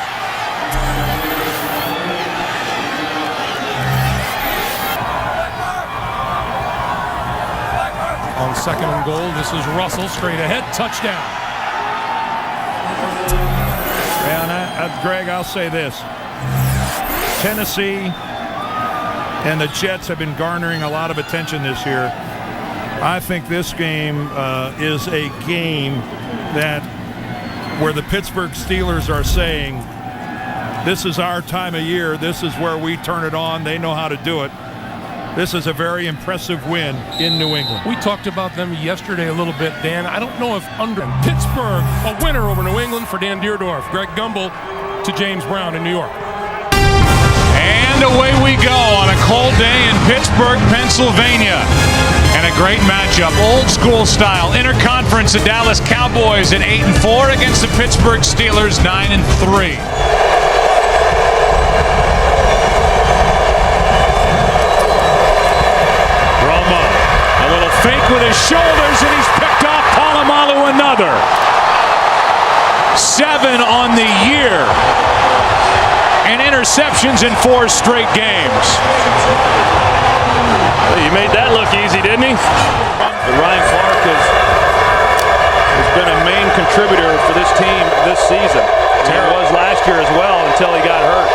Speaker 5: On second and goal, this is Russell straight ahead. Touchdown.
Speaker 17: And Greg, I'll say this. Tennessee and the Jets have been garnering a lot of attention this year. I think this game is a game that where the Pittsburgh Steelers are saying, this is our time of year, this is where we turn it on, they know how to do it. This is a very impressive win in New England.
Speaker 5: We talked about them yesterday a little bit, Dan. I don't know if under Pittsburgh, a winner over New England for Dan Deerdorf. Greg Gumbel to James Brown in New York.
Speaker 6: And away we go on a cold day in Pittsburgh, Pennsylvania. And a great matchup, old school style. Interconference, the Dallas Cowboys at 8-4 against the Pittsburgh Steelers 9-3. Romo, a little fake with his shoulders, and he's picked off Polamalu another. 7 on the year. And interceptions in 4 straight games.
Speaker 9: He made that look easy, didn't he? But Ryan Clark has been a main contributor for this team this season. He was last year as well until he got hurt.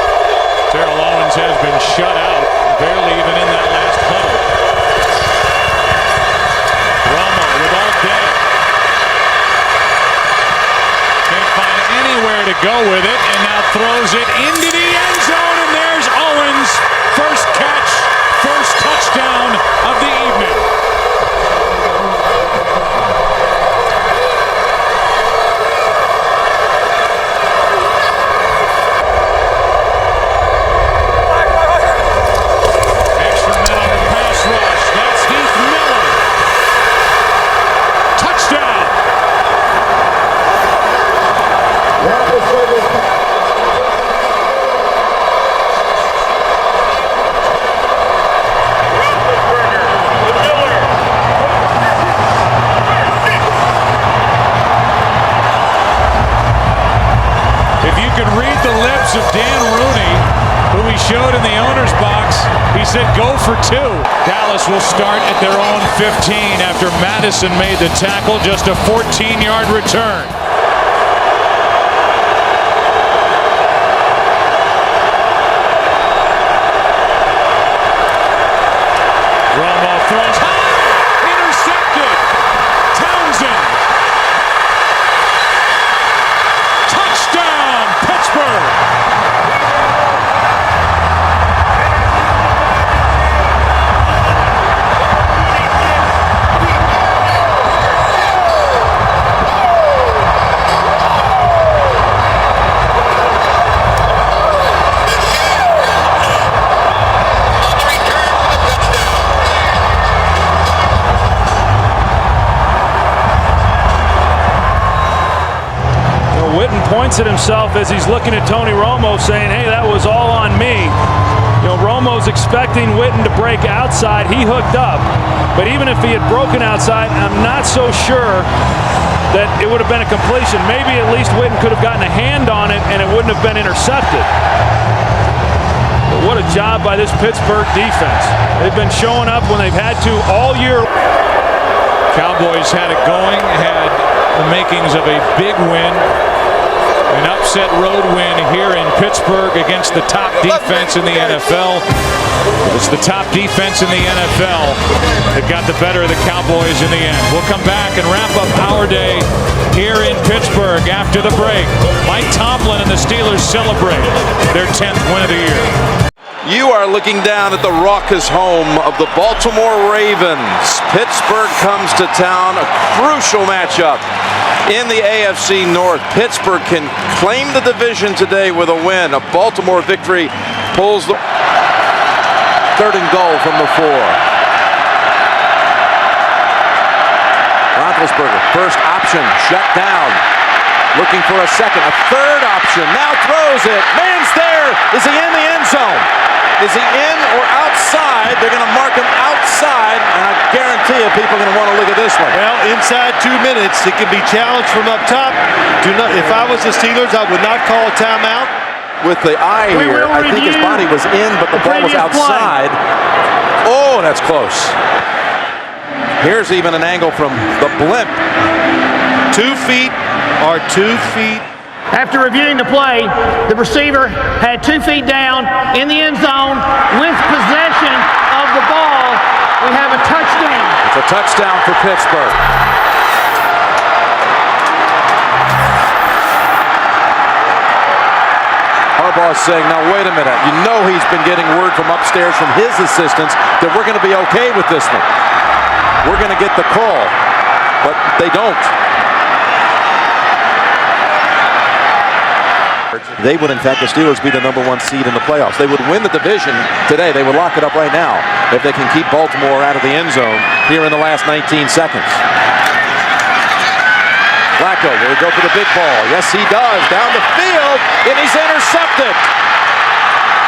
Speaker 6: Terrell Owens has been shut out, barely even in that last huddle. Romo with all day. Can't find anywhere to go with it, and now throws it into the end zone, and there's Owens. First catch, first touchdown of the evening. Extra men on the pass rush. That's Heath Miller. Touchdown. Read the lips of Dan Rooney, who he showed in the owner's box. He said, go for 2. Dallas will start at their own 15 after Madison made the tackle. Just a 14-yard return. Romo throws high, intercepted. Townsend. Touchdown, Pittsburgh.
Speaker 9: points at himself as he's looking at Tony Romo saying, hey, that was all on me. You know, Romo's expecting Witten to break outside. He hooked up. But even if he had broken outside, I'm not so sure that it would have been a completion. Maybe at least Witten could have gotten a hand on it and it wouldn't have been intercepted. But what a job by this Pittsburgh defense. They've been showing up when they've had to all year.
Speaker 6: Cowboys had it going, had the makings of a big win. An upset road win here in Pittsburgh against the top defense in the NFL. It's the top defense in the NFL that got the better of the Cowboys in the end. We'll come back and wrap up our day here in Pittsburgh after the break. Mike Tomlin and the Steelers celebrate their 10th win of the year.
Speaker 2: You are looking down at the raucous home of the Baltimore Ravens. Pittsburgh comes to town, a crucial matchup in the AFC North. Pittsburgh can claim the division today with a win. A Baltimore victory pulls the 3rd and goal from the 4. Roethlisberger, first option, shut down. Looking for a second, a third option, now throws it. Man's there. Is he in the end zone? Is he in or outside? They're going to mark him outside, and I guarantee you people are going to want to look at this one.
Speaker 4: Well, inside 2 minutes, it can be challenged from up top. If I was the Steelers, I would not call a timeout.
Speaker 2: With the eye here, I think his body was in, but the ball was outside. Oh, that's close. Here's even an angle from the blimp.
Speaker 4: 2 feet or 2 feet.
Speaker 15: After reviewing the play, the receiver had 2 feet down in the end zone with possession of the ball. We have a touchdown.
Speaker 2: It's a touchdown for Pittsburgh. Harbaugh's saying, now wait a minute. You know he's been getting word from upstairs from his assistants that we're going to be okay with this one. We're going to get the call, but they don't. They would, in fact, the Steelers be the #1 seed in the playoffs. They would win the division today. They would lock it up right now if they can keep Baltimore out of the end zone here in the last 19 seconds. Flacco will go for the big ball. Yes, he does. Down the field, and he's intercepted.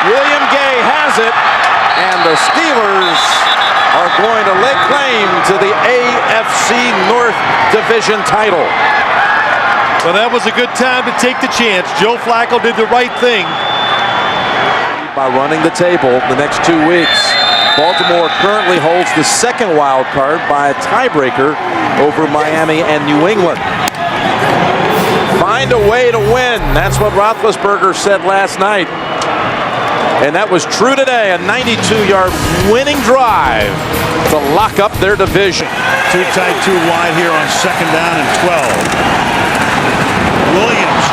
Speaker 2: William Gay has it, and the Steelers are going to lay claim to the AFC North Division title.
Speaker 4: Well, that was a good time to take the chance. Joe Flacco did the right thing.
Speaker 2: By running the table the next 2 weeks. Baltimore currently holds the 2nd wild card by a tiebreaker over Miami and New England. Find a way to win. That's what Roethlisberger said last night. And that was true today. A 92-yard winning drive to lock up their division.
Speaker 11: Too tight, too wide here on 2nd down and 12. Williams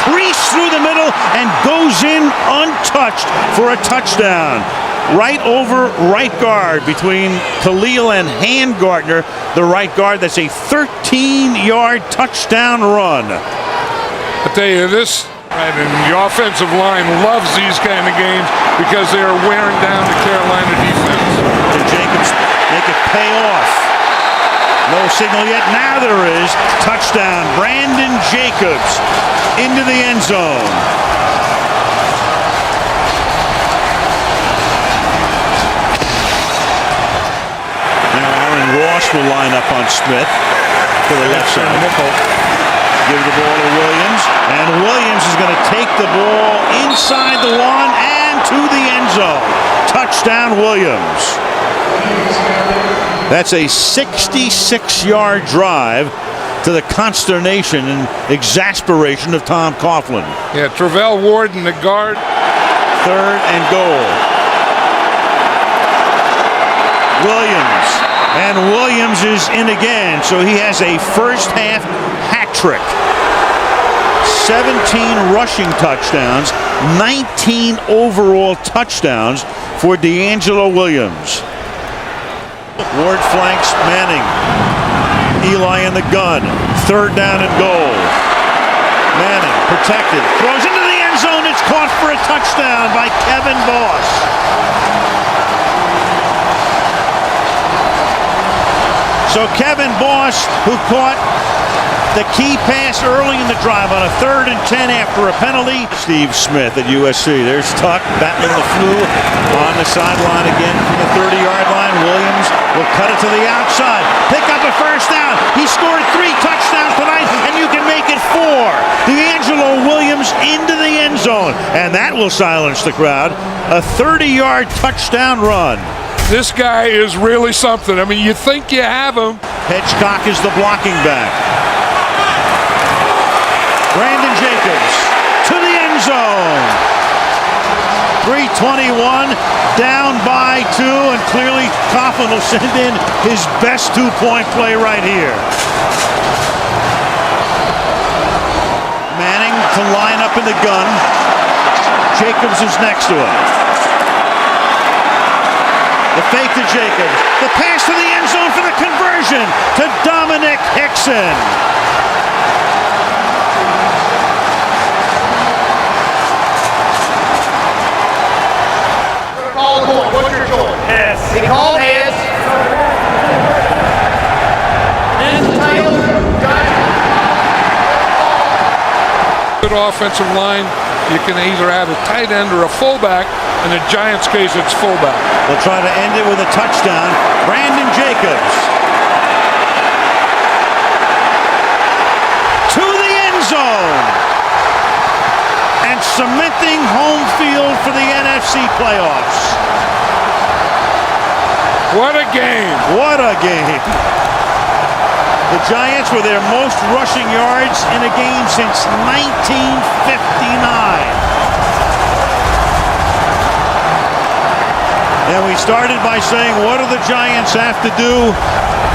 Speaker 11: creased through the middle and goes in untouched for a touchdown. Right over right guard between Khalil and Handgartner, the right guard. That's a 13-yard touchdown run.
Speaker 1: I tell you this, and the offensive line loves these kind of games because they are wearing down the Carolina defense.
Speaker 11: Can Jacobs make it pay off? No signal yet. Now there is. Touchdown. Brandon Jacobs into the end zone. Now Aaron Ross will line up on Smith to the left side. Give the ball to Williams. And Williams is going to take the ball inside the 1 and to the end zone. Touchdown Williams. That's a 66-yard drive to the consternation and exasperation of Tom Coughlin.
Speaker 1: Yeah, Travell Ward in the guard.
Speaker 11: 3rd and goal. Williams. And Williams is in again, so he has a first-half hat trick. 17 rushing touchdowns, 19 overall touchdowns for DeAngelo Williams. Ward flanks Manning. Eli in the gun. 3rd down and goal. Manning protected. Throws into the end zone. It's caught for a touchdown by Kevin Boss. So Kevin Boss, who caught The key pass early in the drive on a 3rd and 10 after a penalty. Steve Smith at USC. There's Tuck battling the flu on the sideline again from the 30-yard line. Williams will cut it to the outside. Pick up a first down. He scored 3 touchdowns tonight, and you can make it 4. D'Angelo Williams into the end zone, and that will silence the crowd. A 30-yard touchdown run.
Speaker 1: This guy is really something. I mean, you think you have him.
Speaker 11: Hedgecock is the blocking back. Brandon Jacobs to the end zone. 3:21, down by 2, and clearly Coughlin will send in his best 2-point play right here. Manning to line up in the gun. Jacobs is next to him. The fake to Jacobs. The pass to the end zone for the conversion to Dominic Hickson.
Speaker 7: What's your choice?
Speaker 21: Yes.
Speaker 7: He called heads. And Taylor.
Speaker 1: Good offensive line. You can either have a tight end or a fullback. In the Giants' case, it's fullback.
Speaker 11: They'll try to end it with a touchdown. Brandon Jacobs to the end zone and cementing home field for the NFC playoffs.
Speaker 1: What a game!
Speaker 11: What a game! The Giants were their most rushing yards in a game since 1959. And we started by saying, what do the Giants have to do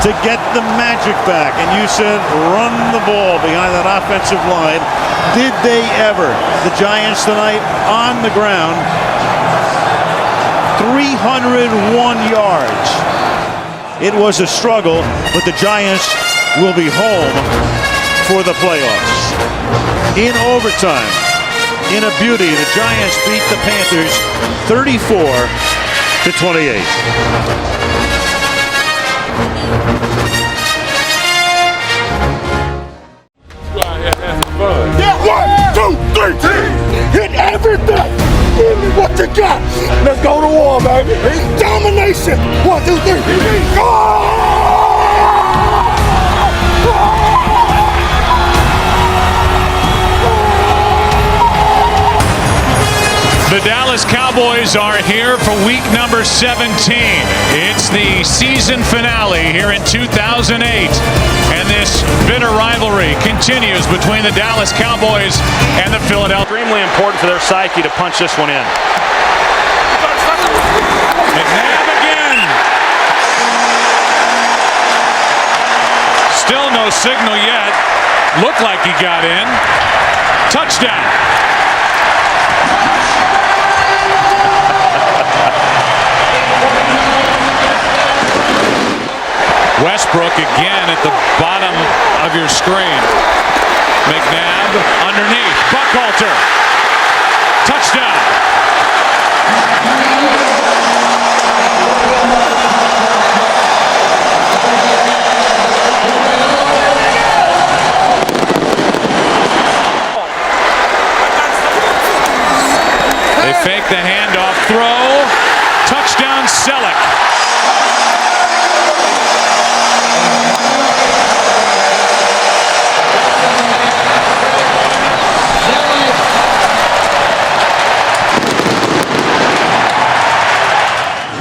Speaker 11: to get the magic back? And you said, run the ball behind that offensive line. Did they ever? The Giants tonight on the ground, 301 yards. It was a struggle, but the Giants will be home for the playoffs. In overtime, in a beauty, the Giants beat the Panthers 34-28.
Speaker 21: Yeah, 1, 2, 3, hit everything. Give me what you got. Let's go to war, baby. Domination. 1, 2, 3. Go!
Speaker 6: The Dallas Cowboys are here for week number 17. It's the season finale here in 2008. And this bitter rivalry continues between the Dallas Cowboys and the Philadelphia.
Speaker 9: Extremely important for their psyche to punch this one in.
Speaker 6: McNabb again. Still no signal yet. Looked like he got in. Touchdown. Westbrook again at the bottom of your screen. McNabb underneath. Buckhalter. Touchdown. They fake the handoff throw. Touchdown Selleck.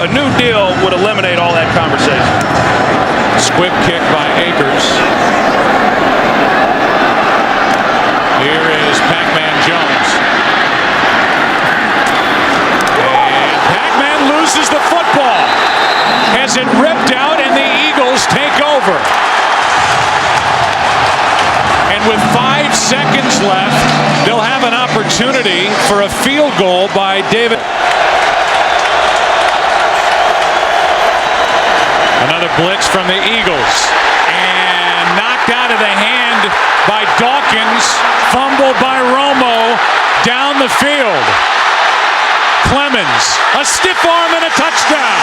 Speaker 9: A new deal would eliminate all that conversation.
Speaker 6: Squib kick by Akers. Here is Pac-Man Jones. And Pac-Man loses the football. Has it ripped out and the Eagles take over. And with 5 seconds left, they'll have an opportunity for a field goal by David. Another blitz from the Eagles. And knocked out of the hand by Dawkins. Fumbled by Romo down the field. Clemens, a stiff arm and a touchdown.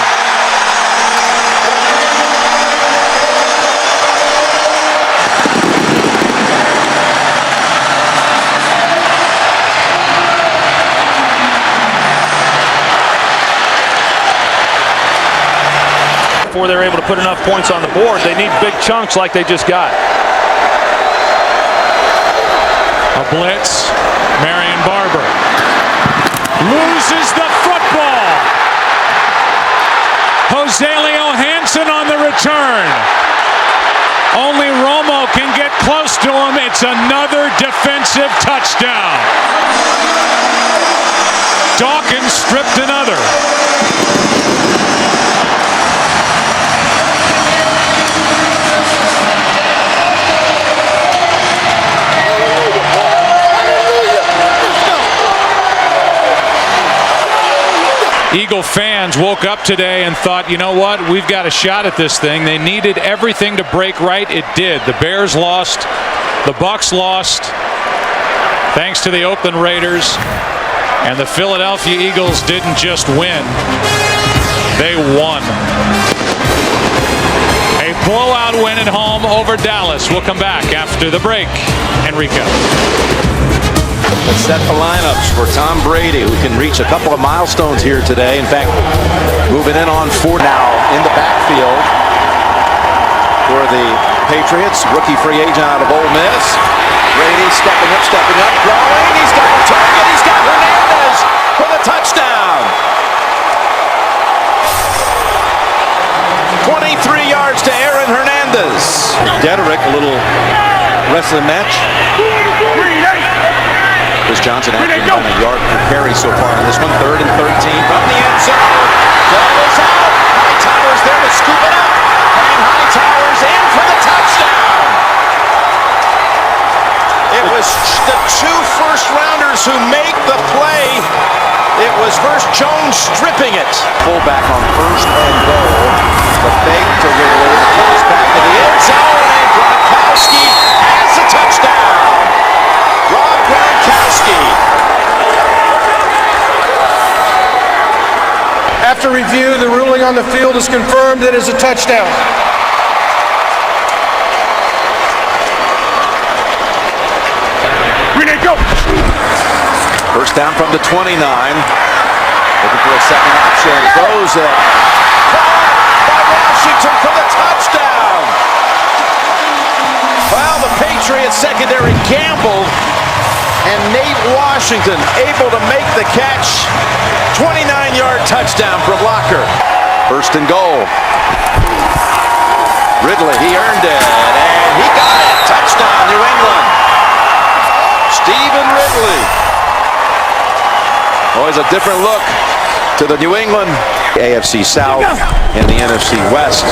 Speaker 9: before they're able to put enough points on the board. They need big chunks like they just got.
Speaker 6: A blitz. Marion Barber loses the football. Jose Leo Hansen on the return. Only Romo can get close to him. It's another defensive touchdown. Dawkins stripped another. Eagle fans woke up today and thought, you know what, we've got a shot at this thing. They needed everything to break right. It did. The Bears lost. The Bucs lost. Thanks to the Oakland Raiders. And the Philadelphia Eagles didn't just win. They won. A blowout win at home over Dallas. We'll come back after the break. Enrico.
Speaker 2: Let's set the lineups for Tom Brady, who can reach a couple of milestones here today. In fact, moving in on 4 now in the backfield for the Patriots. Rookie free agent out of Ole Miss. Brady stepping up, throwing. He's got a target. He's got Hernandez for the touchdown. 23 yards to Aaron Hernandez.
Speaker 11: Dederick, a little rest of the match.
Speaker 2: Chris Johnson actually on a yard per carry so far in this one. 3rd and 13 from the end zone. Ball is out. Hightower's there to scoop it up. And Hightower's in for the touchdown. It was the 2 first-rounders who make the play. It was Hurst Jones stripping it. Fullback on 1st and goal. The fake to Ridley. The toss back to the end zone. And Gronkowski has the touchdown. Rob Gronkowski.
Speaker 18: After review, the ruling on the field is confirmed. It is a touchdown.
Speaker 21: Renee, go!
Speaker 2: First down from the 29. Looking for a second option. Throws it. Caught by Washington for the touchdown. Well, the Patriots secondary gambled, and Nate Washington able to make the catch. 29-yard touchdown from Locker. 1st and goal. Ridley, he earned it, and he got it. Touchdown, New England. Stephen Ridley. Always a different look to the New England AFC South and the NFC West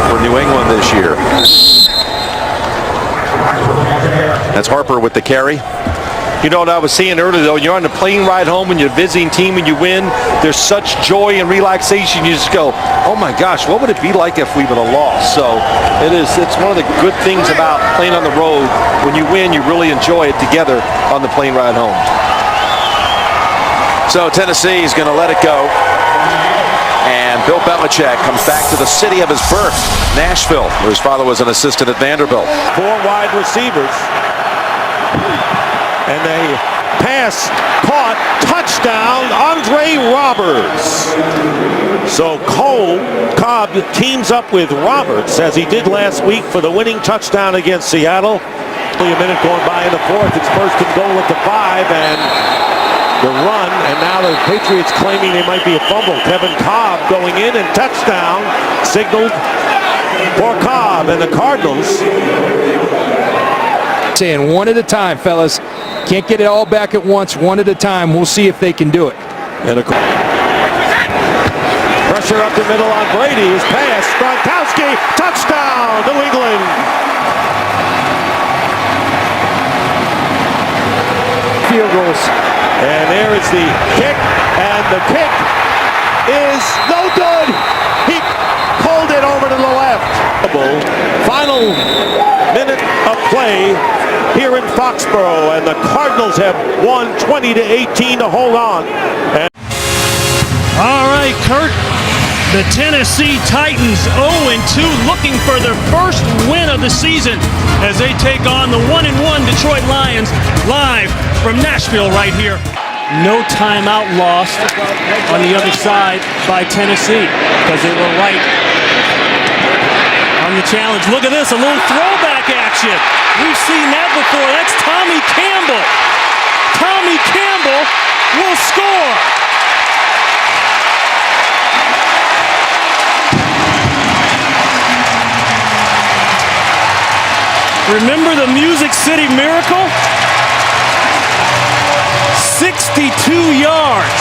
Speaker 2: for New England this year. That's Harper with the carry.
Speaker 4: You know what I was saying earlier, though, you're on the plane ride home and you're a visiting team and you win. There's such joy and relaxation. You just go, oh my gosh, what would it be like if we would have lost? So it's one of the good things about playing on the road. When you win, you really enjoy it together on the plane ride home.
Speaker 2: So Tennessee is going to let it go. And Bill Belichick comes back to the city of his birth, Nashville, where his father was an assistant at Vanderbilt.
Speaker 11: 4 wide receivers. And they pass, caught, touchdown, Andre Roberts. So Cobb teams up with Roberts, as he did last week for the winning touchdown against Seattle. Only a minute going by in the 4th. It's 1st and goal at the 5, and the run, and now the Patriots claiming they might be a fumble. Kevin Cobb going in, and touchdown signaled for Cobb and the Cardinals.
Speaker 19: Saying one at a time, fellas. Can't get it all back at once, one at a time. We'll see if they can do it.
Speaker 11: And pressure up the middle on Brady. His pass, Gronkowski, touchdown, New England.
Speaker 19: Field goals.
Speaker 11: And there is the kick, and the kick is no good. He pulled it over to the left. Final minute of play here in Foxborough, and the Cardinals have won 20-18 to hold on.
Speaker 14: All right, Kurt. The Tennessee Titans 0-2, looking for their first win of the season as they take on the 1-1 Detroit Lions live from Nashville right here. No timeout lost on the other side by Tennessee because they were right on the challenge. Look at this, a little throwback action. We've seen that before. That's Tommy Campbell. Tommy Campbell will score. Remember the Music City Miracle? 62 yards.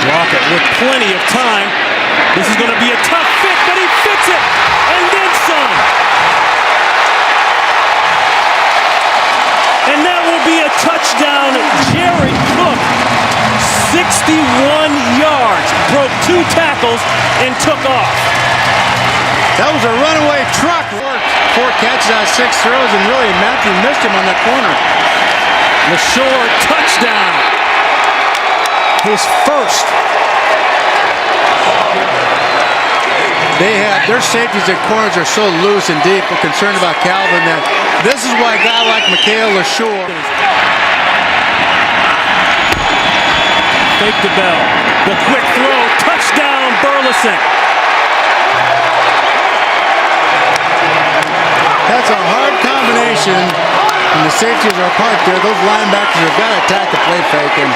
Speaker 14: Lockett with plenty of time. This is going to be a tough fit, but he fits it, and then some. And that will be a touchdown. Jared Cook, 61 yards, broke 2 tackles, and took off.
Speaker 20: That was a runaway truck. 4 catches out of 6 throws, and really Matthew missed him on that corner.
Speaker 14: LaShore, touchdown.
Speaker 20: His first. Their safeties and corners are so loose and deep. We're concerned about Calvin that this is why a guy like Mikhail LaShore.
Speaker 14: Fake the bell. The quick throw. Touchdown, Burleson.
Speaker 20: That's a hard combination. And the safeties are apart there. Those linebackers have got to attack the play fake. And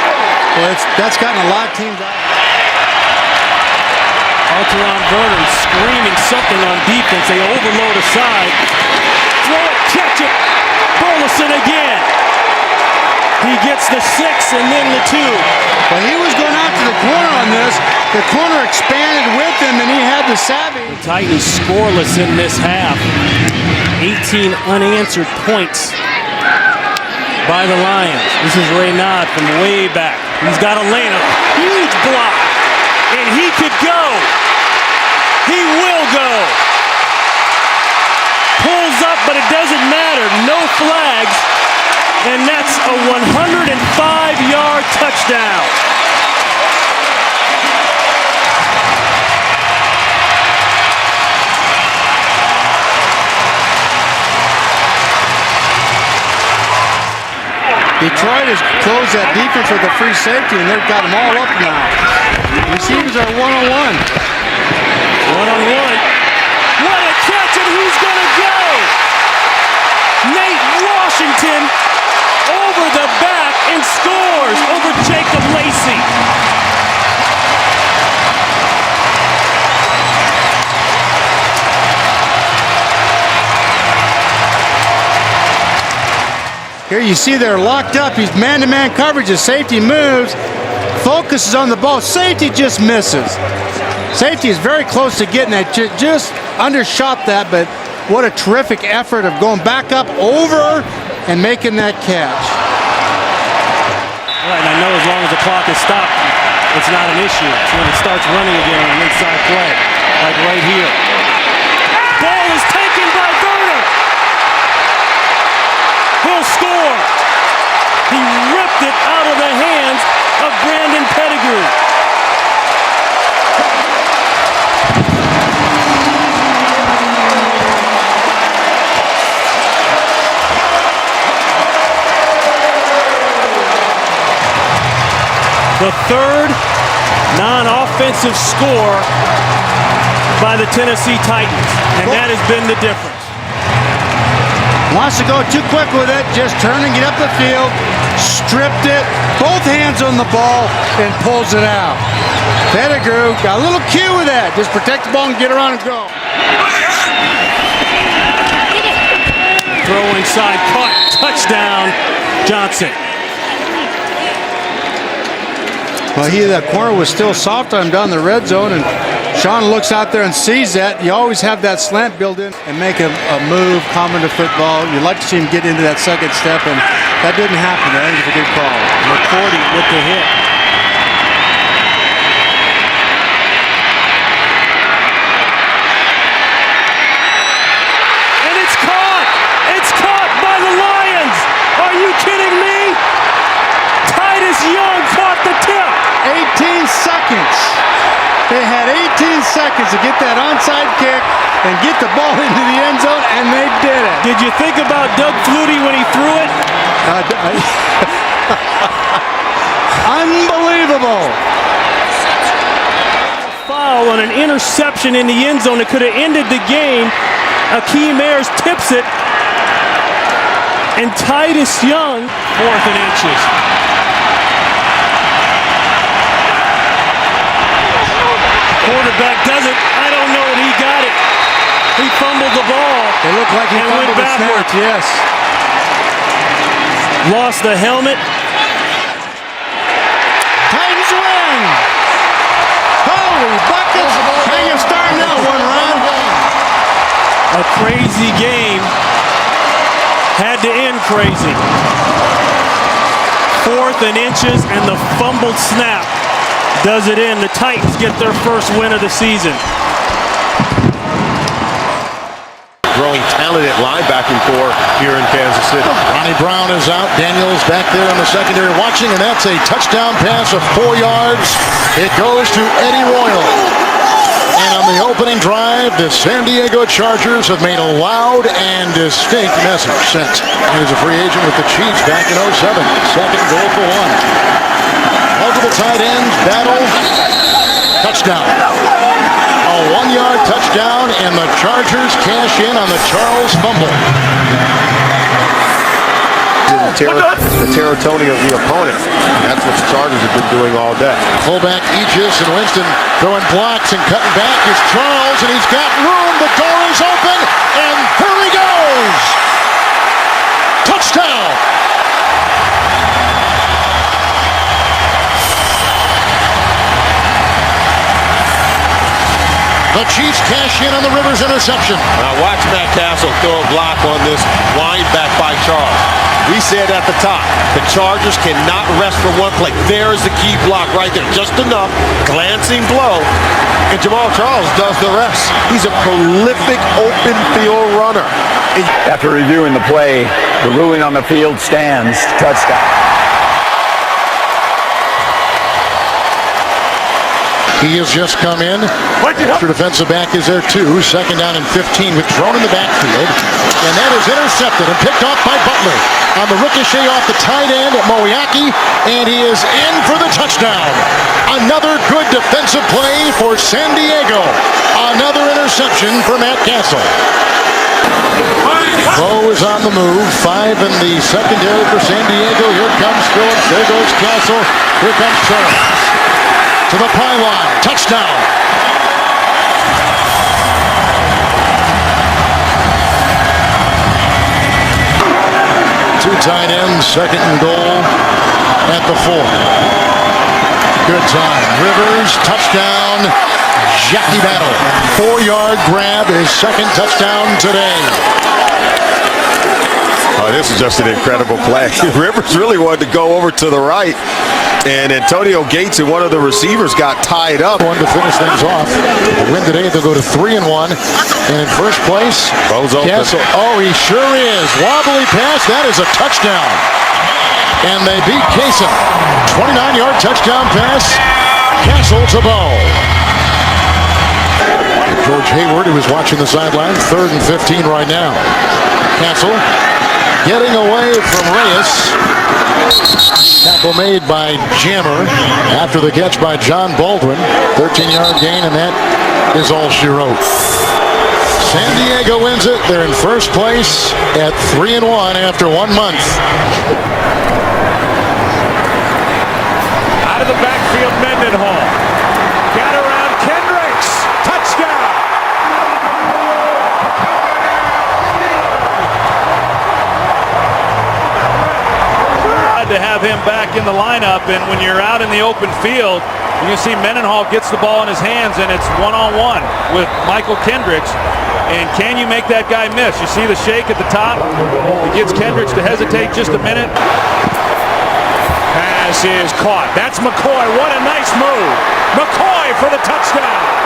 Speaker 20: well, that's gotten a lot of teams out.
Speaker 14: Alteron Vernon screaming something on defense. They overload aside. Throw it, catch it. Burleson again. He gets the 6 and then the 2.
Speaker 20: Well, he was going out to the corner on this. The corner expanded with him, and he had the savvy.
Speaker 14: The Titans scoreless in this half. 18 unanswered points by the Lions. This is Raynaud from way back. He's got a lane, a huge block, and he could go. He will go. Pulls up, but it doesn't matter. No flags, and that's a 105-yard touchdown.
Speaker 20: Detroit has closed that defense with a free safety, and they've got them all up now. Receivers are one-on-one.
Speaker 14: One-on-one. What a catch, and he's going to go! Nate Washington over the back and scores over Jacob Lacey.
Speaker 20: Here you see they're locked up. He's man-to-man coverage. His safety moves, focuses on the ball. Safety just misses. Safety is very close to getting that. Just undershot that, but what a terrific effort of going back up over and making that catch.
Speaker 14: Right, and I know as long as the clock is stopped, it's not an issue. It's when it starts running again on an inside play, like right here. Ball is taken by Verner. He'll score. He ripped it out of the hands of Brandon Pettigrew. The third non-offensive score by the Tennessee Titans, and that has been the difference.
Speaker 20: Wants to go too quick with it, just turn and get up the field, stripped it, both hands on the ball, and pulls it out. Pettigrew got a little cue with that, just protect the ball and get around and go.
Speaker 14: Throw inside, caught, touchdown, Johnson.
Speaker 20: Well, that corner was still soft on him down the red zone, and Sean looks out there and sees that. You always have that slant built in and make a move common to football. You'd like to see him get into that second step, and that didn't happen. I think it's a good call.
Speaker 14: McCourty with the hit. And it's caught! It's caught by the Lions! Are you kidding me? Titus Young caught the tip.
Speaker 20: 18 seconds. They had 18 seconds to get that onside kick and get the ball into the end zone, and they did it.
Speaker 14: Did you think about Doug Flutie when he threw it?
Speaker 20: Unbelievable.
Speaker 14: Foul on an interception in the end zone that could have ended the game. Akeem Ayers tips it, and Titus Young, 4th and inches. Quarterback does it. I don't know that he got it. He fumbled the ball.
Speaker 20: It looked like he fumbled the snap, yes.
Speaker 14: Lost the helmet.
Speaker 20: Titans win. Holy buckets. How you starting out one round?
Speaker 14: A crazy game. Had to end crazy. 4th and inches, and the fumbled snap does it in. The Titans get their first win of the season.
Speaker 10: Growing talented linebacking core here in Kansas City.
Speaker 22: Ronnie Brown is out. Daniels back there in the secondary watching, and that's a touchdown pass of 4 yards. It goes to Eddie Royal. And on the opening drive, the San Diego Chargers have made a loud and distinct message since he was a free agent with the Chiefs back in 07. Second goal for 1. Multiple tight ends, battle, touchdown. A 1-yard touchdown, and the Chargers cash in on the Charles fumble.
Speaker 10: The serotonin of the opponent. That's what the Chargers have been doing all day.
Speaker 22: Fullback Aegis and Winston throwing blocks and cutting back is Charles, and he's got room. The door is open, and here he goes. Touchdown. The Chiefs cash in on the Rivers interception.
Speaker 10: Now watch Matt Castle throw a block on this wind back by Charles. We said at the top, the Chargers cannot rest for one play. There is the key block right there. Just enough, glancing blow, and Jamal Charles does the rest. He's a prolific open field runner.
Speaker 23: After reviewing the play, the ruling on the field stands. Touchdown.
Speaker 22: He has just come in. After defensive back is there too. Second down and 15 with thrown in the backfield. And that is intercepted and picked off by Butler. On the ricochet off the tight end at Moiaki. And he is in for the touchdown. Another good defensive play for San Diego. Another interception for Matt Castle. Bo is on the move. 5 in the secondary for San Diego. Here comes Phillips. There goes Castle. Here comes Charles. To the pylon. Touchdown. Two tight ends. Second and goal at the 4. Good time. Rivers. Touchdown. Jackie Battle. 4-yard grab. His second touchdown today.
Speaker 10: Oh, this is just an incredible play. Rivers really wanted to go over to the right, and Antonio Gates and one of the receivers got tied up.
Speaker 22: One to finish things off. The win today, they'll go to 3-1. And in first place,
Speaker 10: Bo's open.
Speaker 22: Castle. Oh, he sure is. Wobbly pass. That is a touchdown. And they beat Kaysen. 29-yard touchdown pass. Castle to Bo. George Hayward, who was watching the sideline. 3rd and 15 right now. Castle getting away from Reyes. Tackle made by Jammer after the catch by John Baldwin. 13-yard gain, and that is all she wrote. San Diego wins it. They're in first place at 3-1 after 1 month.
Speaker 21: Out of the backfield, Mendenhall. Got around Kendricks. Touchdown.
Speaker 9: To have him back in the lineup, and when you're out in the open field, you can see Mendenhall gets the ball in his hands, and it's one-on-one with Michael Kendricks. And can you make that guy miss? You see the shake at the top? It gets Kendricks to hesitate just a minute.
Speaker 21: Pass is caught. That's McCoy. What a nice move. McCoy for the touchdown.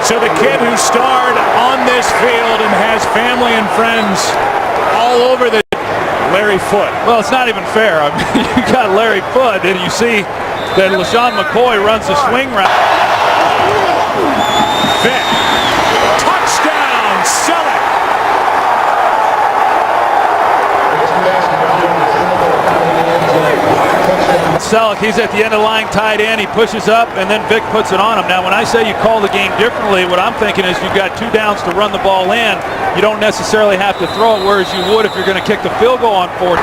Speaker 21: So the kid who starred on this field and has family and friends all over the
Speaker 9: Larry Foote. Well, it's not even fair. I mean, you got Larry Foote, and you see that LaShawn McCoy runs the swing route.
Speaker 6: Vick. Touchdown, Selleck.
Speaker 9: Selleck, he's at the end of the line, tight end. He pushes up, and then Vick puts it on him. Now, when I say you call the game differently, what I'm thinking is you've got 2 downs to run the ball in. You don't necessarily have to throw it, whereas you would if you're going to kick the field goal on 4.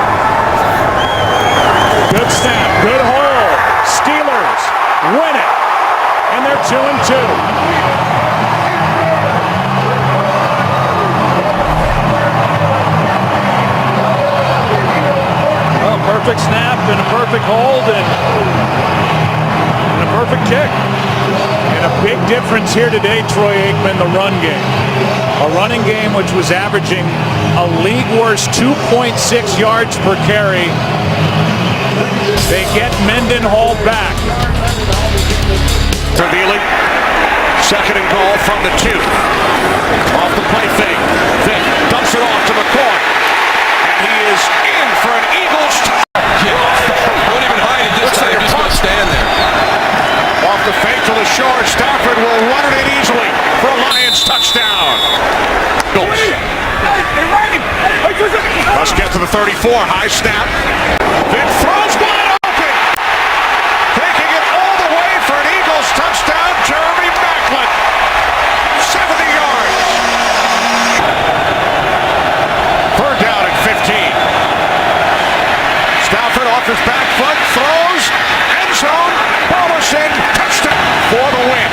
Speaker 6: Good snap, good hold. Steelers win it, and they're 2-2.
Speaker 9: Perfect snap and a perfect hold and a perfect kick.
Speaker 6: And a big difference here today, Troy Aikman, the run game. A running game which was averaging a league worst 2.6 yards per carry. They get Mendenhall back.
Speaker 10: Revealing. Second and goal from the 2. Off the play fake. Vick dumps it off to McCoy. And he is in for an Eagles touchdown.
Speaker 2: Don't even hide it. Looks like just gonna stand there.
Speaker 10: Off the fake to the short. Stafford will run it in easily for a Lions touchdown. Let's get to the 34. High snap. Vick throws wide open. Taking it all the way for an Eagles touchdown. Jeremy Maclin. 70 yards. Third down at 15. Stafford off his back foot, throws, end zone, Robertson, touchdown for the win.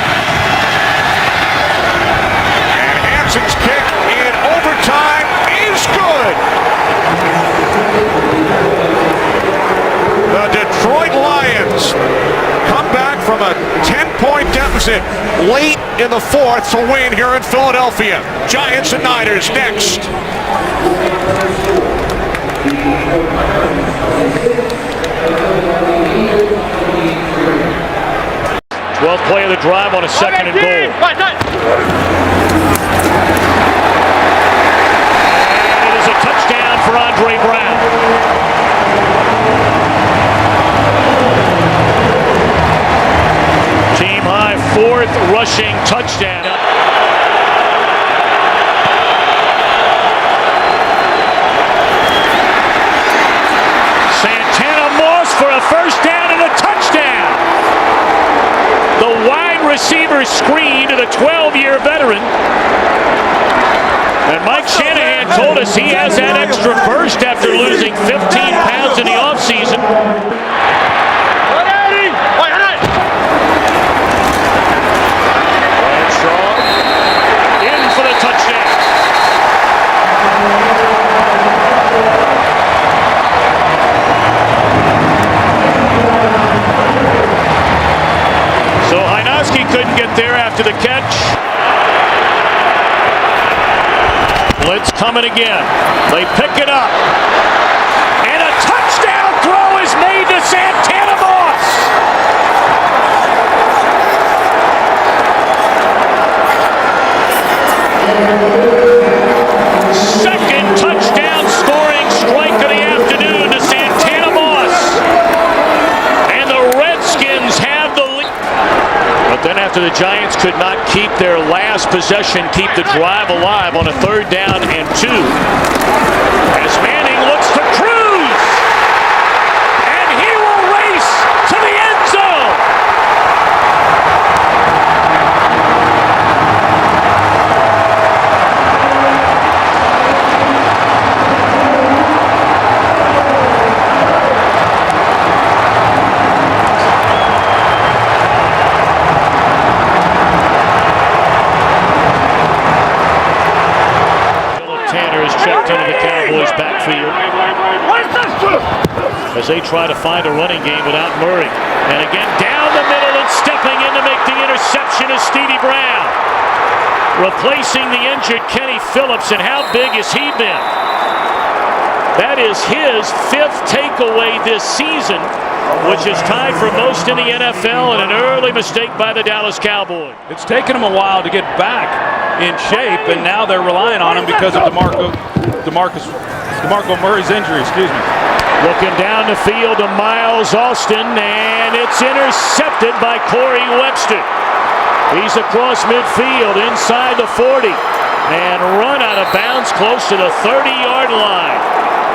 Speaker 10: And Hanson's kick in overtime is good. The Detroit Lions come back from a 10-point deficit late in the 4th to win here in Philadelphia. Giants and Niners next.
Speaker 21: 12th play of the drive on a second and goal. And it is a touchdown for Andre Brown. Team high 4th rushing touchdown. For a first down and a touchdown. The wide receiver screen to the 12-year veteran. And Mike Shanahan told us he has that extra burst after losing 15 pounds in the offseason. Bradshaw in for the touchdown. Couldn't get there after the catch. Blitz coming again. They pick it up. And a touchdown throw is made to Santana Moss. Second touchdown scoring strike of the afternoon to Santana Moss. And the Redskins have the lead. But then after the Giants could not keep their last possession, keep the drive alive on a 3rd down and 2. As Manning looks to Cruz. And he will race to the end zone. Checked into the Cowboys' backfield as they try to find a running game without Murray. And again, down the middle and stepping in to make the interception is Stevie Brown. Replacing the injured Kenny Phillips, and how big has he been? That is his 5th takeaway this season, which is tied for most in the NFL, and an early mistake by the Dallas Cowboys.
Speaker 9: It's taken them a while to get back in shape, and now they're relying on him because of DeMarcus DeMarco Murray's injury, excuse me. Looking down the field to Miles Alston, and it's intercepted by Corey Webster. He's across midfield, inside the 40, and run out of bounds close to the 30-yard line.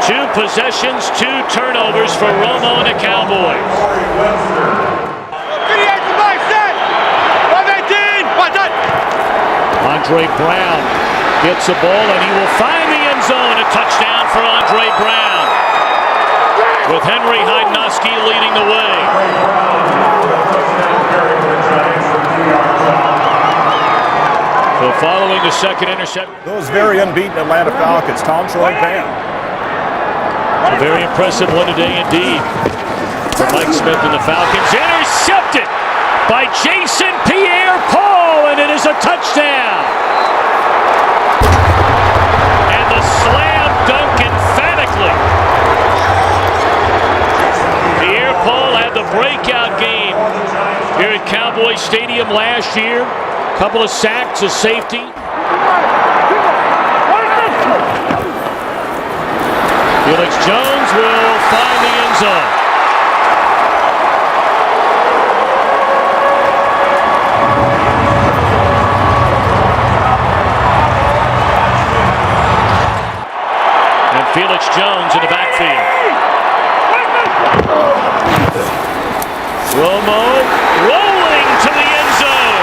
Speaker 9: 2 possessions, 2 turnovers for Romo and the Cowboys. Andre Brown gets the ball, and he will find the end zone. A touchdown for Andre Brown, with Henry Hydnoski leading the way. So following the second interception.
Speaker 8: Those very unbeaten Atlanta Falcons, Tom, Troy, Pam.
Speaker 9: A very impressive one today indeed for Mike Smith and the Falcons. Intercepted by Jason Pierre-Paul, and it is a touchdown. And the slam dunk emphatically. Pierre-Paul had the breakout game here at Cowboy Stadium last year. Couple of sacks, a safety. Felix Jones will find the end zone. And Felix Jones in the backfield. Romo rolling to the end zone.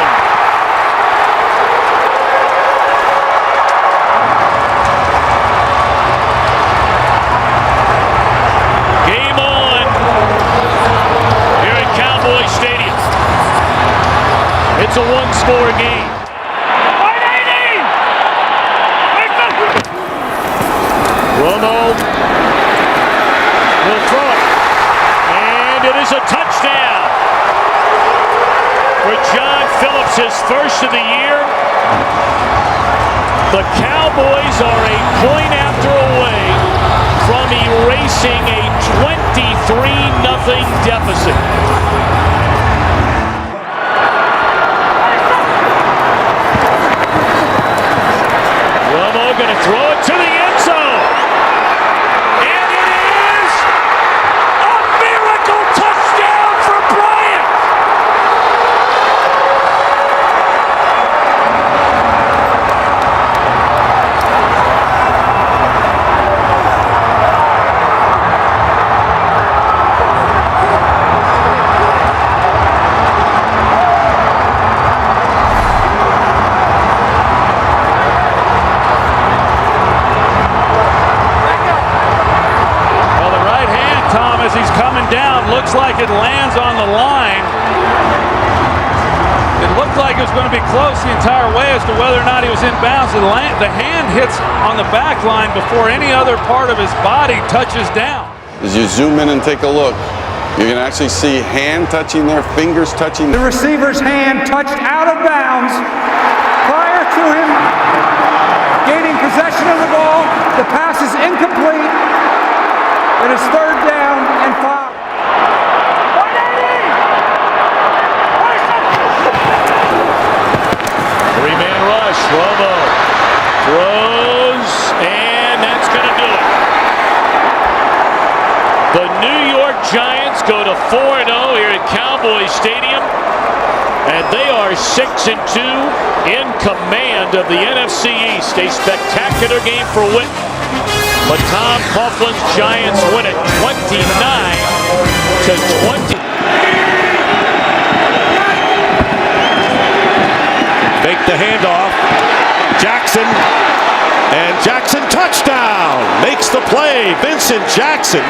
Speaker 9: Game on here at Cowboy Stadium. It's a one-score game. Romo will throw it, and it is a touchdown for John Phillips, his first of the year. The Cowboys are a point after away from erasing a 23-0 deficit. Romo going to throw it to the end zone. As he's coming down, looks like it lands on the line. It looked like it was going to be close the entire way as to whether or not he was in bounds. The hand hits on the back line before any other part of his body touches down.
Speaker 12: As you zoom in and take a look, you can actually see hand touching there, fingers touching.
Speaker 21: The receiver's hand touched out of bounds prior to him gaining possession of the ball. The pass is incomplete. It is 3rd down and 5.
Speaker 9: Three-man rush. Romo throws, and that's going to do it. The New York Giants go to 4-0 here at Cowboy Stadium, and they are 6-2 in command of the NFC East. A spectacular game for Whitten. But Tom Coughlin's Giants win it 29-20.
Speaker 11: Make the handoff. Jackson. And Jackson touchdown. Makes the play. Vincent Jackson.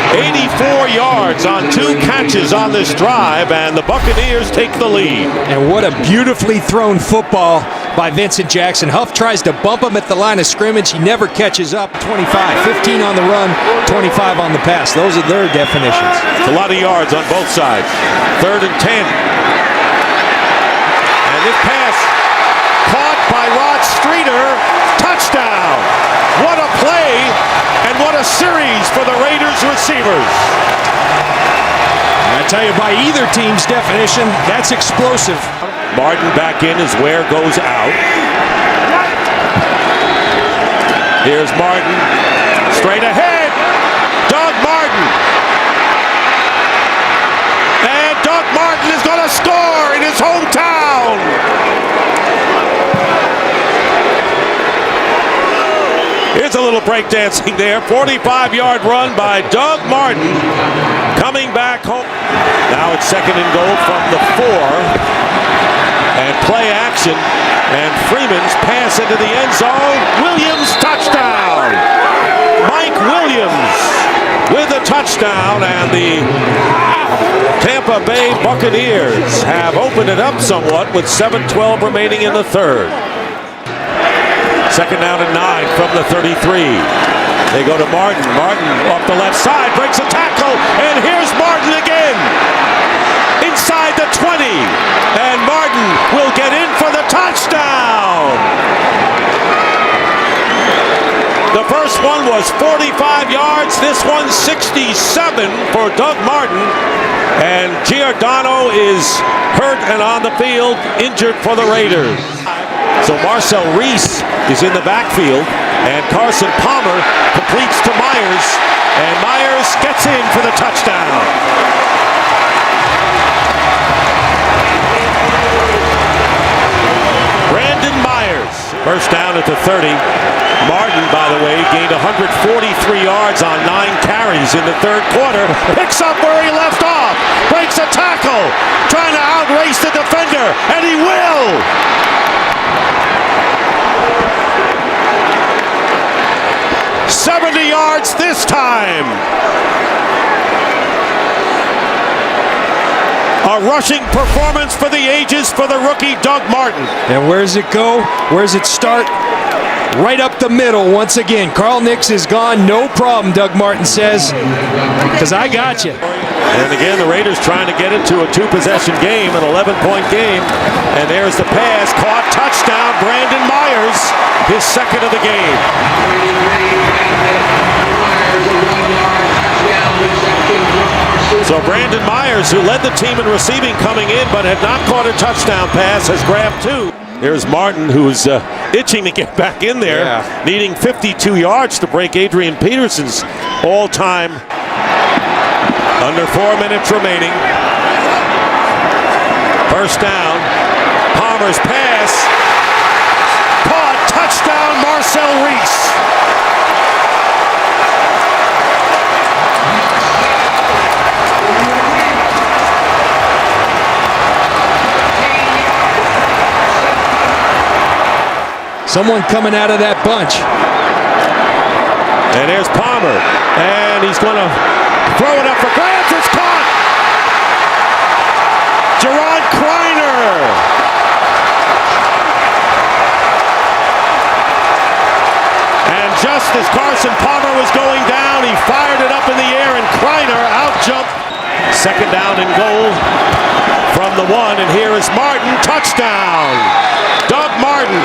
Speaker 11: 84 yards on 2 catches on this drive, and the Buccaneers take the lead.
Speaker 19: And what a beautifully thrown football by Vincent Jackson. Huff tries to bump him at the line of scrimmage. He never catches up. 25, 15 on the run, 25 on the pass. Those are their definitions.
Speaker 11: It's a lot of yards on both sides. 3rd and 10. And this pass caught by Rod Streeter. Touchdown. What a play, and what a series for the Raiders receivers.
Speaker 19: I tell you, by either team's definition, that's explosive.
Speaker 11: Martin back in as Ware goes out.
Speaker 2: Here's Martin. Straight ahead. Doug Martin. And Doug Martin is going to score in his hometown. Here's a little breakdancing there. 45-yard run by Doug Martin. Coming back home. Now it's 2nd and goal from the 4. And play action. And Freeman's pass into the end zone. Williams touchdown. Mike Williams with a touchdown. And the Tampa Bay Buccaneers have opened it up somewhat with 7:12 remaining in the 3rd. 2nd down and 9 from the 33. They go to Martin. Martin off the left side, breaks a tackle, and here's Martin again. Inside the 20, and Martin will get in for the touchdown. The first one was 45 yards. This one's 67 for Doug Martin. And Giordano is hurt and on the field, injured for the Raiders. So Marcel Reese is in the backfield, and Carson Palmer completes to Myers, and Myers gets in for the touchdown. Brandon Myers, first down at the 30. Martin, by the way, gained 143 yards on 9 carries in the 3rd quarter. Picks up where he left off, breaks a tackle, trying to outrace the defender, and he will! 70 yards this time. A rushing performance for the ages for the rookie Doug Martin.
Speaker 19: And where does it go? Where does it start? Right up the middle once again. Carl Nix is gone. No problem, Doug Martin says, because I got you.
Speaker 2: And again, the Raiders trying to get into a 2-possession game, an 11-point game. And there's the pass, caught, touchdown, Brandon Myers, his 2nd of the game. So Brandon Myers, who led the team in receiving coming in, but had not caught a touchdown pass, has grabbed 2. There's Martin, who's itching to get back in there, needing 52 yards to break Adrian Peterson's all-time. Under 4 minutes remaining. First down. Palmer's pass. Caught. Touchdown, Marcel Reese.
Speaker 19: Someone coming out of that bunch.
Speaker 2: And there's Palmer. And he's going to throw it up for grabs. It's caught. Jerron Kreiner. And just as Carson Palmer was going down, he fired it up in the air, and Kreiner out-jumped. 2nd down and goal from the 1. And here is Martin. Touchdown. Doug Martin.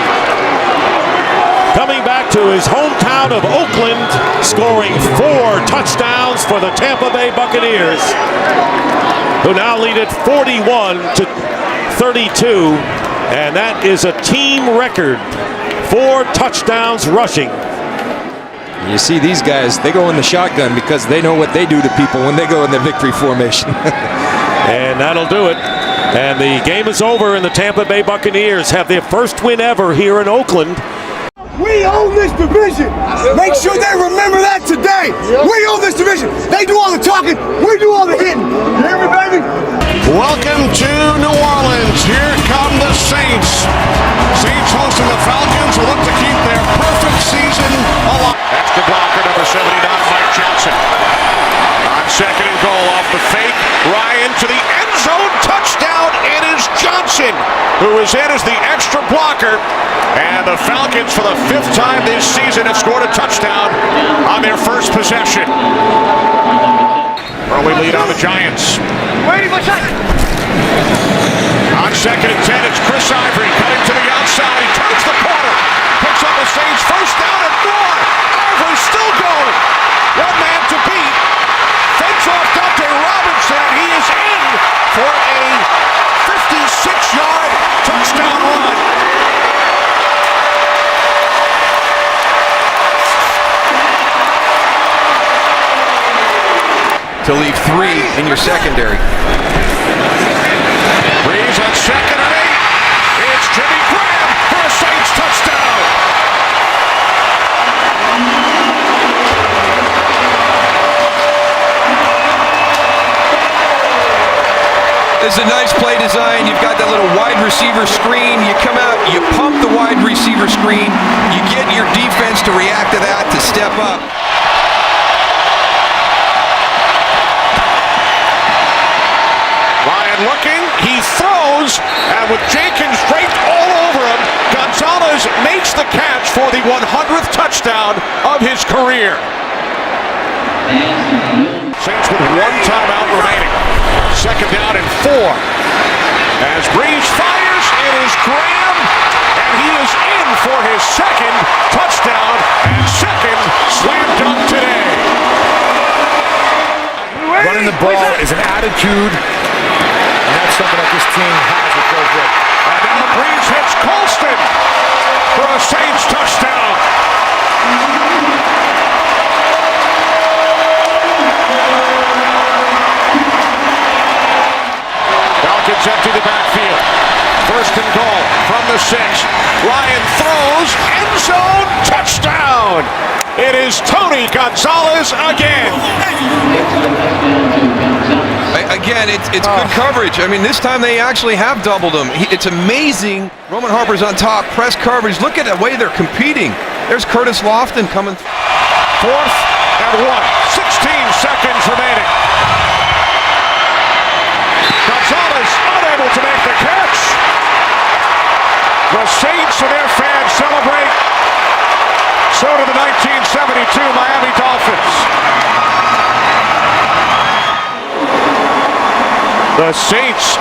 Speaker 2: Coming back to his hometown of Oakland, scoring 4 touchdowns for the Tampa Bay Buccaneers, who now lead it 41-32, and that is a team record. 4 touchdowns rushing.
Speaker 19: You see these guys, they go in the shotgun because they know what they do to people when they go in the victory formation.
Speaker 2: And that'll do it. And the game is over, and the Tampa Bay Buccaneers have their first win ever here in Oakland.
Speaker 18: We own this division. Make sure they remember that today. We own this division. They do all the talking. We do all the hitting. You hear me, baby?
Speaker 22: Welcome to New Orleans. Here come the Saints. Saints hosting the Falcons will look to keep their perfect season alive.
Speaker 6: Extra blocker, number 79, Mike Johnson. On 2nd and goal off the fake. Ryan to the end zone. Touchdown. It is Johnson who is in as the extra blocker. And the Falcons, for the 5th time this season, have scored a touchdown on their first possession. Early lead on the Giants. On 2nd and 10, it's Chris Ivory cutting to the outside. He turns the corner. Picks up the Saints. First down and more. Ivory still going. One man to beat. Fakes off Dante Robinson, and he is in for a 56-yard touchdown run.
Speaker 2: to leave 3 in your secondary.
Speaker 6: Breeze on second and 8. It's Jimmy Graham for a Saints touchdown.
Speaker 2: This is a nice play design. You've got that little wide receiver screen. You come out, you pump the wide receiver screen. You get your defense to react to that, to step up.
Speaker 6: Ryan looking, he throws, and with Jenkins draped all over him, Gonzalez makes the catch for the 100th touchdown of his career. Saints with 1 timeout remaining. Second down and 4. As Breeze fires, it is Graham, and he is in for his second touchdown and second slam dunk today.
Speaker 8: Running the ball is an attitude, and that's something that this team has with Joe Vick.
Speaker 6: And now Breeze hits Colston for a Saints touchdown. Falcons empty the backfield. First and goal from the 6. Ryan throws, end zone, touchdown. It is Tony Gonzalez again.
Speaker 2: Again, it's good coverage. I mean, this time they actually have doubled him. It's amazing. Roman Harper's on top, press coverage. Look at the way they're competing. There's Curtis Lofton coming.
Speaker 6: 4th and 1. 16 seconds remaining. Gonzalez unable to make the catch. The Saints and their fans celebrate. So do the 1972 Miami Dolphins. The Saints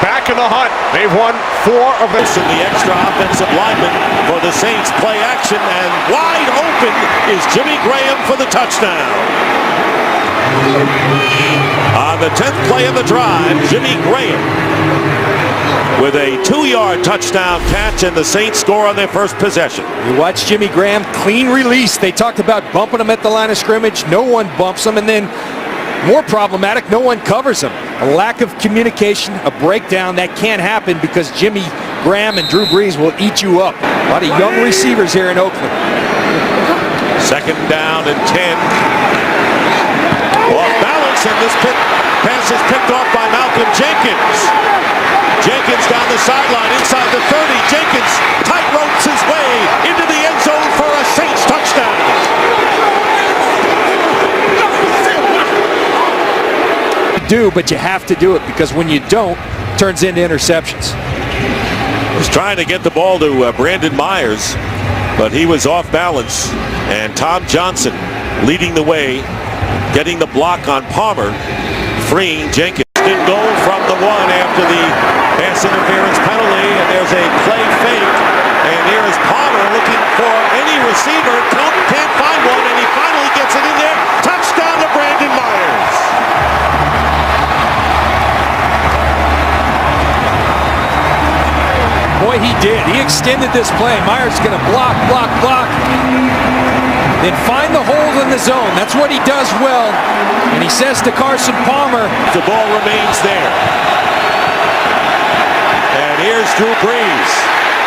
Speaker 6: back in the hunt. They've won 4 of them.
Speaker 11: And the extra offensive lineman for the Saints play action, and wide open is Jimmy Graham for the touchdown. On the 10th play of the drive, Jimmy Graham with a 2-yard touchdown catch, and the Saints score on their first possession.
Speaker 19: You watch Jimmy Graham, clean release. They talked about bumping him at the line of scrimmage. No one bumps him, and then more problematic, no one covers him. A lack of communication, a breakdown that can't happen because Jimmy Graham and Drew Brees will eat you up. A lot of young receivers here in Oakland.
Speaker 11: Second down and 10. Off balance, and this pass is picked off by Malcolm Jenkins. Jenkins down the sideline, inside the 30. Jenkins tight ropes his way into the end zone for a Saints touchdown.
Speaker 19: But you have to do it because when you don't, it turns into interceptions.
Speaker 11: Was trying to get the ball to Brandon Myers, but he was off balance. And Tom Johnson leading the way, getting the block on Palmer, freeing Jenkins. Good goal from the 1 after the pass interference penalty, and there's a play fake. And here is Palmer looking for any receiver. Can't find one, and he finally gets it in there. Touchdown to Brandon Myers.
Speaker 19: Boy, he did. He extended this play. Myers going to block. Then find the hole in the zone. That's what he does well. And he says to Carson Palmer,
Speaker 11: the ball remains there. And here's Drew Brees.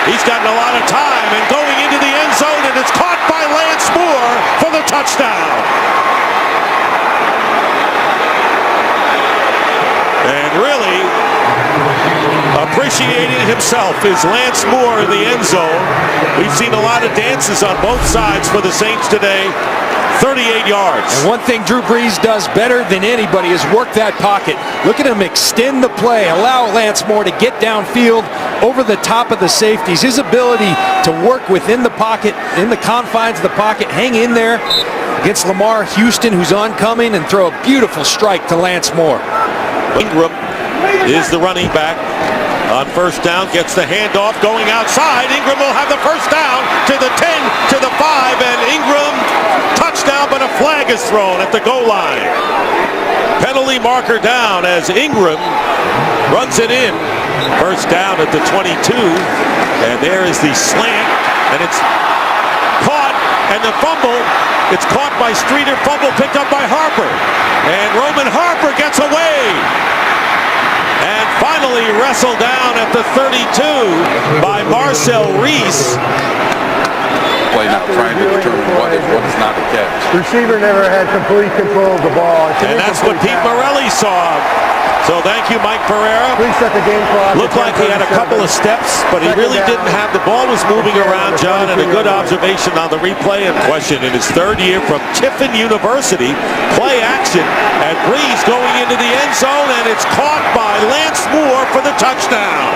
Speaker 11: He's gotten a lot of time and going into the end zone, and it's caught by Lance Moore for the touchdown. And really appreciating himself is Lance Moore in the end zone. We've seen a lot of dances on both sides for the Saints today. 38 yards.
Speaker 19: And one thing Drew Brees does better than anybody is work that pocket. Look at him extend the play, allow Lance Moore to get downfield over the top of the safeties. His ability to work within the pocket, in the confines of the pocket, hang in there against Lamar Houston, who's oncoming, and throw a beautiful strike to Lance Moore.
Speaker 11: Ingram is the running back. On first down, gets the handoff going outside. Ingram will have the first down to the 10, to the 5, and Ingram touchdown, but a flag is thrown at the goal line. Penalty marker down as Ingram runs it in. First down at the 22, and there is the slant, and it's caught
Speaker 2: And the fumble, it's caught by Streeter, fumble picked up by Harper. And Roman Harper gets away. And finally wrestled down at the 32 by Marcel Reese.
Speaker 12: Play now trying to determine what is not a catch.
Speaker 7: Receiver never had complete control of the ball.
Speaker 2: And that's what Pete Morelli saw. So thank you, Mike Pereira.
Speaker 7: Please set the game clock.
Speaker 2: Looked like he had a couple of steps, but he really didn't have. The ball was moving around, John, and a good observation on the replay in question in his third year from Tiffin University. Play action, and Breeze going into the end zone, and it's caught by Lance Moore for the touchdown.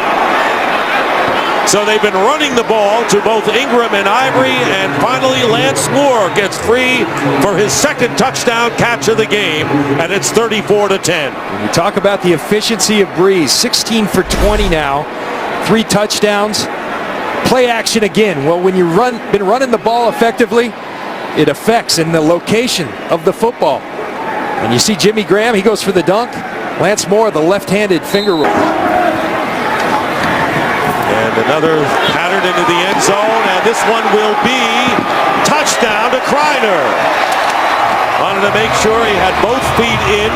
Speaker 2: So they've been running the ball to both Ingram and Ivory, and finally Lance Moore gets free for his second touchdown catch of the game, and it's 34-10.
Speaker 19: We talk about the efficiency of Breeze, 16 for 20 now, 3 touchdowns. Play action again. Well, when you've been running the ball effectively, it affects in the location of the football. And you see Jimmy Graham, he goes for the dunk. Lance Moore, the left-handed finger roll.
Speaker 2: And another pattern into the end zone, and this one will be touchdown to Kreiner. Wanted to make sure he had both feet in.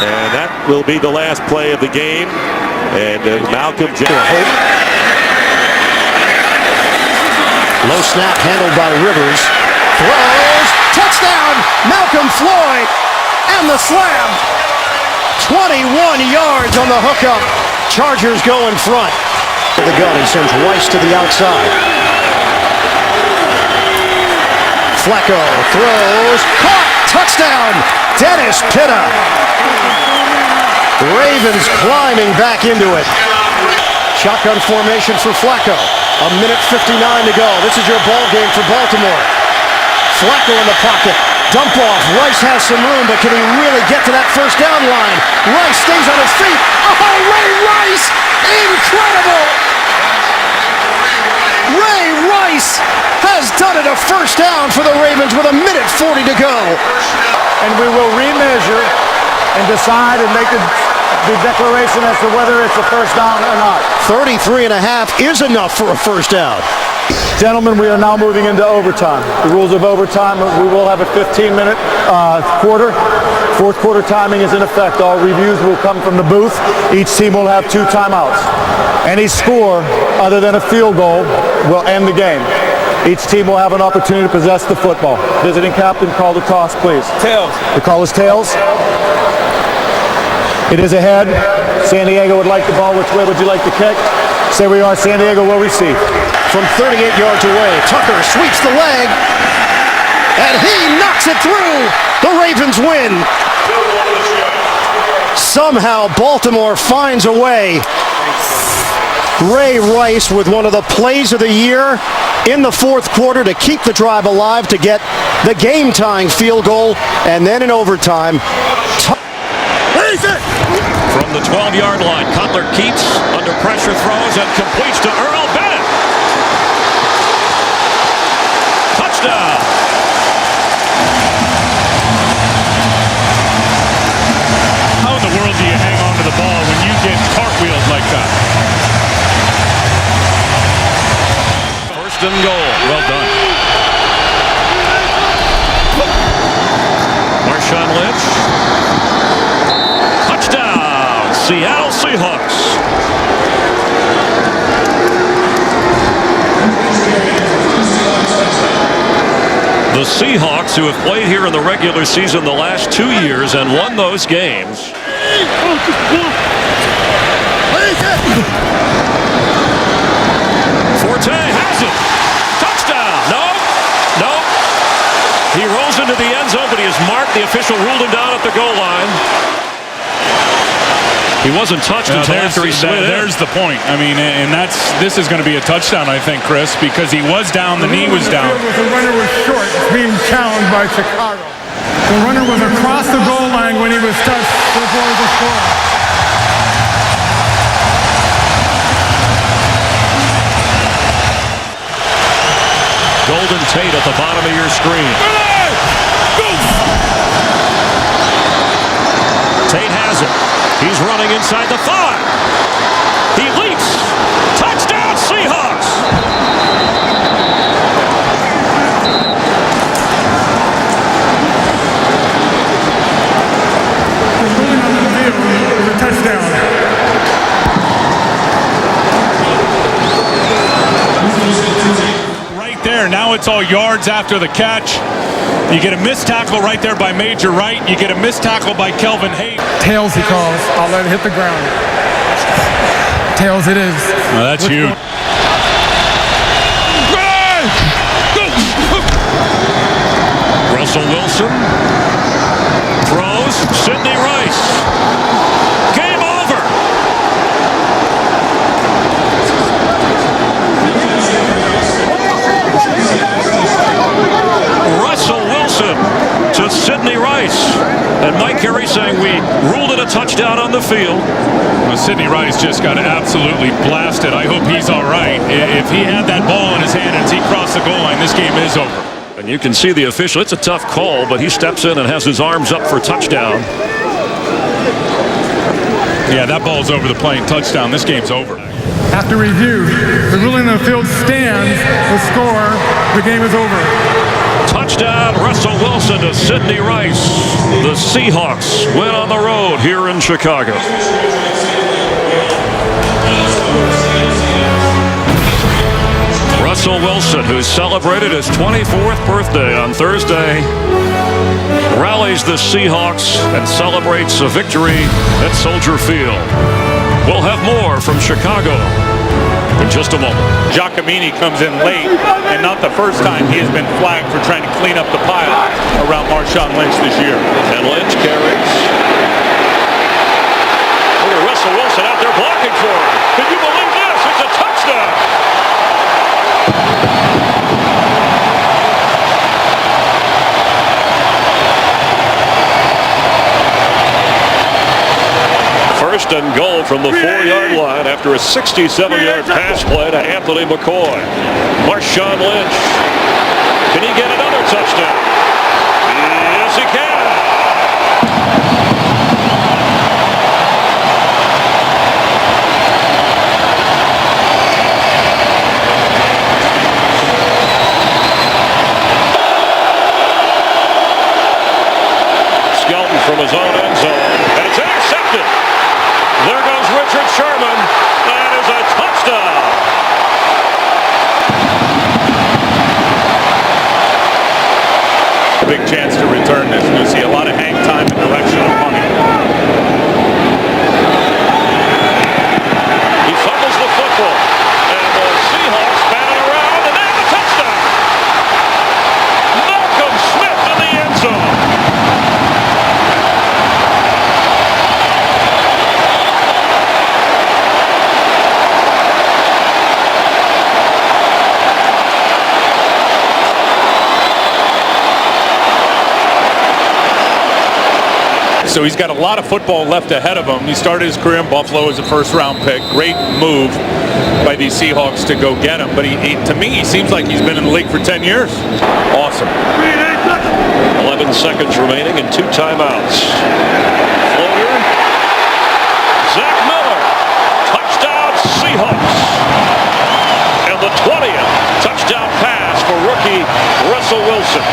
Speaker 2: And that will be the last play of the game. And Malcolm Jackson.
Speaker 22: Low snap handled by Rivers. Throws. Touchdown. Malcolm Floyd. And the slam. 21 yards on the hookup. Chargers go in front. To the gun, he sends Rice to the outside. Flacco throws. Caught. Touchdown. Dennis Pitta. Ravens climbing back into it. Shotgun formation for Flacco. 1:59 to go. This is your ball game for Baltimore. Flacco in the pocket. Dump off. Rice has some room, but can he really get to that first down line? Rice stays on his feet. Oh, Ray Rice! Incredible! Ray Rice has done it, a first down for the Ravens with 1:40 to go.
Speaker 7: And we will remeasure and decide and make the declaration as to whether it's a first down or not.
Speaker 22: 33.5 is enough for a first down.
Speaker 7: Gentlemen, we are now moving into overtime. The rules of overtime, we will have a 15-minute quarter. Fourth quarter timing is in effect. All reviews will come from the booth. Each team will have 2 timeouts. Any score other than a field goal will end the game. Each team will have an opportunity to possess the football. Visiting captain, call the toss, please.
Speaker 8: Tails.
Speaker 7: The call is tails. It is ahead. San Diego would like the ball. Which way would you like to kick? Say we are. San Diego will receive.
Speaker 22: From 38 yards away, Tucker sweeps the leg, and he knocks it through. The Ravens win. Somehow Baltimore finds a way. Ray Rice with one of the plays of the year in the fourth quarter to keep the drive alive, to get the game-tying field goal, and then in overtime.
Speaker 11: From the 12-yard line, Cutler keeps under pressure, throws, and completes to Earl Bennett. Touchdown.
Speaker 6: How in the world do you hang on to the ball when you get cartwheeled like that?
Speaker 11: First and goal. Well done. Marshawn Lynch. Touchdown. Seattle Seahawks. The Seahawks, who have played here in the regular season the last 2 years and won those games. Forte has it. Touchdown. No. He rolls into the end zone, but he is marked. The official ruled him down at the goal line. He wasn't touched until after he slid in.
Speaker 6: There's the point. I mean, and this is going to be a touchdown, I think, Chris, because he was down, the knee was down.
Speaker 17: The runner was short, being challenged by Chicago. The runner was across the goal line when he was touched before the score.
Speaker 11: Golden Tate at the bottom of your screen. Tate has it. He's running inside the 5. He leaps. Touchdown, Seahawks.
Speaker 6: It's all yards after the catch. You get a missed tackle right there by Major Wright. You get a missed tackle by Kelvin Hayes.
Speaker 3: Tails he calls. I'll let it hit the ground. Tails it is.
Speaker 6: Well, that's huge.
Speaker 5: Russell Wilson throws. Sidney Rice. Game over. Russell Wilson to Sidney Rice. And Mike Carey saying we ruled it a touchdown on the field.
Speaker 6: Well, Sidney Rice just got absolutely blasted. I hope he's all right. If he had that ball in his hand as he crossed the goal line, this game is over.
Speaker 5: And you can see the official. It's a tough call, but he steps in and has his arms up for touchdown.
Speaker 6: Yeah, that ball's over the plane. Touchdown. This game's over.
Speaker 3: After review, the ruling on the field stands. The score, the game is over.
Speaker 5: Touchdown, Russell Wilson to Sidney Rice. The Seahawks win on the road here in Chicago. Russell Wilson, who celebrated his 24th birthday on Thursday, rallies the Seahawks and celebrates a victory at Soldier Field. We'll have more from Chicago in just a moment.
Speaker 6: Giacomini comes in late, and not the first time he has been flagged for trying to clean up the pile around Marshawn Lynch this year.
Speaker 5: And Lynch carries. Look at Russell Wilson out there blocking for him. Can you believe this? It's a touchdown. First and goal from the 4-yard line after a 67-yard pass play to Anthony McCoy. Marshawn Lynch. Can he get another touchdown? Yes, he can. Skelton from his own end zone, and it's intercepted. There goes Richard Sherman. That is a touchdown.
Speaker 6: Big chance to return this. You'll see a lot of hang time and direction of money.
Speaker 5: He fumbles the football. And the Seahawks bat it around, and they have a touchdown. Malcolm Smith in the end zone.
Speaker 6: So he's got a lot of football left ahead of him. He started his career in Buffalo as a first-round pick. Great move by these Seahawks to go get him. But to me, he seems like he's been in the league for 10 years. Awesome.
Speaker 5: 11 seconds remaining and 2 timeouts. Floater. Zach Miller. Touchdown Seahawks. And the 20th touchdown pass for rookie Russell Wilson.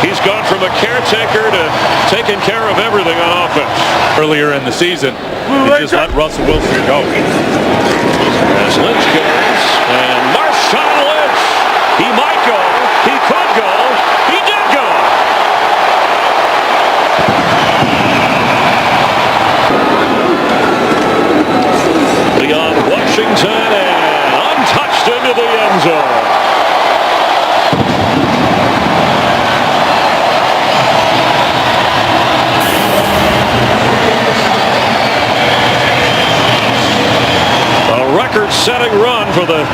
Speaker 5: He's gone from a caretaker to taking care of everything on offense.
Speaker 6: Earlier in the season, they just let Russell Wilson go.
Speaker 5: As Lynch goes, and Marshawn Lynch. He might go. He could go. He did go. Beyond Washington and untouched into the end zone. Record-setting run for the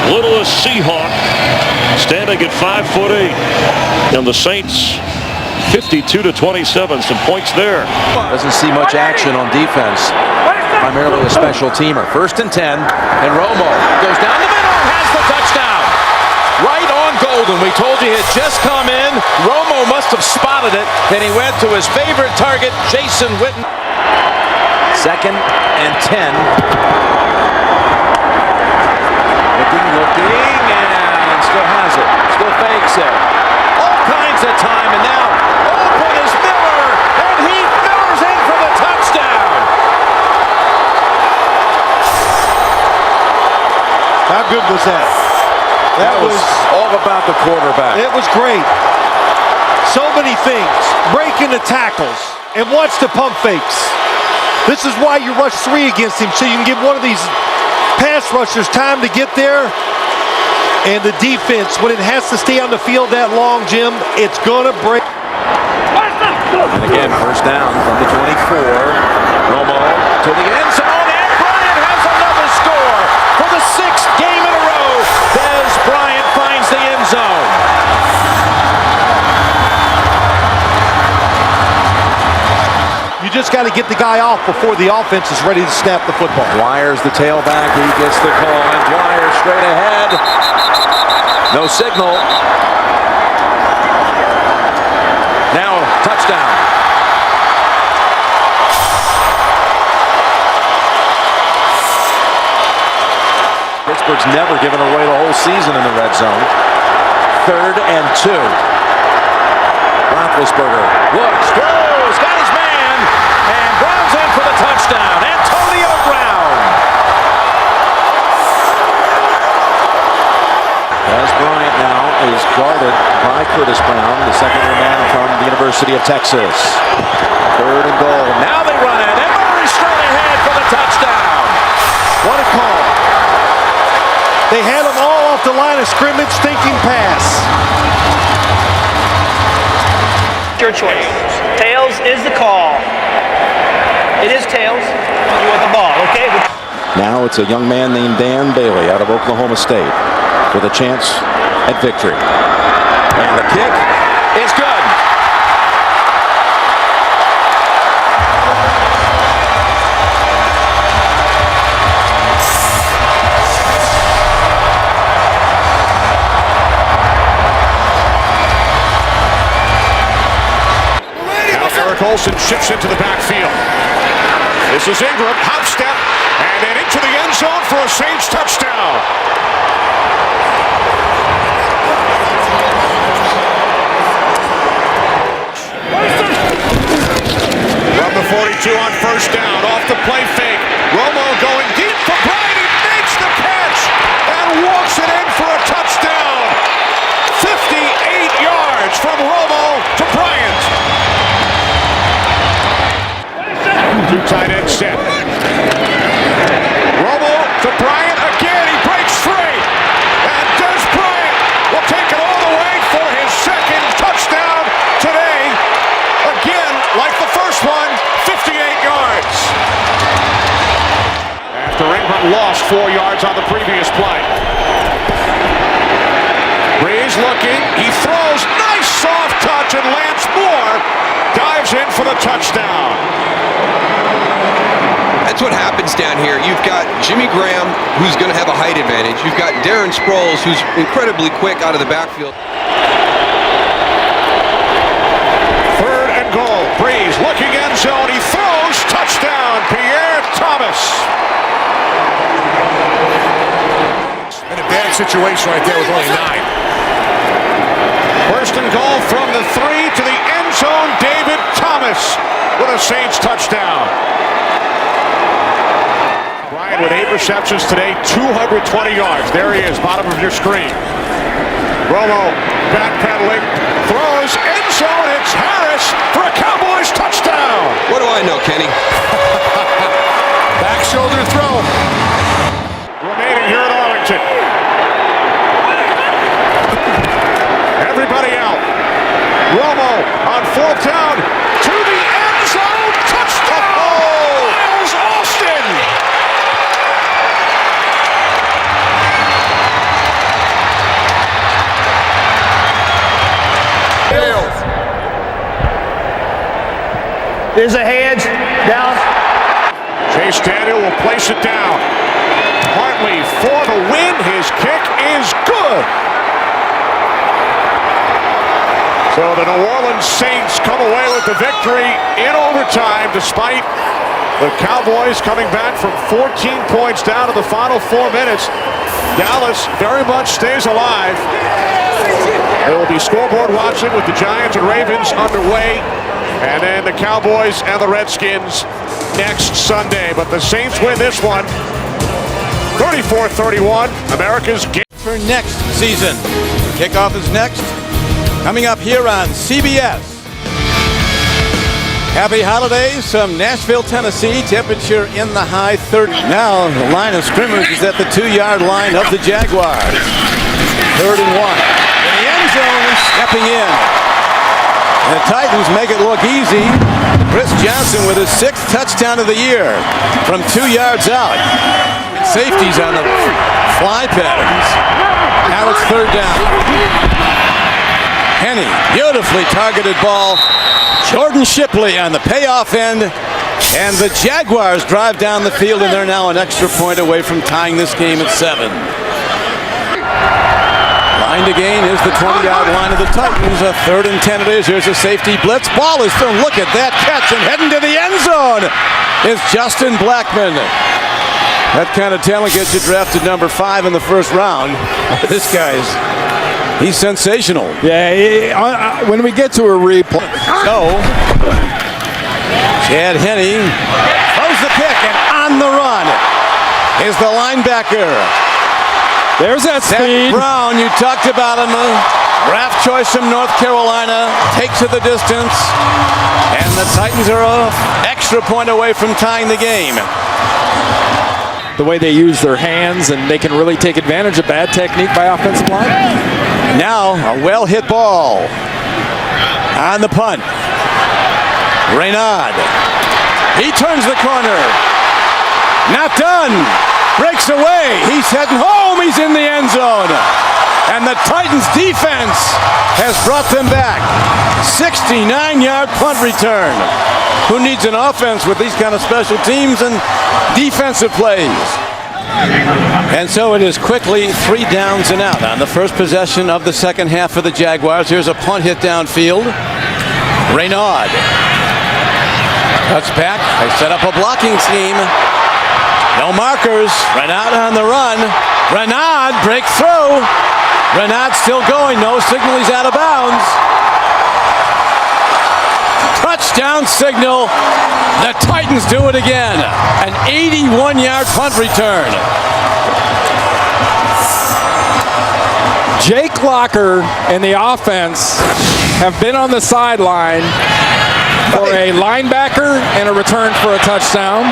Speaker 5: littlest Seahawk, standing at 5'8", and the Saints 52-27. Some points there.
Speaker 2: Doesn't see much action on defense. Primarily a special teamer. 1st and 10, and Romo goes down the middle and has the touchdown. Right on Golden. We told you he had just come in. Romo must have spotted it. Then he went to his favorite target, Jason Witten. 2nd and 10. Looking, and still has it. Still fakes it. All kinds of time, and now open is Miller, and he Miller's in for the touchdown.
Speaker 22: How good was that?
Speaker 2: That was all about the quarterback.
Speaker 4: It was great. So many things. Breaking the tackles. And watch the pump fakes. This is why you rush 3 against him, so you can give one of these pass rushers time to get there. And the defense, when it has to stay on the field that long, Jim, it's going to break.
Speaker 2: And again, first down from the 24. Romo to the end zone, and Bryant has another score for the 6th game in a row. Dez Bryant finds the end zone.
Speaker 4: You just got to get the guy off before the offense is ready to snap the football.
Speaker 2: Dwyer's the tailback. He gets the call, and Dwyer straight ahead. No signal. Now, touchdown. Pittsburgh's never given away the whole season in the red zone. 3rd and 2. Roethlisberger looks, throws, got his man, and Brown's in for the touchdown. Antonio Brown. As Bryant now is guarded by Curtis Brown, the second-year man from the University of Texas. 3rd and goal. Now they run it, and Murray straight ahead for the touchdown.
Speaker 4: What a call. They had them all off the line of scrimmage thinking pass.
Speaker 13: Your choice. Tails is the call. It is tails. You want the ball, okay?
Speaker 2: Now it's a young man named Dan Bailey out of Oklahoma State with a chance at victory. And the kick is good.
Speaker 6: Olsen shifts into the backfield. This is Ingram, hop step, and then into the end zone for a Saints touchdown. From the 42 on first down, off the play fake. Romo going deep for Bryant. He makes the catch and walks it in for a touchdown. 58 yards from Romo to Bryant. 2 tight end set. Romo to Bryant again. He breaks free. And Dez Bryant will take it all the way for his 2nd touchdown today. Again, like the first one, 58 yards. After Ingram lost 4 yards on the previous play. Breeze looking. He throws. Nice soft touch, and Lance Moore dives in for the touchdown.
Speaker 15: That's what happens down here. You've got Jimmy Graham, who's going to have a height advantage. You've got Darren Sproles, who's incredibly quick out of the backfield.
Speaker 6: 3rd and goal. Breeze looking end zone. He throws. Touchdown. Pierre Thomas.
Speaker 8: In a bad situation right there with only 9.
Speaker 6: 1st and goal from the 3 to the end zone. David Thomas with a Saints touchdown. Bryant with 8 receptions today, 220 yards. There he is, bottom of your screen. Romo backpedaling, throws, end zone. It's Harris for a Cowboys touchdown.
Speaker 15: What do I know, Kenny?
Speaker 8: Back shoulder throw.
Speaker 6: Remaining here at Arlington. Everybody out. Romo on 4th down to the end zone. Touchdown! Miles Austin!
Speaker 13: There's a hands down.
Speaker 6: Chase Daniel will place it down. Hartley for the win. His kick is good. So the New Orleans Saints come away with the victory in overtime, despite the Cowboys coming back from 14 points down to the final 4 minutes. Dallas very much stays alive. There will be scoreboard watching with the Giants and Ravens underway. And then the Cowboys and the Redskins next Sunday. But the Saints win this one, 34-31, America's game.
Speaker 1: for next season. Kickoff is next, coming up here on CBS. Happy holidays from Nashville, Tennessee. Temperature in the high 30s. Now the line of scrimmage is at the 2-yard line of the Jaguars. 3rd and 1. In the end zone, stepping in. And the Titans make it look easy. Chris Johnson with his 6th touchdown of the year from 2 yards out. Safeties on the fly patterns. Now it's 3rd down. Henny, beautifully targeted ball. Jordan Shipley on the payoff end. And the Jaguars drive down the field, and they're now an extra point away from tying this game at 7. Line to gain is the 20-yard line of the Titans. A 3rd and 10 it is. Here's a safety blitz. Ball is thrown. Look at that catch, and heading to the end zone is Justin Blackmon. That kind of talent gets you drafted number 5 in the 1st round. This guy's, he's sensational.
Speaker 16: Yeah, when we get to a replay.
Speaker 1: So, Chad Henne throws the pick, and on the run is the linebacker.
Speaker 16: There's that speed.
Speaker 1: Zach Brown, you talked about him. Draft choice from North Carolina. Takes it the distance. And the Titans are an extra point away from tying the game.
Speaker 16: The way they use their hands, and they can really take advantage of bad technique by offensive line.
Speaker 1: Now a well-hit ball on the punt. Reynard. He turns the corner. Not done. Breaks away. He's heading home. He's in the end zone. And the Titans defense has brought them back. 69-yard punt return. Who needs an offense with these kind of special teams and defensive plays? And so it is quickly 3 downs and out on the first possession of the second half for the Jaguars. Here's a punt hit downfield. Reynard cuts back. They set up a blocking scheme. No markers. Reynard on the run. Reynard break through. Reynard still going. No signal. He's out of bounds. Touchdown signal. The Titans do it again. An 81-yard punt return.
Speaker 16: Jake Locker and the offense have been on the sideline for a linebacker and a return for a touchdown,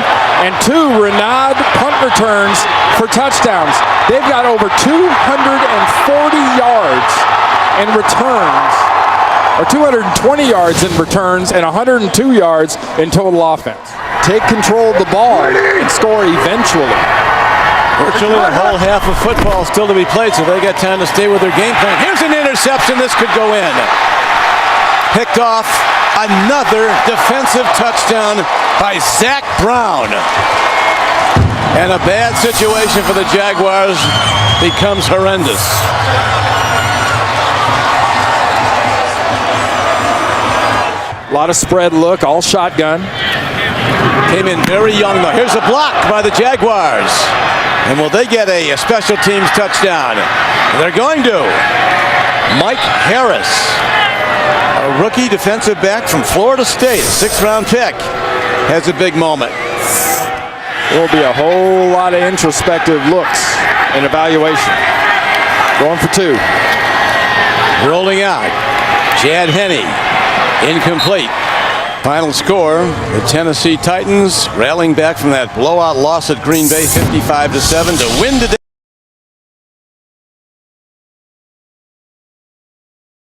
Speaker 16: and 2 Reynard punt returns for touchdowns. They've got over 240 yards in returns, or 220 yards in returns, and 102 yards in total offense. Take control of the ball and score eventually.
Speaker 1: Virtually a whole half of football still to be played, so they got time to stay with their game plan. Here's an interception. This could go in. Picked off. Another defensive touchdown by Zach Brown. And a bad situation for the Jaguars becomes horrendous.
Speaker 16: A lot of spread look, all shotgun.
Speaker 1: Came in very young though. Here's a block by the Jaguars. And will they get a special teams touchdown? They're going to. Mike Harris, a rookie defensive back from Florida State, a 6th-round pick, has a big moment.
Speaker 16: There will be a whole lot of introspective looks and evaluation. Going for 2.
Speaker 1: Rolling out. Chad Henne, incomplete. Final score, the Tennessee Titans rallying back from that blowout loss at Green Bay 55-7 to win today.